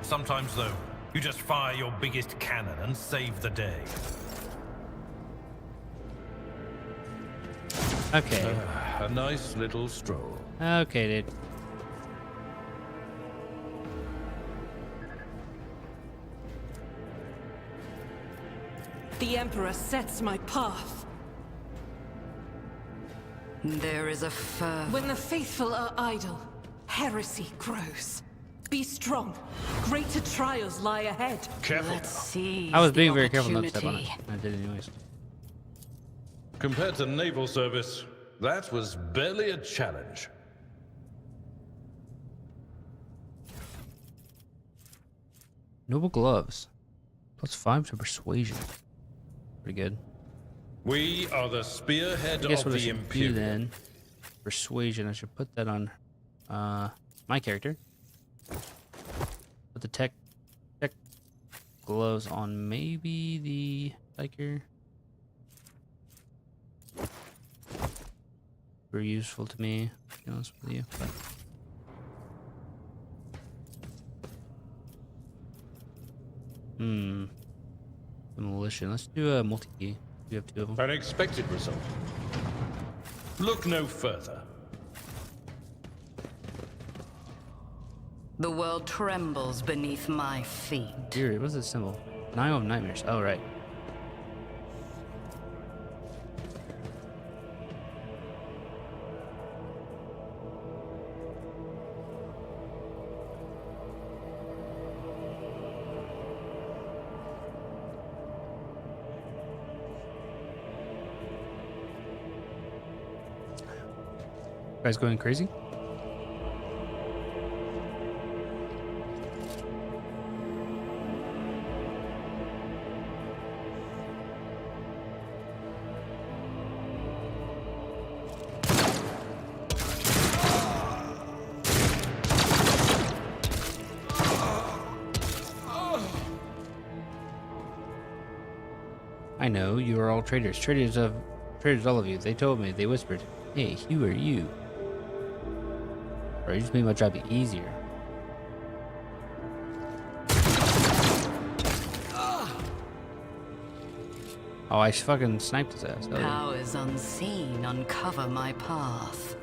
Sometimes, though, you just fire your biggest cannon and save the day. Okay. A nice little stroll. Okay, dude. The Emperor sets my path. There is a fervor. When the faithful are idle, heresy grows. Be strong. Greater trials lie ahead. Careful. Let's see. I was being very careful not to step on it. I did anyways. Compared to naval service, that was barely a challenge. Noble gloves. +5 to persuasion. Pretty good. We are the spearhead I guess of what I the should do Imperium. then, persuasion, I should put that on my character. Put the tech gloves on maybe the biker. Very useful to me, to be honest with you. But demolition. Let's do a multi-key. We have 2 of them. An expected result. Look no further. The world trembles beneath my feet. Fury, what's this symbol? Nine of Nightmares. Oh, right. Guys going crazy? I know, you are all traitors. Traitors, all of you. They told me. They whispered, "Hey, who are you?" Bro, you just made my job easier. Oh, I fucking sniped his ass. Hell yeah. Powers unseen uncover my path.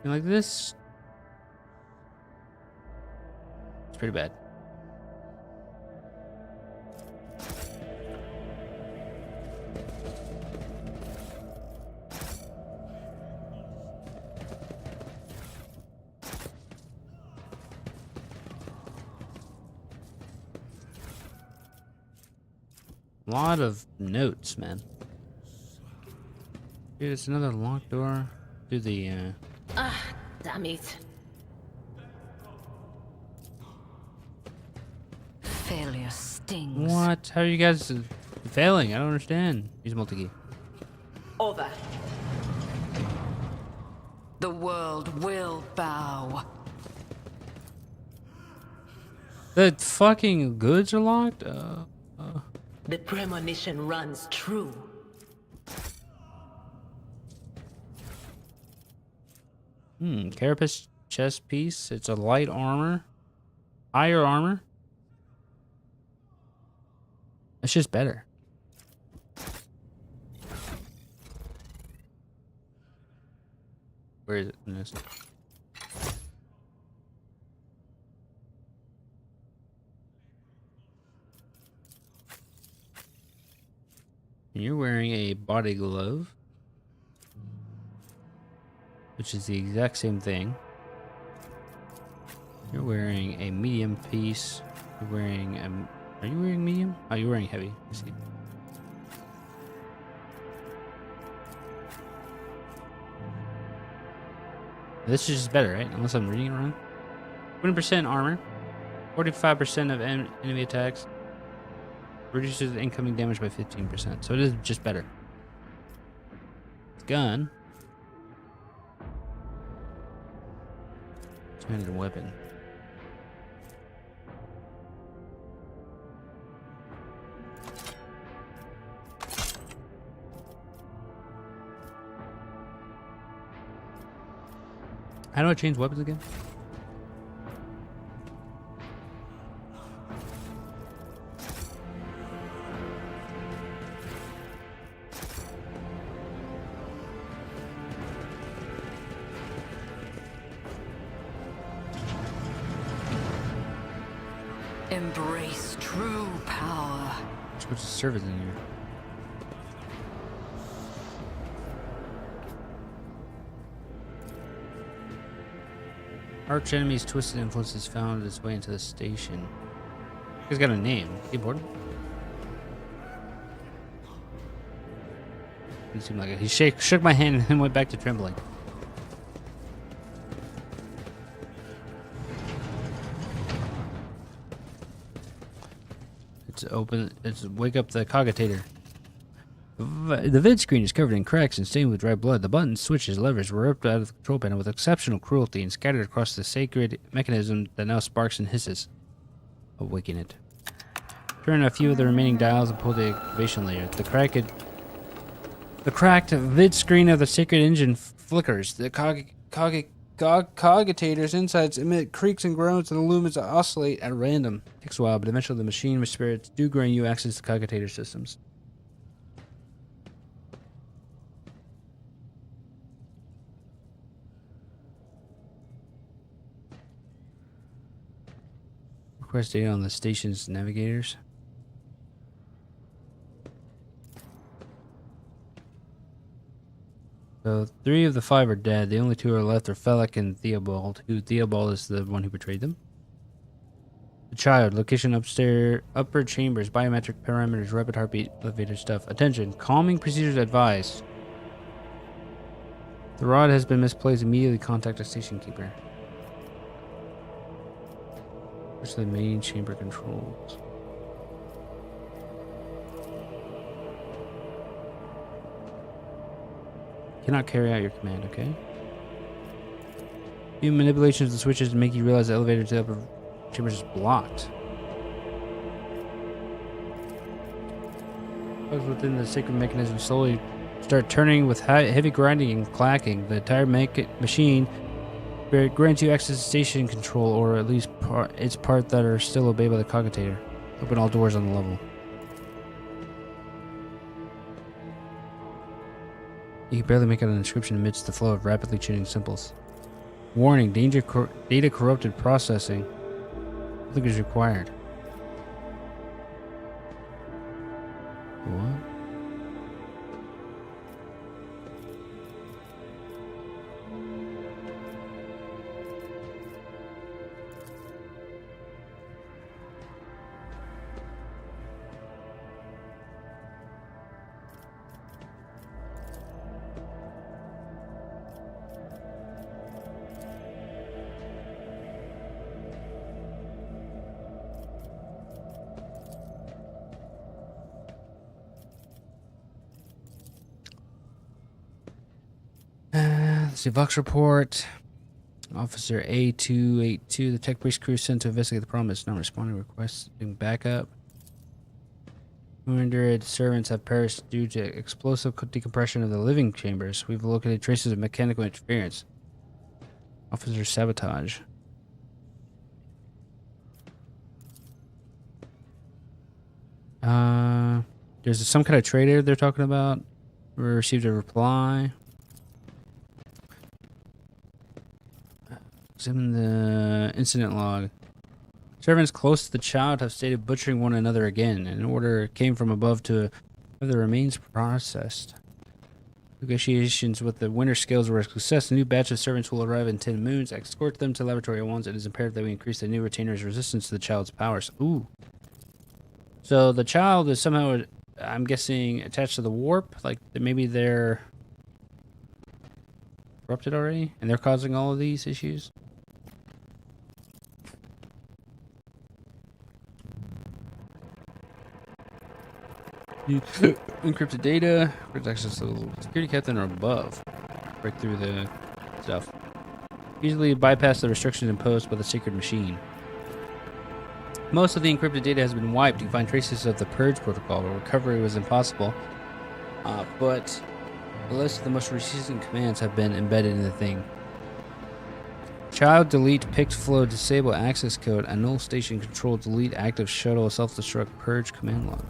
You like this? It's pretty bad. A lot of notes, man. Dude, it's another locked door. Do the Ah, damn it. Failure stings. What? How are you guys failing? I don't understand. Use multi-key. Over. The world will bow. The fucking goods are locked? The premonition runs true. Carapace chest piece. It's a light armor. Higher armor. It's just better. Where is it? No, it's not. And you're wearing a body glove, which is the exact same thing. You're wearing a medium piece. You're wearing a... Are you wearing medium? Oh, you're wearing heavy. I see. This is just better, right? Unless I'm reading it wrong. 20% armor. 45% of enemy attacks. Reduces incoming damage by 15%. So it is just better. Gun. Two-handed weapon. How do I change weapons again? Embrace true power. Which is service in here? Arch enemy's twisted influences found its way into the station. He's got a name. Keyboard. Didn't seem like it. He shook my hand and then went back to trembling. It's open. It's wake up the cogitator. The vid screen is covered in cracks and stained with dry blood. The buttons, switches, levers were ripped out of the control panel with exceptional cruelty and scattered across the sacred mechanism that now sparks and hisses. Awaken it. Turn a few of the remaining dials and pull the activation layer. The cracked vid screen of the sacred engine flickers. The cogitators insides emit creaks and groans, and the lumens oscillate at random. It takes a while, but eventually the machine with spirits do grant you access to cogitator systems. Request data on the station's navigators. So 3 of the 5 are dead. The only 2 are left are Felix and Theobald. Theobald is the one who betrayed them. The child, location upstairs, upper chambers, biometric parameters, rapid heartbeat, elevator stuff. Attention, calming procedures advised. The rod has been misplaced. Immediately contact a station keeper. Where's the main chamber controls? Cannot carry out your command, okay? Few manipulations of the switches to make you realize the elevator to the upper chamber is blocked. Bugs within the sacred mechanism slowly start turning with heavy grinding and clacking. The entire machine grants you access to station control, or at least its part that are still obeyed by the cogitator. Open all doors on the level. You can barely make out an inscription amidst the flow of rapidly changing symbols. Warning, data corrupted processing. Nothing is required. What? Let's see, Vox report. Officer A282, the tech priest crew sent to investigate the problem is not responding. Requesting backup. 200 servants have perished due to explosive decompression of the living chambers. We've located traces of mechanical interference. Officer sabotage. There's some kind of trader they're talking about. We received a reply. Examine the incident log. Servants close to the child have stated butchering one another again. An order came from above to have the remains processed. Negotiations with the winter scales were a success. A new batch of servants will arrive in 10 moons. Escort them to laboratory ones. It is imperative that we increase the new retainer's resistance to the child's powers. Ooh. So the child is somehow, I'm guessing, attached to the warp. Like maybe they're corrupted already, and they're causing all of these issues. Encrypted data, correct access to the security captain or above. Break through the stuff. Easily bypass the restrictions imposed by the sacred machine. Most of the encrypted data has been wiped. You find traces of the purge protocol, but recovery was impossible. But a list of the most recent commands have been embedded in the thing. Child delete picked flow disable access code annul station control delete active shuttle self-destruct purge command log.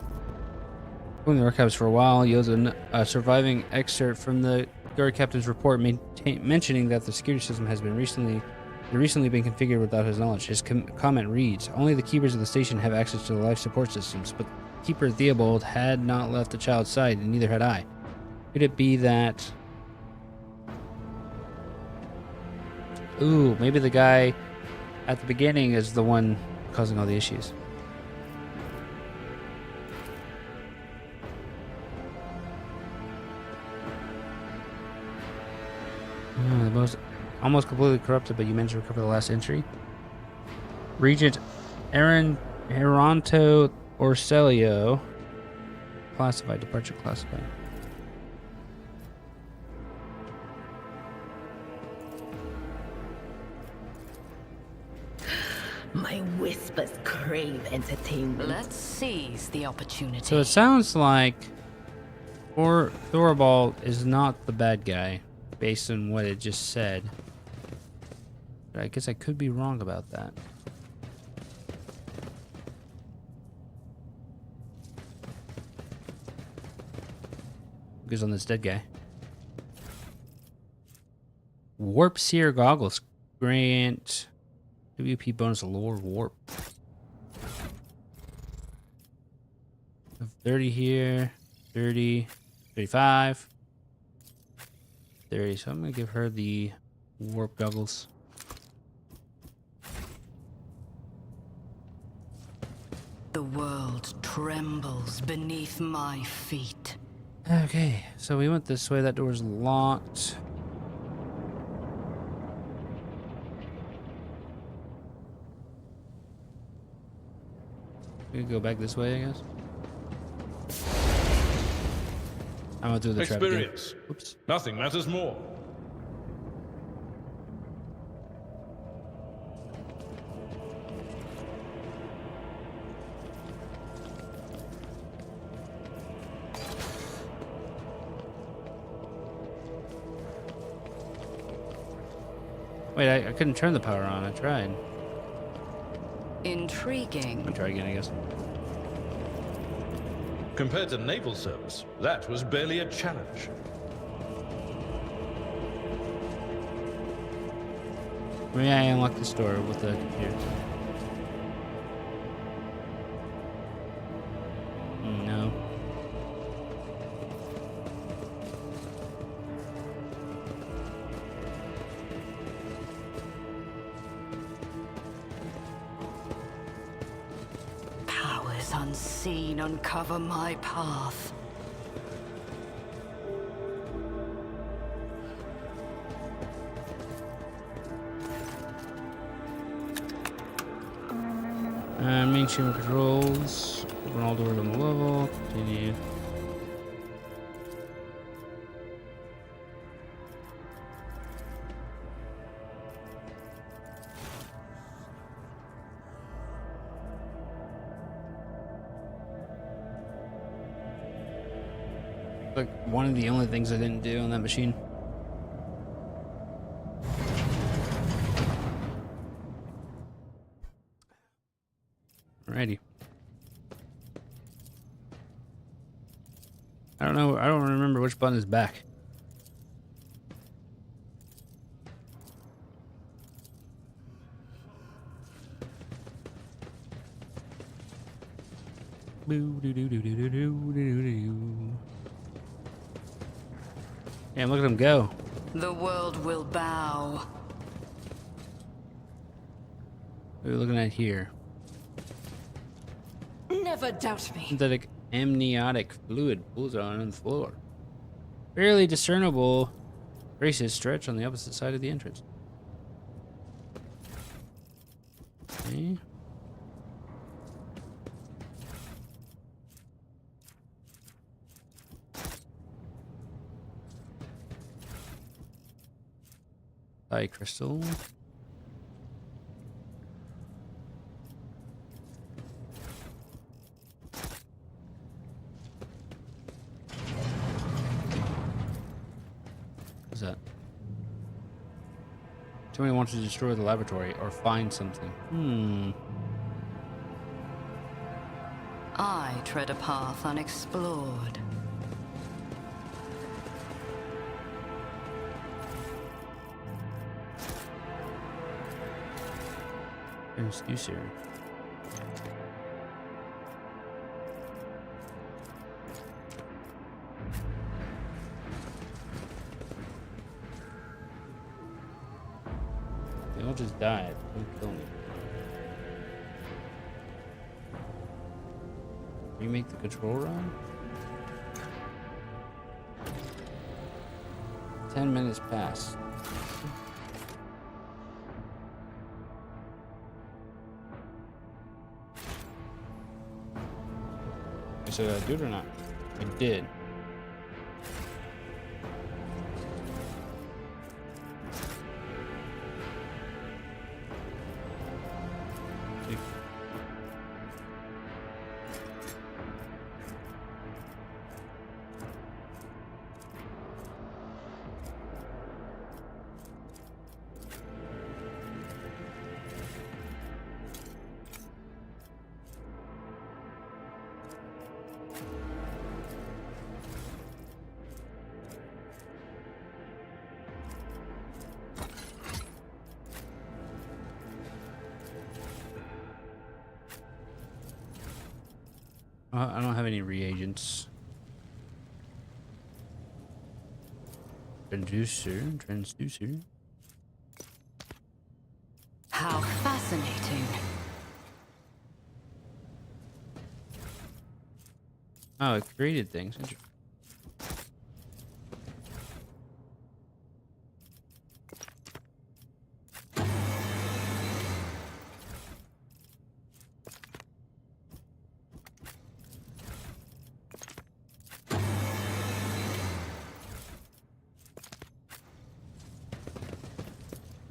In the archives for a while, yields a surviving excerpt from the guard captain's report mentioning that the security system has been recently been configured without his knowledge. His comment reads, "Only the keepers of the station have access to the life support systems, but Keeper Theobald had not left the child's side, and neither had I. Could it be that..." Ooh, maybe the guy at the beginning is the one causing all the issues. The most almost completely corrupted, but you managed to recover the last entry. Regent Aaron Heronto Orselio. Classified, departure classified. My whispers crave entertainment. Let's seize the opportunity. So it sounds like Thorvald is not the bad guy, based on what it just said. But I guess I could be wrong about that. Goes on this dead guy. Warp Seer goggles grant WP bonus lore warp. 30 here, 30, 35, 30. So I'm gonna give her the warp goggles. The world trembles beneath my feet. Okay, so we went this way. That door's locked. We can go back this way, I guess. I'm gonna do the trap again. Experience. Oops. Nothing matters more. Wait, I couldn't turn the power on. I tried. Intriguing. I'll try again, I guess. Compared to naval service, that was barely a challenge. May I unlock this door with the computer? No. Powers unseen uncover my path. Main chamber controls. Open all doors on the level. Continue. Like one of the only things I didn't do on that machine. Alrighty. I don't know. I don't remember which button is back. Damn, look at him go. The world will bow. What are we looking at here? Never doubt me. Synthetic amniotic fluid pools on the floor. Barely discernible braces stretch on the opposite side of the entrance. Okay. Eye crystal. What's that? Somebody wants to destroy the laboratory or find something. I tread a path unexplored. Transducer. They all just died. Don't kill me. Remake the control run? 10 minutes passed. So did I do it or not? I did. I don't have any reagents. Transducer. How fascinating. Oh, it created things.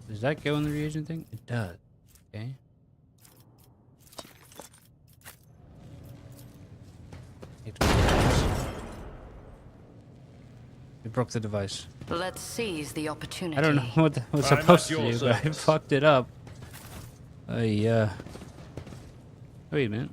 Does that go in the reagent thing? It does. Okay. It broke the device. Let's seize the opportunity. I don't know what that was I'm supposed at to your do, but I service. fucked it up. Wait a minute.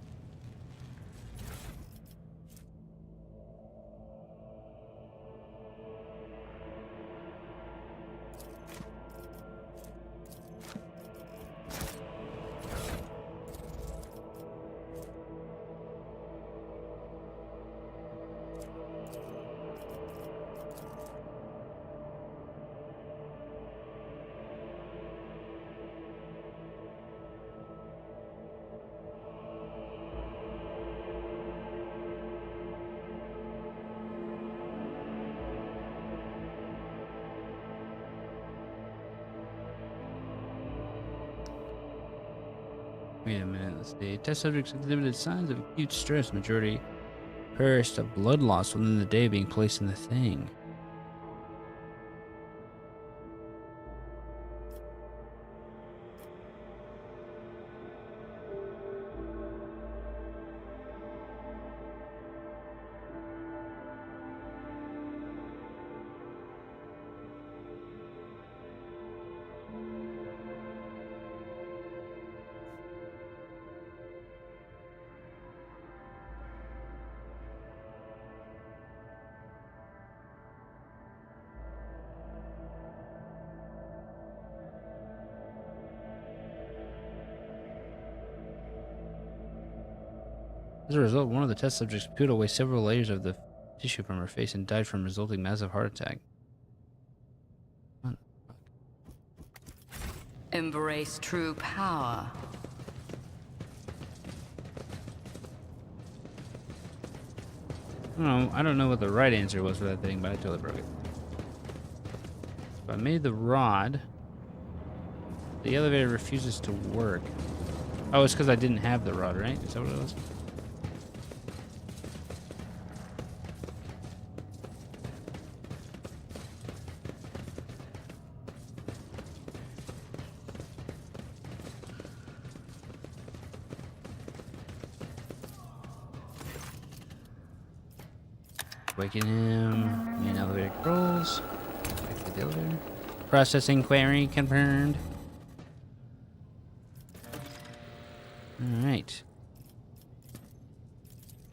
Wait a minute, let's see. Test subjects exhibited signs of acute stress. Majority perished of blood loss within the day of being placed in the thing. As a result, one of the test subjects peeled away several layers of the tissue from her face and died from resulting massive heart attack. Embrace true power. I don't know what the right answer was for that thing, but I totally broke it. So I made the rod. The elevator refuses to work. Oh, it's because I didn't have the rod, right? Is that what it was? Waking him. And elevator controls. Activate the elevator. Processing query confirmed. Alright.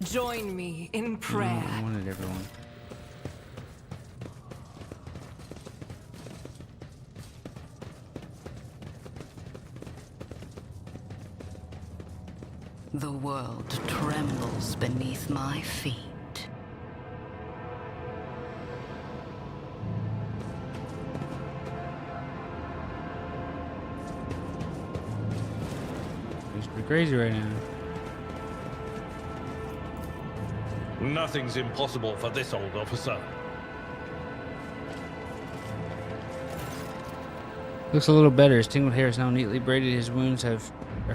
Join me in prayer. I wanted everyone. The world trembles beneath my feet. He's pretty crazy right now. Nothing's impossible for this old officer. Looks a little better. His tangled hair is now neatly braided. His wounds are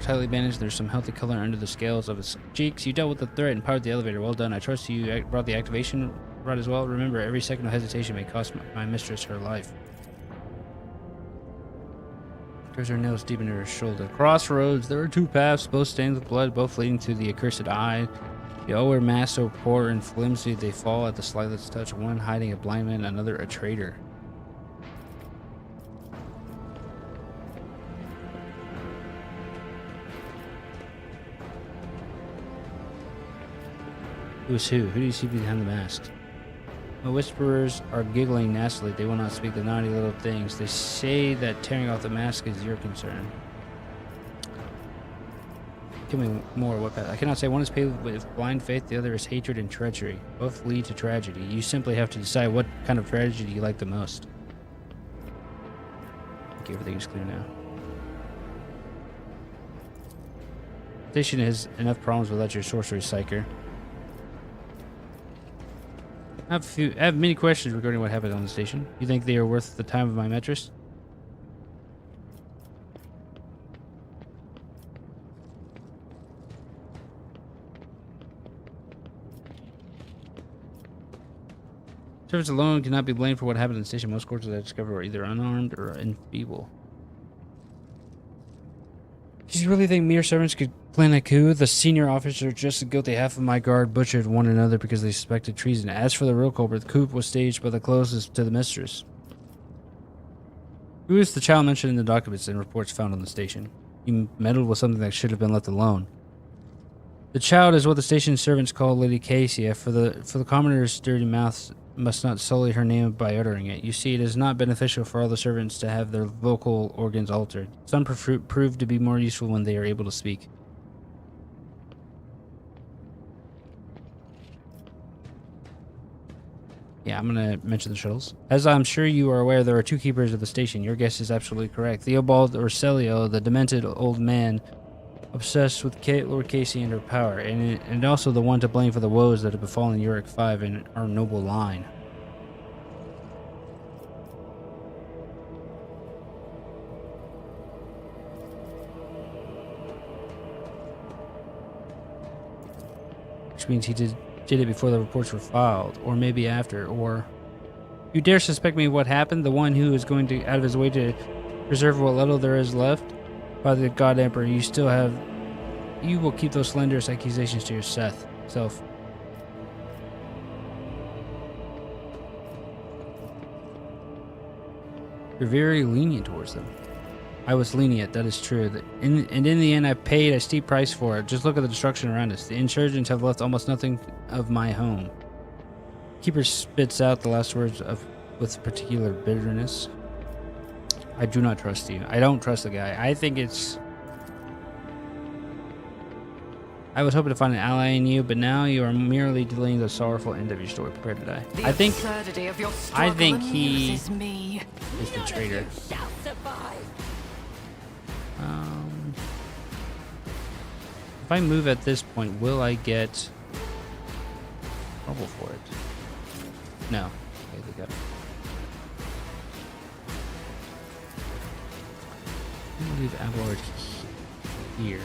tightly bandaged. There's some healthy color under the scales of his cheeks. You dealt with the threat and powered the elevator. Well done. I trust you brought the activation rod as well. Remember, every second of hesitation may cost my mistress her life. There's her nails deep into her shoulder. Crossroads. There are two paths, both stained with blood, both leading to the accursed eye. They all wear masks so poor and flimsy they fall at the slightest touch. One hiding a blind man, another a traitor. Who's who? Who do you see behind the masks? The whisperers are giggling nastily. They will not speak the naughty little things. They say that tearing off the mask is your concern. Tell me more. What path? I cannot say. One is paid with blind faith. The other is hatred and treachery. Both lead to tragedy. You simply have to decide what kind of tragedy you like the most. Okay, everything is clear now. The station has enough problems without your sorcery, Psyker. I have many questions regarding what happened on the station. You think they are worth the time of my mistress? Servants alone cannot be blamed for what happened in the station. Most corpses I discovered were either unarmed or enfeebled. Did you really think mere servants could plan a coup? The senior officer just as guilty. Half of my guard butchered one another because they suspected treason. As for the real culprit, the coup was staged by the closest to the mistress. Who is the child mentioned in the documents and reports found on the station? You meddled with something that should have been left alone. The child is what the station servants call Lady Casey. For the commoner's dirty mouths must not sully her name by uttering it. You see, it is not beneficial for all the servants to have their vocal organs altered. Some prove to be more useful when they are able to speak. Yeah, I'm going to mention the shuttles. As I'm sure you are aware, there are two keepers of the station. Your guess is absolutely correct. Theobald Orselio, the demented old man, obsessed with Lord Casey and her power, and also the one to blame for the woes that have befallen Yorick 5 and our noble line. Which means he did it before the reports were filed, or maybe after, or... You dare suspect me of what happened? The one who is going to out of his way to preserve what little there is left? By the God Emperor, you will keep those slanderous accusations to yourself. You're very lenient towards them. I was lenient, that is true. And in the end, I paid a steep price for it. Just look at the destruction around us. The insurgents have left almost nothing of my home. Keeper spits out the last words with particular bitterness. I do not trust you. I don't trust the guy. I think it's... I was hoping to find an ally in you, but now you are merely delaying the sorrowful end of your story. Prepare to die. The I think absurdity of your struggle he amuses me. is the traitor. Shall survive. If I move at this point, will I get trouble for it? No. Okay, they got it. I'm gonna leave Abelard here.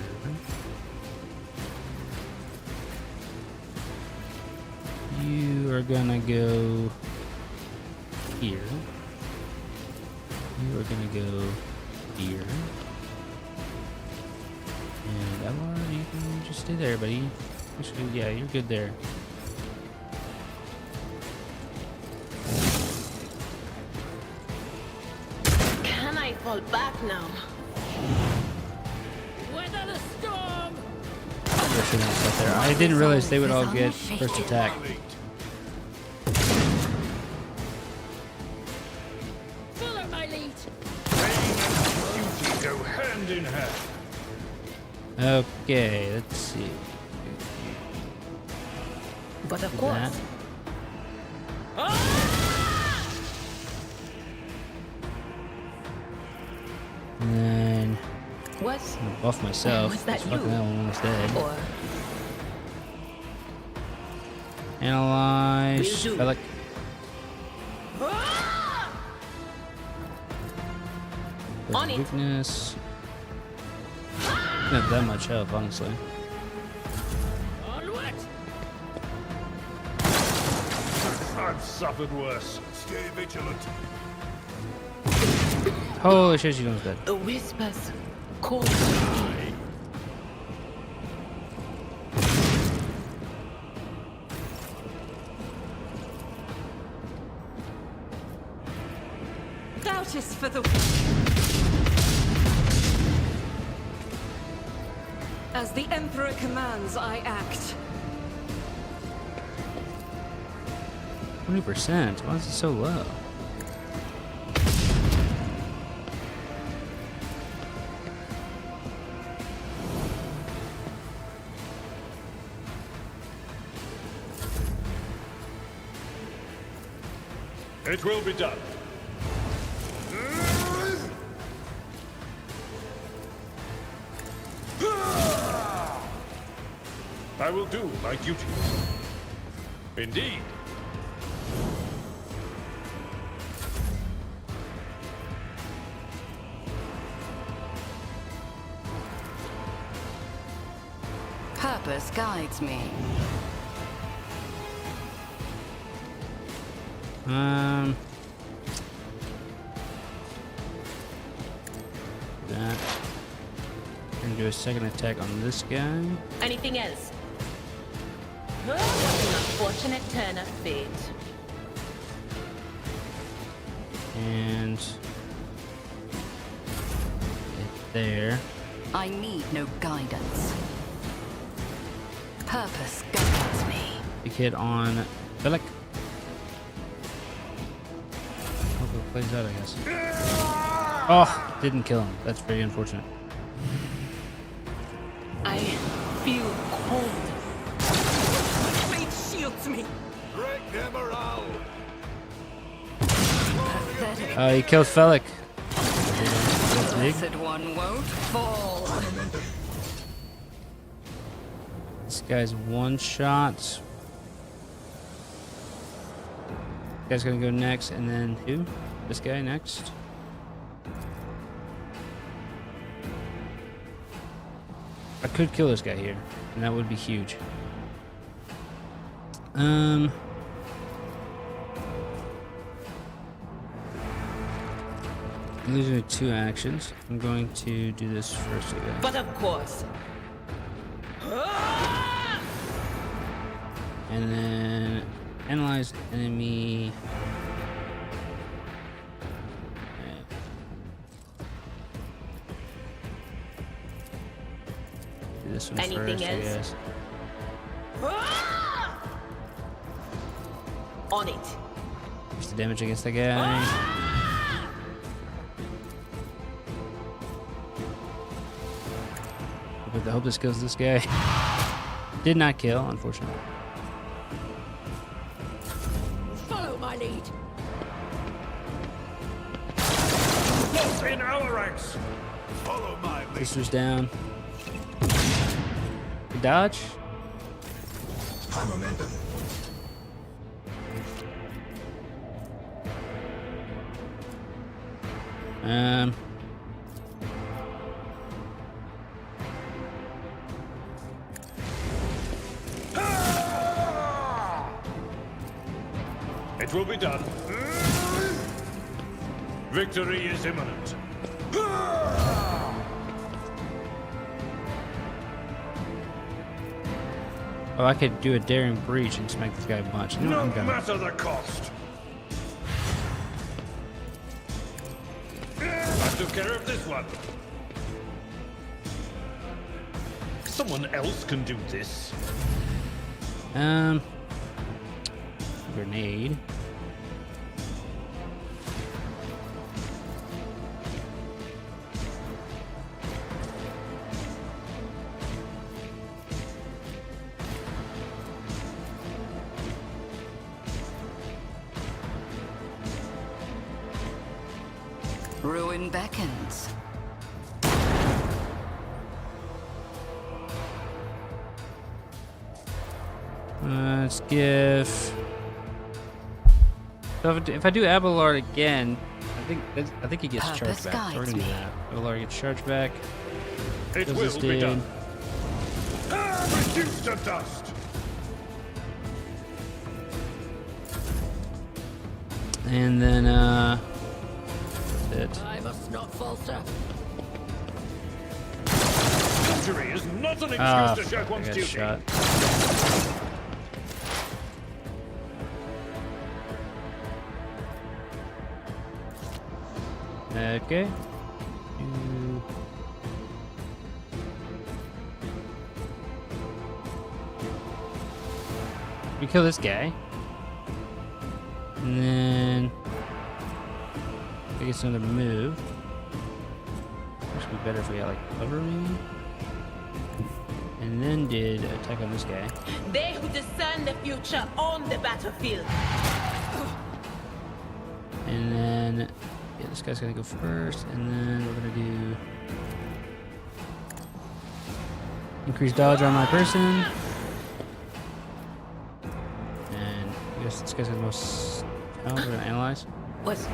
You are gonna go here. You are gonna go here. And Abelard, you can just stay there, buddy. Actually, yeah, you're good there. Can I fall back now? Weather the storm! I shouldn't have sat there. I didn't realize they would all get first attack. Follow my lead! Beauty go hand in hand. Okay, let's see. But of Do course. that. And then What? I'm gonna buff myself. Was that Just fucking you? hell, I'm almost dead. Or Analyze. Will do. Relic. On it. Weakness. Not that much health, honestly. Onward! I've suffered worse. Stay vigilant. Holy shit, she's almost dead. the whispers call me. Doubt is for the... As the Emperor commands, I act. 20%? Why is it so low? It will be done. I will do my duty. Indeed. Purpose guides me. That. We're gonna do a second attack on this guy. Anything else? What an unfortunate turn of fate. And get there. I need no guidance. Purpose guides me. Big hit on Bellic. Hope it plays out, I guess. Oh, didn't kill him. That's very unfortunate. I feel cold. Fate shields me. Break their morale. Pathetic. He killed Felix. That's big. Blessed one won't fall. This guy's one shot. This guy's gonna go next, and then who? This guy next. I could kill this guy here, and that would be huge. These are 2 actions. I'm going to do this first again. But of course. And then analyze enemy. Do this one Anything first, I else? guess. On it. Increase the damage against the guy. I hope this kills this guy. Did not kill, unfortunately. Follow my lead. What's in our ranks? Follow my lead. Sister's down. Good dodge. High momentum. It will be done. Victory is imminent. Oh, I could do a daring breach and smack this guy a bunch. No, No I'm gonna. matter the cost. I took care of this one. Someone else can do this. Grenade. Ruin beckons. Let's give. So if I do Abelard again, I think he gets Purpose charged back. So we're guides gonna do me. that. Abelard gets charged back. It Does will this be dude. done. Reduced to dust. And then that's it. I must not falter. Injury is not an excuse Ah, to shirk I one's got duty. shot. Okay. We kill this guy. And then I guess another move. Which would be better if we got like cover maybe. And then did attack on this guy. They who discern the future on the battlefield. And then yeah, this guy's gonna go first, and then we're gonna do increase dodge on my person. And I guess this guy's got the most health. We're gonna analyze. Was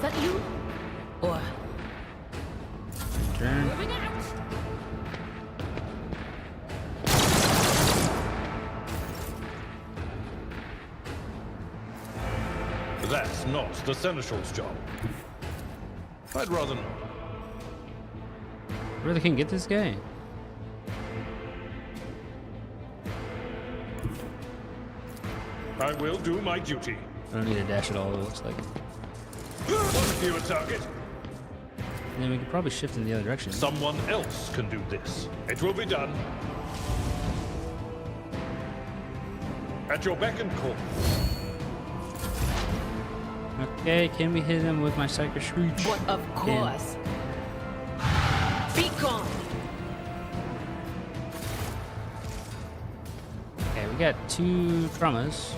that you? Or Turn. moving out? That's not the Seneschal's job. I'd rather not. Really can't get this guy. I will do my duty. I don't need a dash at all, it looks like. One fewer target. And then we could probably shift in the other direction. Someone else can do this. It will be done. At your beck and call. Okay, can we hit him with my Psycho Shriek? But of course. Be gone. Okay, we got 2 traumas.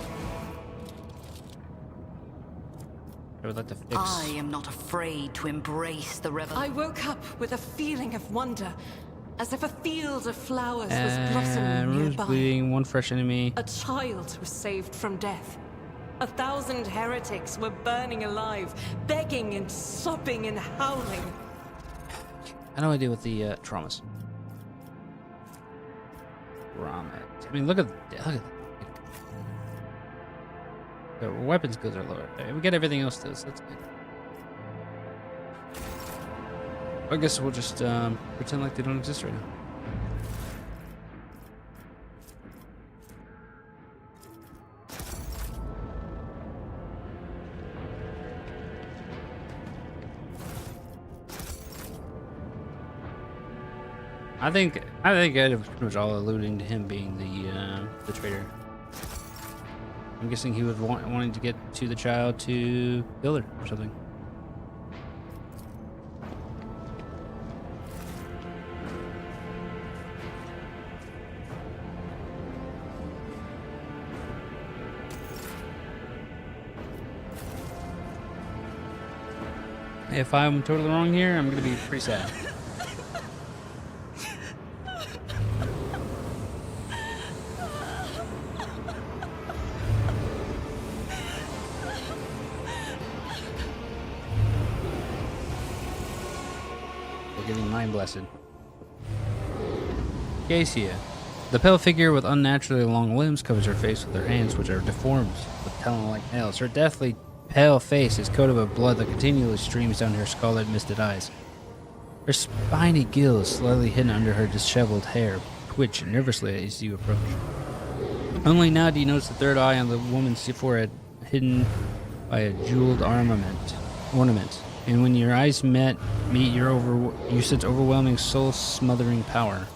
I would like to fix. I am not afraid to embrace the I revelation. woke up with a feeling of wonder, as if a field of flowers was And blossoming Rune's nearby. bleeding, 1 fresh enemy. A child was saved from death. 1,000 heretics were burning alive, begging and sobbing and howling. How do I deal with the traumas? Ramet. I mean, look at that. The weapon skills are lower. We get everything else though, so that's good. I guess we'll just pretend like they don't exist right now. I think it was pretty much all alluding to him being the traitor. I'm guessing he was wanting to get to the child to kill her or something. If I'm totally wrong here, I'm gonna be pretty sad. We're getting mind blessed. Gacia. The pale figure with unnaturally long limbs covers her face with her hands, which are deformed with talon-like nails. Her deathly pale face is coated with blood that continually streams down her scarlet, misted eyes. Her spiny gills, slightly hidden under her disheveled hair, twitch nervously as you approach. Only now do you notice the third eye on the woman's forehead, hidden by a jeweled ornament. And when your eyes meet, you sense overwhelming, soul-smothering power.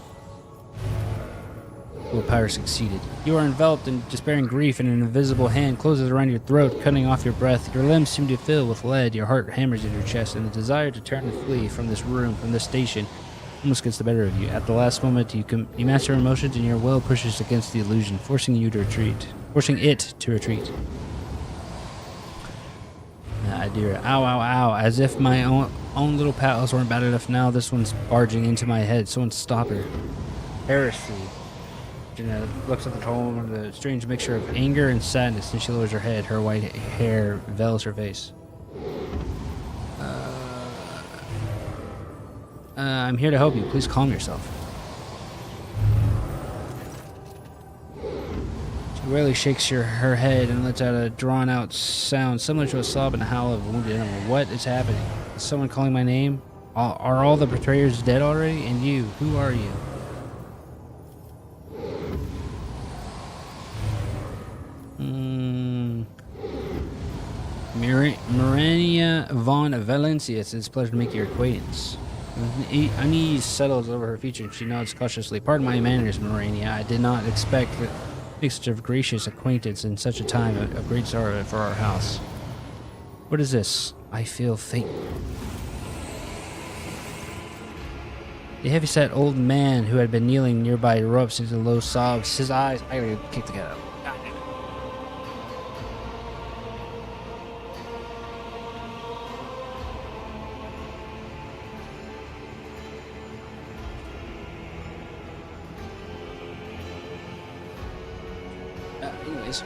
Willpower succeeded. You are enveloped in despairing grief, and an invisible hand closes around your throat, cutting off your breath. Your limbs seem to fill with lead. Your heart hammers in your chest, and the desire to turn and flee from this room, from this station, almost gets the better of you. At the last moment, you master your emotions, and your will pushes against the illusion, forcing it to retreat. Dear, ow, ow, ow! As if my own little paddles weren't bad enough. Now this one's barging into my head. Someone stop her! Heresy. Jenna looks at the tall woman with a strange mixture of anger and sadness, and she lowers her head. Her white hair veils her face. I'm here to help you. Please calm yourself. She rarely shakes her head and lets out a drawn-out sound similar to a sob and a howl of a wounded animal. What is happening? Is someone calling my name? Are all the betrayers dead already? And you, who are you? Mirania von Valencius, it's a pleasure to make your acquaintance. Unease settles over her features and she nods cautiously. Pardon my manners, Mirania. I did not expect to make such a gracious acquaintance in such a time of great sorrow for our house. What is this? I feel faint. The heavy-set old man who had been kneeling nearby erupts into low sobs. His eyes... I gotta kick the cat out. Anyways.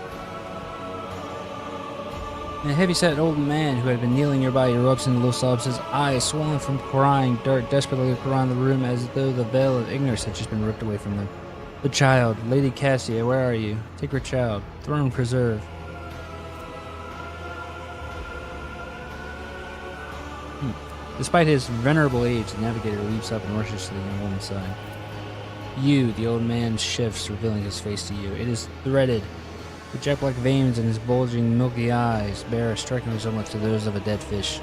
The heavy-set old man who had been kneeling nearby erupts into low sobs. His eyes, swollen from crying, dart desperately around the room as though the veil of ignorance had just been ripped away from them. The child, Lady Cassia, where are you? Take her child. Throne preserve. Despite his venerable age, the navigator leaps up and rushes to the young woman's side. You, the old man shifts, revealing his face to you. It is threaded. The jet-black veins in his bulging, milky eyes bear a striking resemblance to those of a dead fish.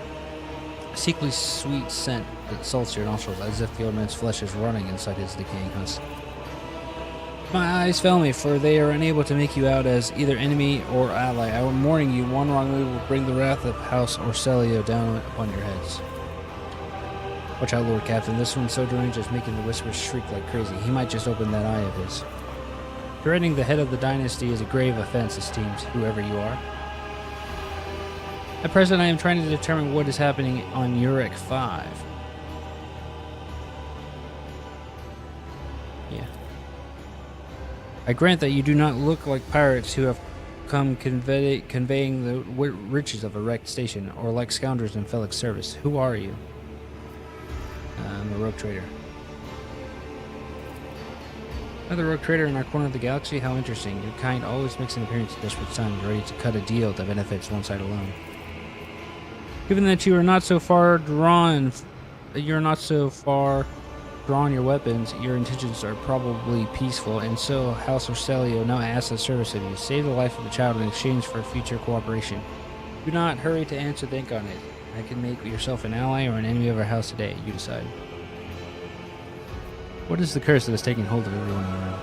A sickly sweet scent that salts your nostrils, as if the old man's flesh is running inside his decaying husk. My eyes fail me, for they are unable to make you out as either enemy or ally. I am warning you, one wrong move will bring the wrath of House Orselio down upon your heads. Watch out, Lord Captain. This one's so deranged as making the whispers shriek like crazy. He might just open that eye of his. Threatening the head of the dynasty is a grave offense, esteemed whoever you are. At present, I am trying to determine what is happening on Urek 5. Yeah. I grant that you do not look like pirates who have come conveying the riches of a wrecked station, or like scoundrels in Felix service. Who are you? I'm a rogue trader. Another rogue trader in our corner of the galaxy? How interesting. Your kind always makes an appearance at desperate times, ready to cut a deal that benefits one side alone. Given that you are not so far drawn your weapons, your intentions are probably peaceful, and so House Orselio now asks a service of you. Save the life of the child in exchange for future cooperation. Do not hurry to answer, think on it. I can make yourself an ally or an enemy of our house today. You decide. What is the curse that has taken hold of everyone in the room?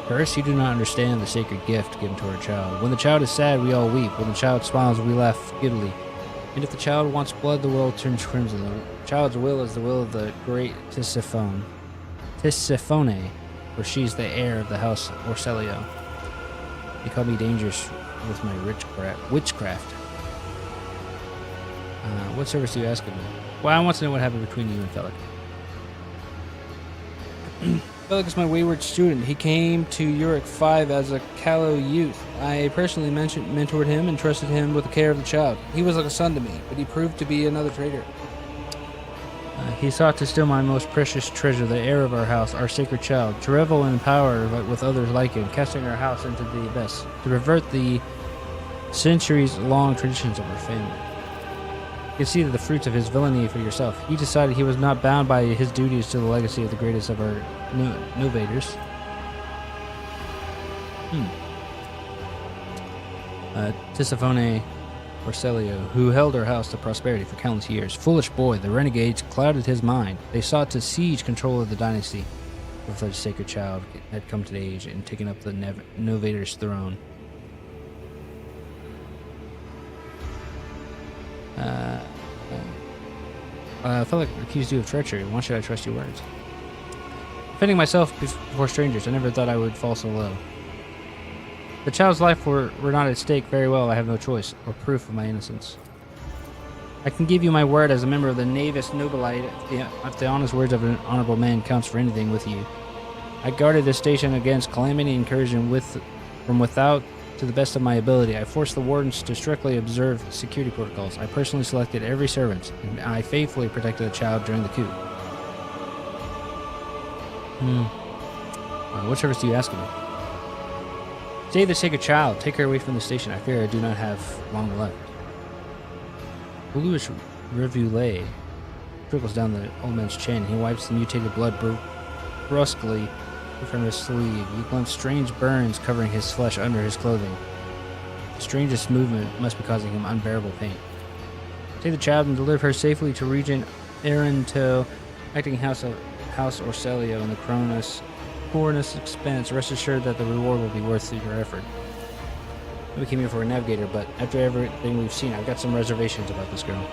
Curse, you do not understand the sacred gift given to our child. When the child is sad, we all weep. When the child smiles, we laugh giddily. And if the child wants blood, the world turns crimson. The child's will is the will of the great Tisiphone, for she's the heir of the house Orselio. They call me dangerous with my witchcraft. What service do you ask of me? Well, I want to know what happened between you and Felix. Felix is my wayward student. He came to Uric 5 as a callow youth. I personally mentored him and trusted him with the care of the child. He was like a son to me, but he proved to be another traitor. He sought to steal my most precious treasure, the heir of our house, our sacred child, to revel in power with others like him, casting our house into the abyss, to pervert the centuries-long traditions of our family. You can see the fruits of his villainy for yourself. He decided he was not bound by his duties to the legacy of the greatest of our novators. Tisiphone Orselio, who held our house to prosperity for countless years. Foolish boy, the renegades clouded his mind. They sought to siege control of the dynasty before the sacred child had come to age and taken up the novator's throne. Felix accused you of treachery. Why should I trust your words? Defending myself before strangers, I never thought I would fall so low. The child's life were not at stake. Very well, I have no choice, or proof of my innocence. I can give you my word as a member of the Navis Nobilite, if the honest words of an honorable man counts for anything with you. I guarded this station against calamity and incursion from without to the best of my ability. I forced the wardens to strictly observe security protocols. I personally selected every servant, and I faithfully protected the child during the coup. What service do you ask of me? Save the sacred child. Take her away from the station. I fear I do not have long left. Bluish rivulet trickles down the old man's chin. He wipes the mutated blood brusquely from his sleeve. You glimpse strange burns covering his flesh under his clothing. The strangest movement must be causing him unbearable pain. Take the child and deliver her safely to Regent Aranto, acting House Orselio in the Cornus expense. Rest assured that the reward will be worth your effort. We came here for a navigator, but after everything we've seen, I've got some reservations about this girl.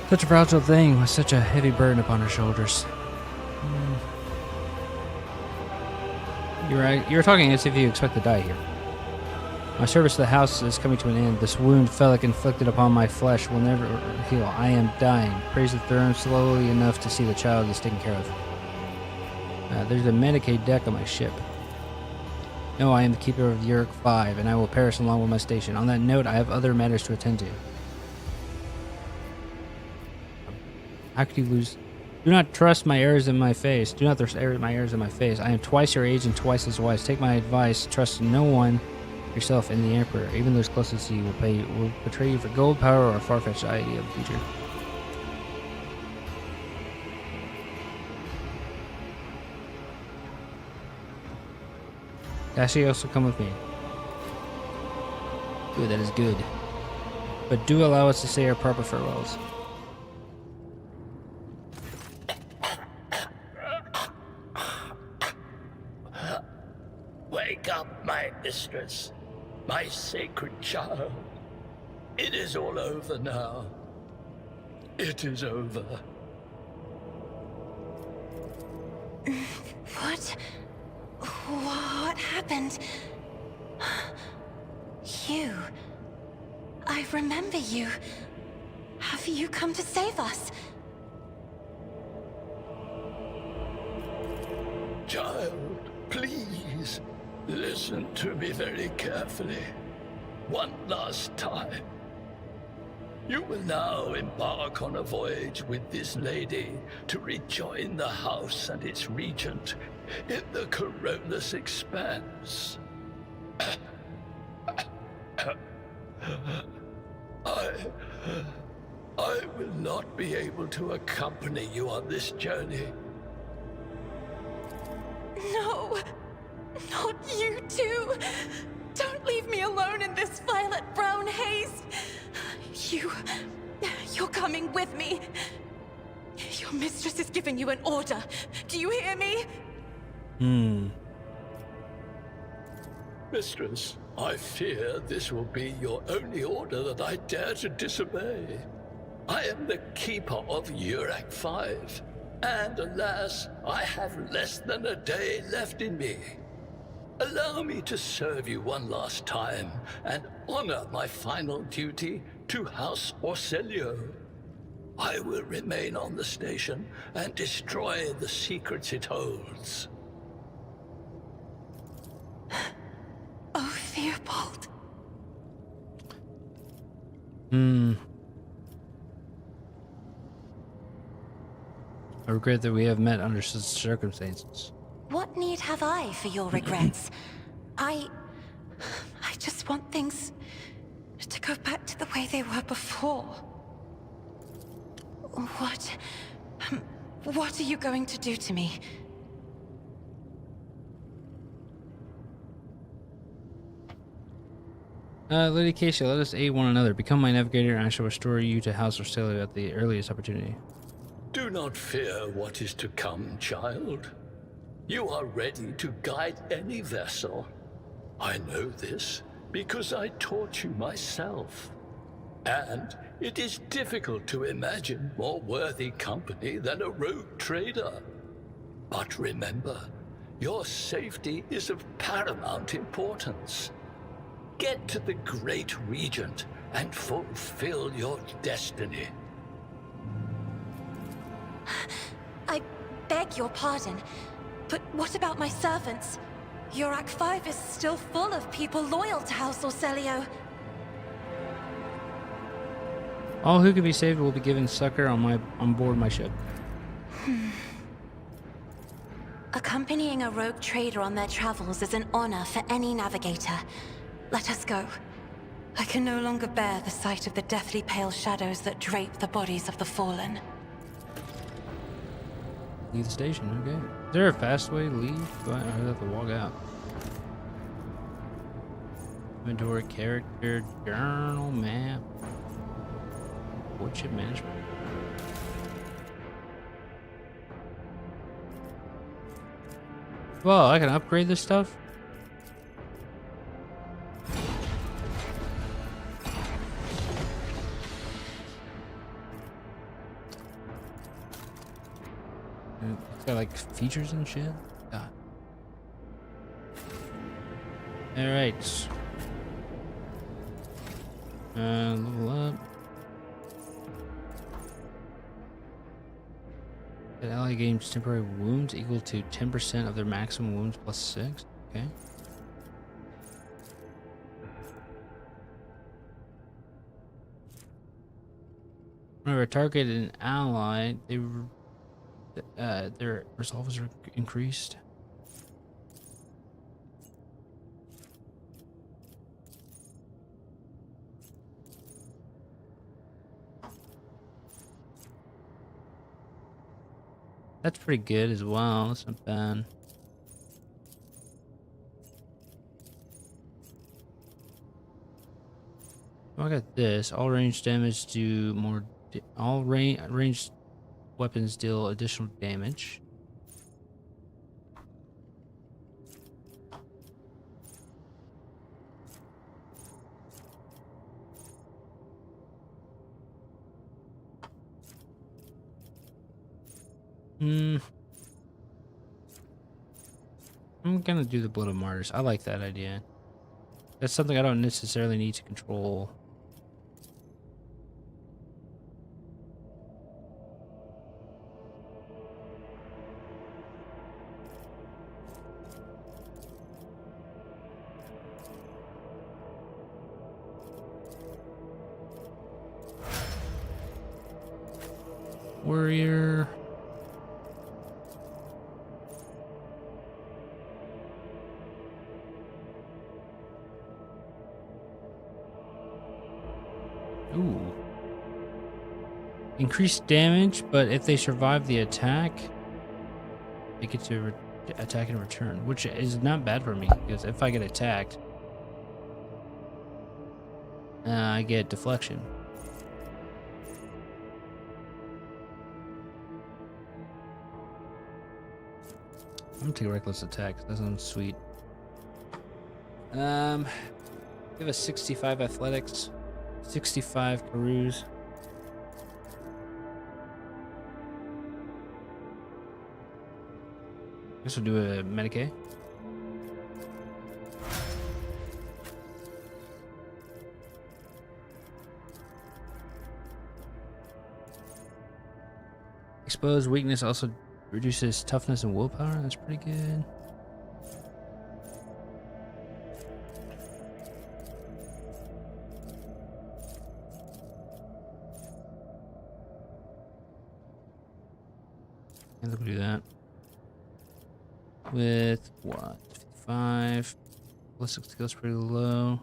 Such a fragile thing with such a heavy burden upon her shoulders. You're talking as if you expect to die here. My service to the house is coming to an end. This wound Felix inflicted upon my flesh will never heal. I am dying. Praise the throne slowly enough to see the child is taken care of. There's a Medicaid deck on my ship. No, I am the keeper of Uric 5, and I will perish along with my station. On that note, I have other matters to attend to. How could you lose? Do not trust my errors in my face. Do not thrust my errors in my face. I am twice your age and twice as wise. Take my advice. Trust no one, yourself and the Emperor. Even those closest to you will betray you for gold, power, or a far-fetched idea of the future. Cassius will come with me. Good, that is good. But do allow us to say our proper farewells. Wake up, my mistress, my sacred child. It is all over now. It is over. What happened? You. I remember you. Have you come to save us? Child, please, listen to me very carefully. One last time. You will now embark on a voyage with this lady to rejoin the house and its regent in the Coronus Expanse. I will not be able to accompany you on this journey. No! Not you too! Don't leave me alone in this violet-brown haze! You're coming with me! Your mistress is giving you an order. Do you hear me? Mistress, I fear this will be your only order that I dare to disobey. I am the keeper of Uric 5, and alas, I have less than a day left in me. Allow me to serve you one last time and honor my final duty to House Orselio. I will remain on the station and destroy the secrets it holds. Oh, Theobald. I regret that we have met under such circumstances. What need have I for your regrets? I just want things to go back to the way they were before. What are you going to do to me? Lady Keisha, let us aid one another. Become my navigator, and I shall restore you to House Orselio at the earliest opportunity. Do not fear what is to come, child. You are ready to guide any vessel. I know this because I taught you myself. And it is difficult to imagine more worthy company than a rogue trader. But remember, your safety is of paramount importance. Get to the Great Regent and fulfill your destiny. I beg your pardon, but what about my servants? Yurak 5 is still full of people loyal to House Orselio. All who can be saved will be given succor on board my ship. Accompanying a rogue trader on their travels is an honor for any navigator. Let us go. I can no longer bear the sight of the deathly pale shadows that drape the bodies of the fallen. Leave the station, okay. Is there a fast way to leave? Do I have to walk out? Inventory, character, journal, map. Port ship management. Well, I can upgrade this stuff? It's got like features and shit. God. Alright. Level up. The ally gains temporary wounds equal to 10% of their maximum wounds plus 6. Okay. Whenever target an ally, their resolve is increased. That's pretty good as well. That's not bad. Oh, I got this. All ranged damage do more. All ranged weapons deal additional damage. I'm gonna do the Blood of Martyrs. I like that idea. That's something I don't necessarily need to control. Warrior. Ooh. Increased damage, but if they survive the attack, they get to attack in return, which is not bad for me, because if I get attacked, I get deflection. I'm gonna take a reckless attack. That sounds sweet. Give us 65 athletics, 65 carouse. Guess we'll do a Medicaid. Exposed weakness also reduces toughness and willpower. That's pretty good. And we'll do that. With what? 55. Ballistic skill's pretty low.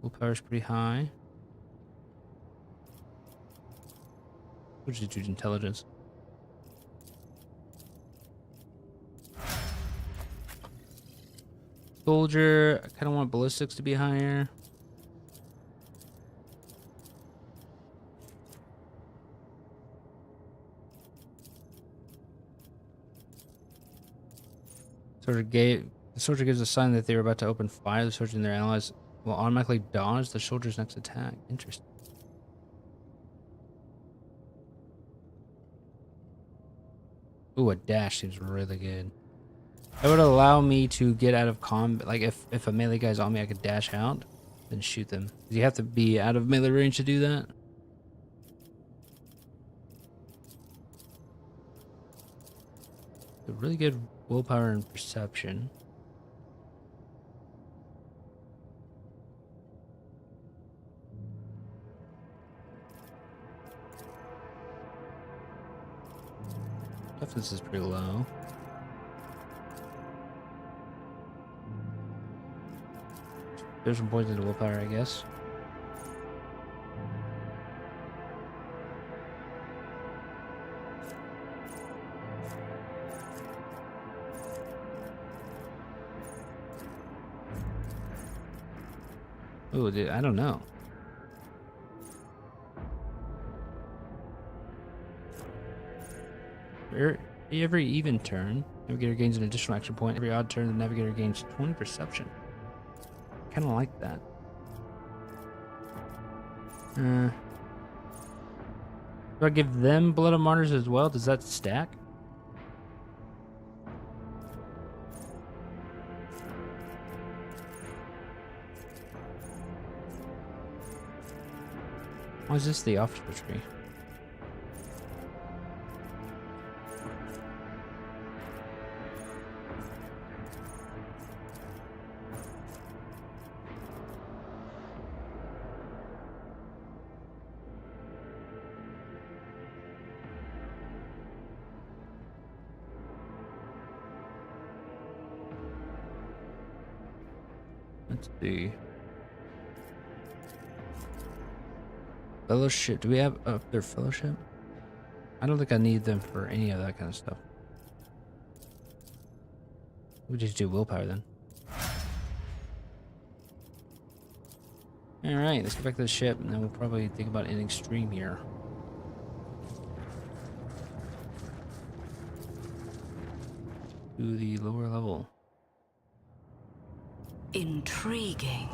Willpower's pretty high. Fortitude intelligence. Soldier, I kind of want ballistics to be higher. The soldier gives a sign that they are about to open fire. The soldier and their allies will automatically dodge the soldier's next attack. Interesting. Ooh, a dash seems really good. That would allow me to get out of combat. Like if a melee guy's on me, I could dash out and shoot them. You have to be out of melee range to do that. A really good willpower and perception. Toughness is pretty low. There's some points into willpower, I guess. Oh, dude, I don't know. Every even turn, navigator gains an additional action point. Every odd turn, the navigator gains 20 perception. Kind of like that. Do I give them Blood of Martyrs as well? Does that stack? Why is this the officer tree? Let's see. Fellowship. Do we have their fellowship? I don't think I need them for any of that kind of stuff. We just do willpower then. Alright, let's get back to the ship and then we'll probably think about ending stream here. To the lower level. Intriguing.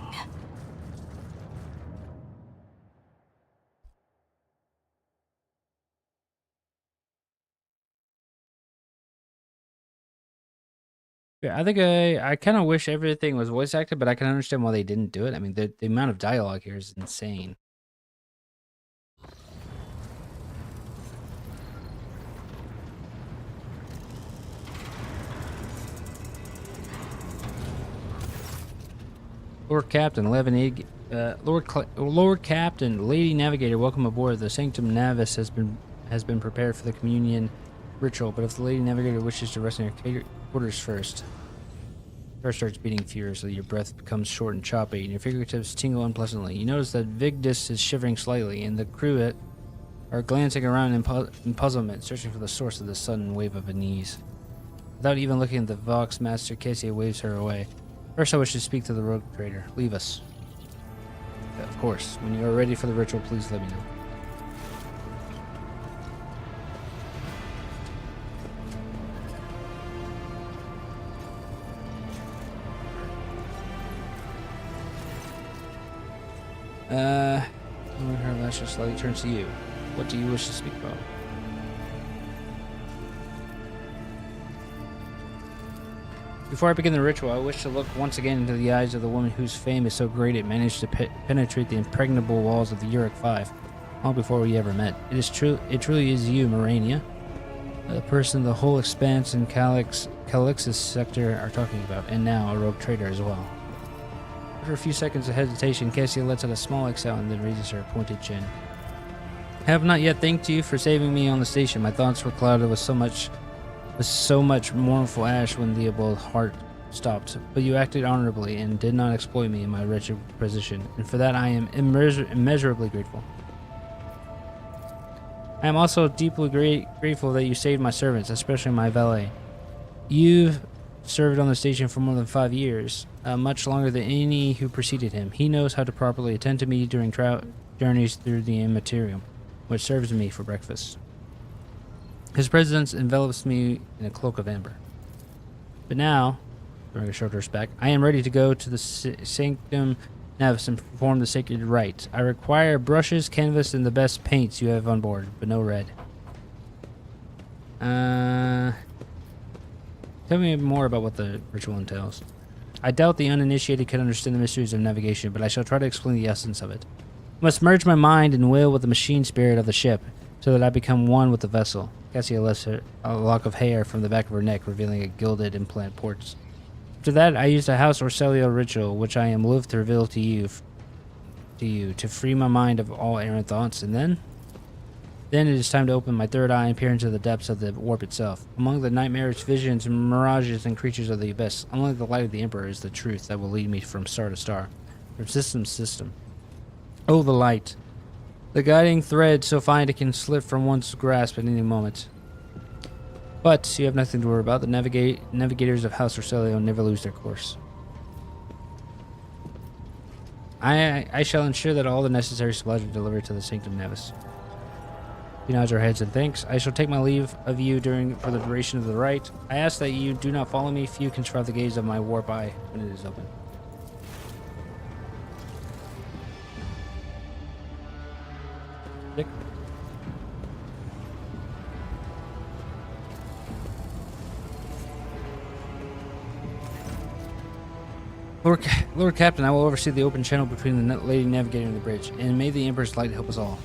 Yeah, I think I kind of wish everything was voice acted, but I can understand why they didn't do it. I mean, the amount of dialogue here is insane. Lord Captain, Lord Captain, Lady Navigator, welcome aboard. The Sanctum Navis has been prepared for the communion ritual, but if the Lady Navigator wishes to rest in her quarters first. Your heart starts beating furiously, your breath becomes short and choppy, and your fingertips tingle unpleasantly. You notice that Vigdis is shivering slightly, and the crew are glancing around in puzzlement, searching for the source of the sudden wave of unease. Without even looking at the Vox, Master Cassia waves her away. First, I wish to speak to the rogue trader. Leave us. Of course. When you are ready for the ritual, please let me know. Lord Herlash slightly turns to you. What do you wish to speak about? Before I begin the ritual, I wish to look once again into the eyes of the woman whose fame is so great it managed to penetrate the impregnable walls of the Uruk 5. long before we ever met. It truly is you, Morania, the person the whole Expanse and Calixis sector are talking about, and now a rogue trader as well. After a few seconds of hesitation, Cassia lets out a small exhale and then raises her pointed chin. I have not yet thanked you for saving me on the station. My thoughts were clouded with so much mournful ash when the abode heart stopped, but you acted honorably and did not exploit me in my wretched position, and for that I am immeasurably grateful. I am also deeply grateful that you saved my servants, especially my valet. You've served on the station for more than 5 years, much longer than any who preceded him. He knows how to properly attend to me during journeys through the Immaterium, which serves me for breakfast. His presence envelops me in a cloak of amber. But now, during a short respect, I am ready to go to the Sanctum Navis and perform the sacred rite. I require brushes, canvas, and the best paints you have on board, but no red. Tell me more about what the ritual entails. I doubt the uninitiated can understand the mysteries of navigation, but I shall try to explain the essence of it. I must merge my mind and will with the machine spirit of the ship, so that I become one with the vessel. Cassia lifts a lock of hair from the back of her neck, revealing a gilded implant ports. After that, I used a House Orcelio ritual, which I am loath to reveal to you, to free my mind of all errant thoughts, and then it is time to open my third eye and peer into the depths of the warp itself. Among the nightmarish visions, mirages, and creatures of the abyss, only the light of the Emperor is the truth that will lead me from star to star, from system to system. Oh, the light! The guiding thread so fine it can slip from one's grasp at any moment. But you have nothing to worry about. The navigators of House Orcelio never lose their course. I shall ensure that all the necessary supplies are delivered to the Sanctum Navis. She nods her heads and thanks. I shall take my leave of you for the duration of the rite. I ask that you do not follow me. Few can survive the gaze of my warp eye when it is open. Dick? Lord Captain, I will oversee the open channel between the Lady Navigator and the bridge, and may the Emperor's light help us all.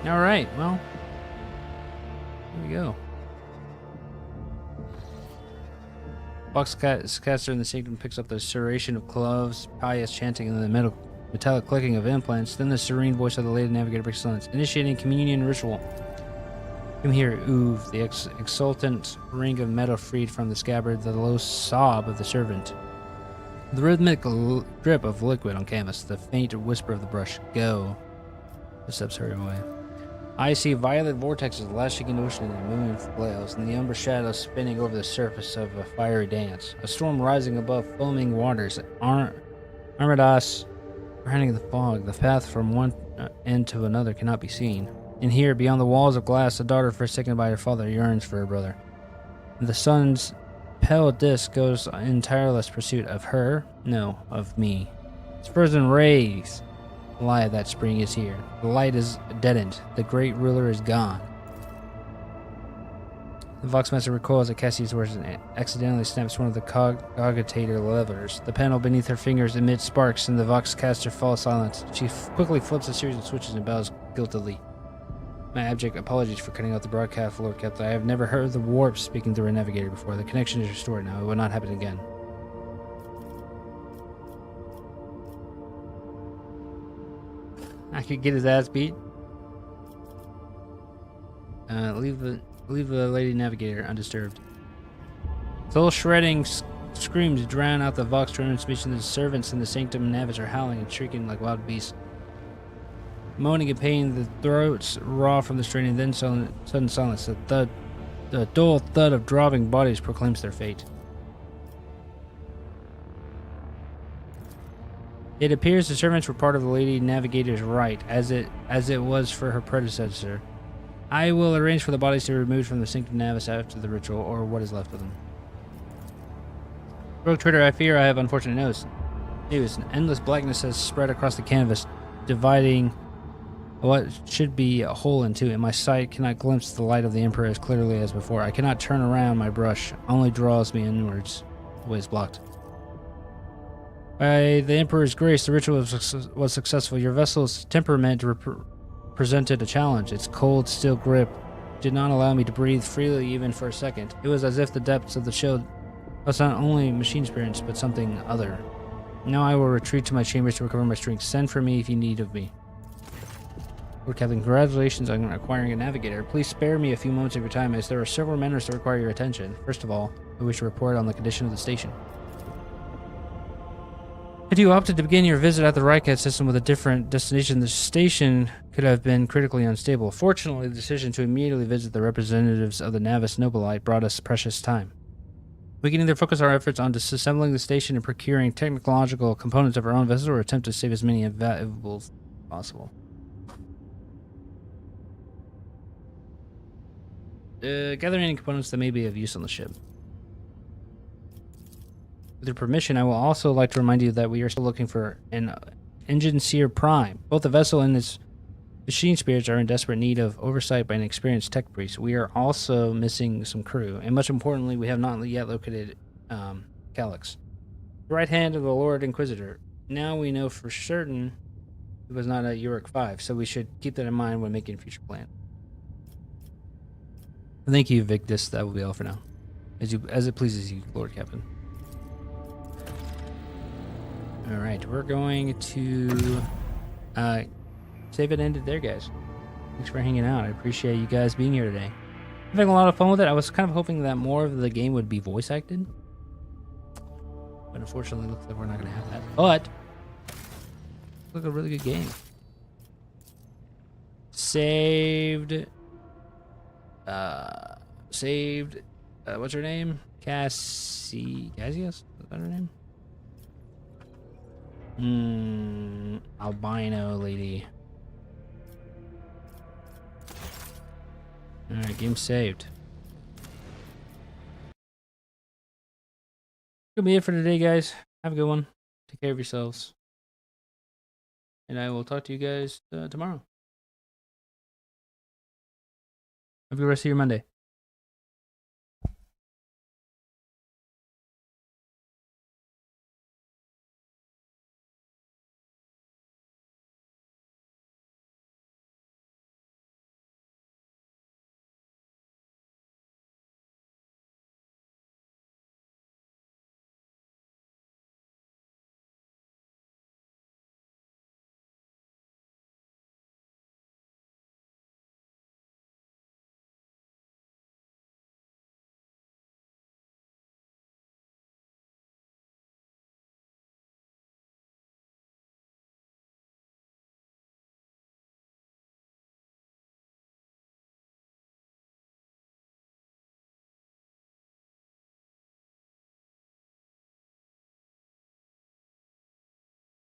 Alright, well, here we go. Voxcaster in the Sanctum picks up the serration of cloves, pious chanting, and the metallic clicking of implants. Then the serene voice of the Lady Navigator breaks silence, initiating communion ritual. Come here, Uve, the exultant ring of metal freed from the scabbard, the low sob of the servant. The rhythmic drip of liquid on canvas, the faint whisper of the brush. Go. The steps hurry away. I see violet vortexes lashing into ocean and moving flails, and the umber shadows spinning over the surface of a fiery dance. A storm rising above foaming waters. Armadas running in the fog. The path from one end to another cannot be seen. And here, beyond the walls of glass, a daughter forsaken by her father yearns for her brother. The sun's pale disk goes in tireless pursuit of her, no, of me. Spurs and rays. The light of that spring is here. The light is deadened. The great ruler is gone. The Voxmaster recoils at Cassia's words and accidentally snaps one of the cogitator levers. The panel beneath her fingers emits sparks, and the Voxcaster falls silent. She quickly flips a series of switches and bows guiltily. My abject apologies for cutting out the broadcast, Lord Captain. I have never heard the warp speaking through a navigator before. The connection is restored now. It will not happen again. I could get his ass beat. Leave the Lady Navigator undisturbed. Soul-shredding screams drown out the Vox transmission. The servants in the Sanctum Navis are howling and shrieking like wild beasts. Moaning in pain, the throats raw from the strain, and then sudden silence. The dull thud of dropping bodies proclaims their fate. It appears the servants were part of the Lady Navigator's rite, as it was for her predecessor. I will arrange for the bodies to be removed from the Sanctum Navis after the ritual, or what is left of them. Rogue Trader, I fear I have unfortunate news. An endless blackness has spread across the canvas, dividing what should be a hole in two, and my sight cannot glimpse the light of the Emperor as clearly as before. I cannot turn around my brush, only draws me inwards. The way is blocked. By the Emperor's grace, the ritual was successful. Your vessel's temperament presented a challenge. Its cold, steel grip did not allow me to breathe freely even for a second. It was as if the depths of the shield was not only machine spirits, but something other. Now I will retreat to my chambers to recover my strength. Send for me if you need of me. Lord Captain, congratulations on acquiring a navigator. Please spare me a few moments of your time, as there are several matters that require your attention. First of all, I wish to report on the condition of the station. Had you opted to begin your visit at the Rycat system with a different destination, the station could have been critically unstable. Fortunately, the decision to immediately visit the representatives of the Navis Nobilite brought us precious time. We can either focus our efforts on disassembling the station and procuring technological components of our own vessel, or attempt to save as many valuables as possible. Gather any components that may be of use on the ship. With your permission, I will also like to remind you that we are still looking for an Enginseer Prime. Both the vessel and its machine spirits are in desperate need of oversight by an experienced tech priest. We are also missing some crew, and much importantly, we have not yet located Calyx, the right hand of the Lord Inquisitor. Now we know for certain it was not at Uric 5, so we should keep that in mind when making future plans. Thank you, Victus. That will be all for now. As it pleases you, Lord Captain. Alright, we're going to save it ended there, guys. Thanks for hanging out. I appreciate you guys being here today. I'm having a lot of fun with it. I was kind of hoping that more of the game would be voice acted, but unfortunately, it looks like we're not going to have that. But it's like a really good game. Saved. What's her name? Cassius? Is that her name? Albino lady. Alright, game saved. That'll be it for today, guys. Have a good one. Take care of yourselves. And I will talk to you guys tomorrow. Have a good rest of your Monday.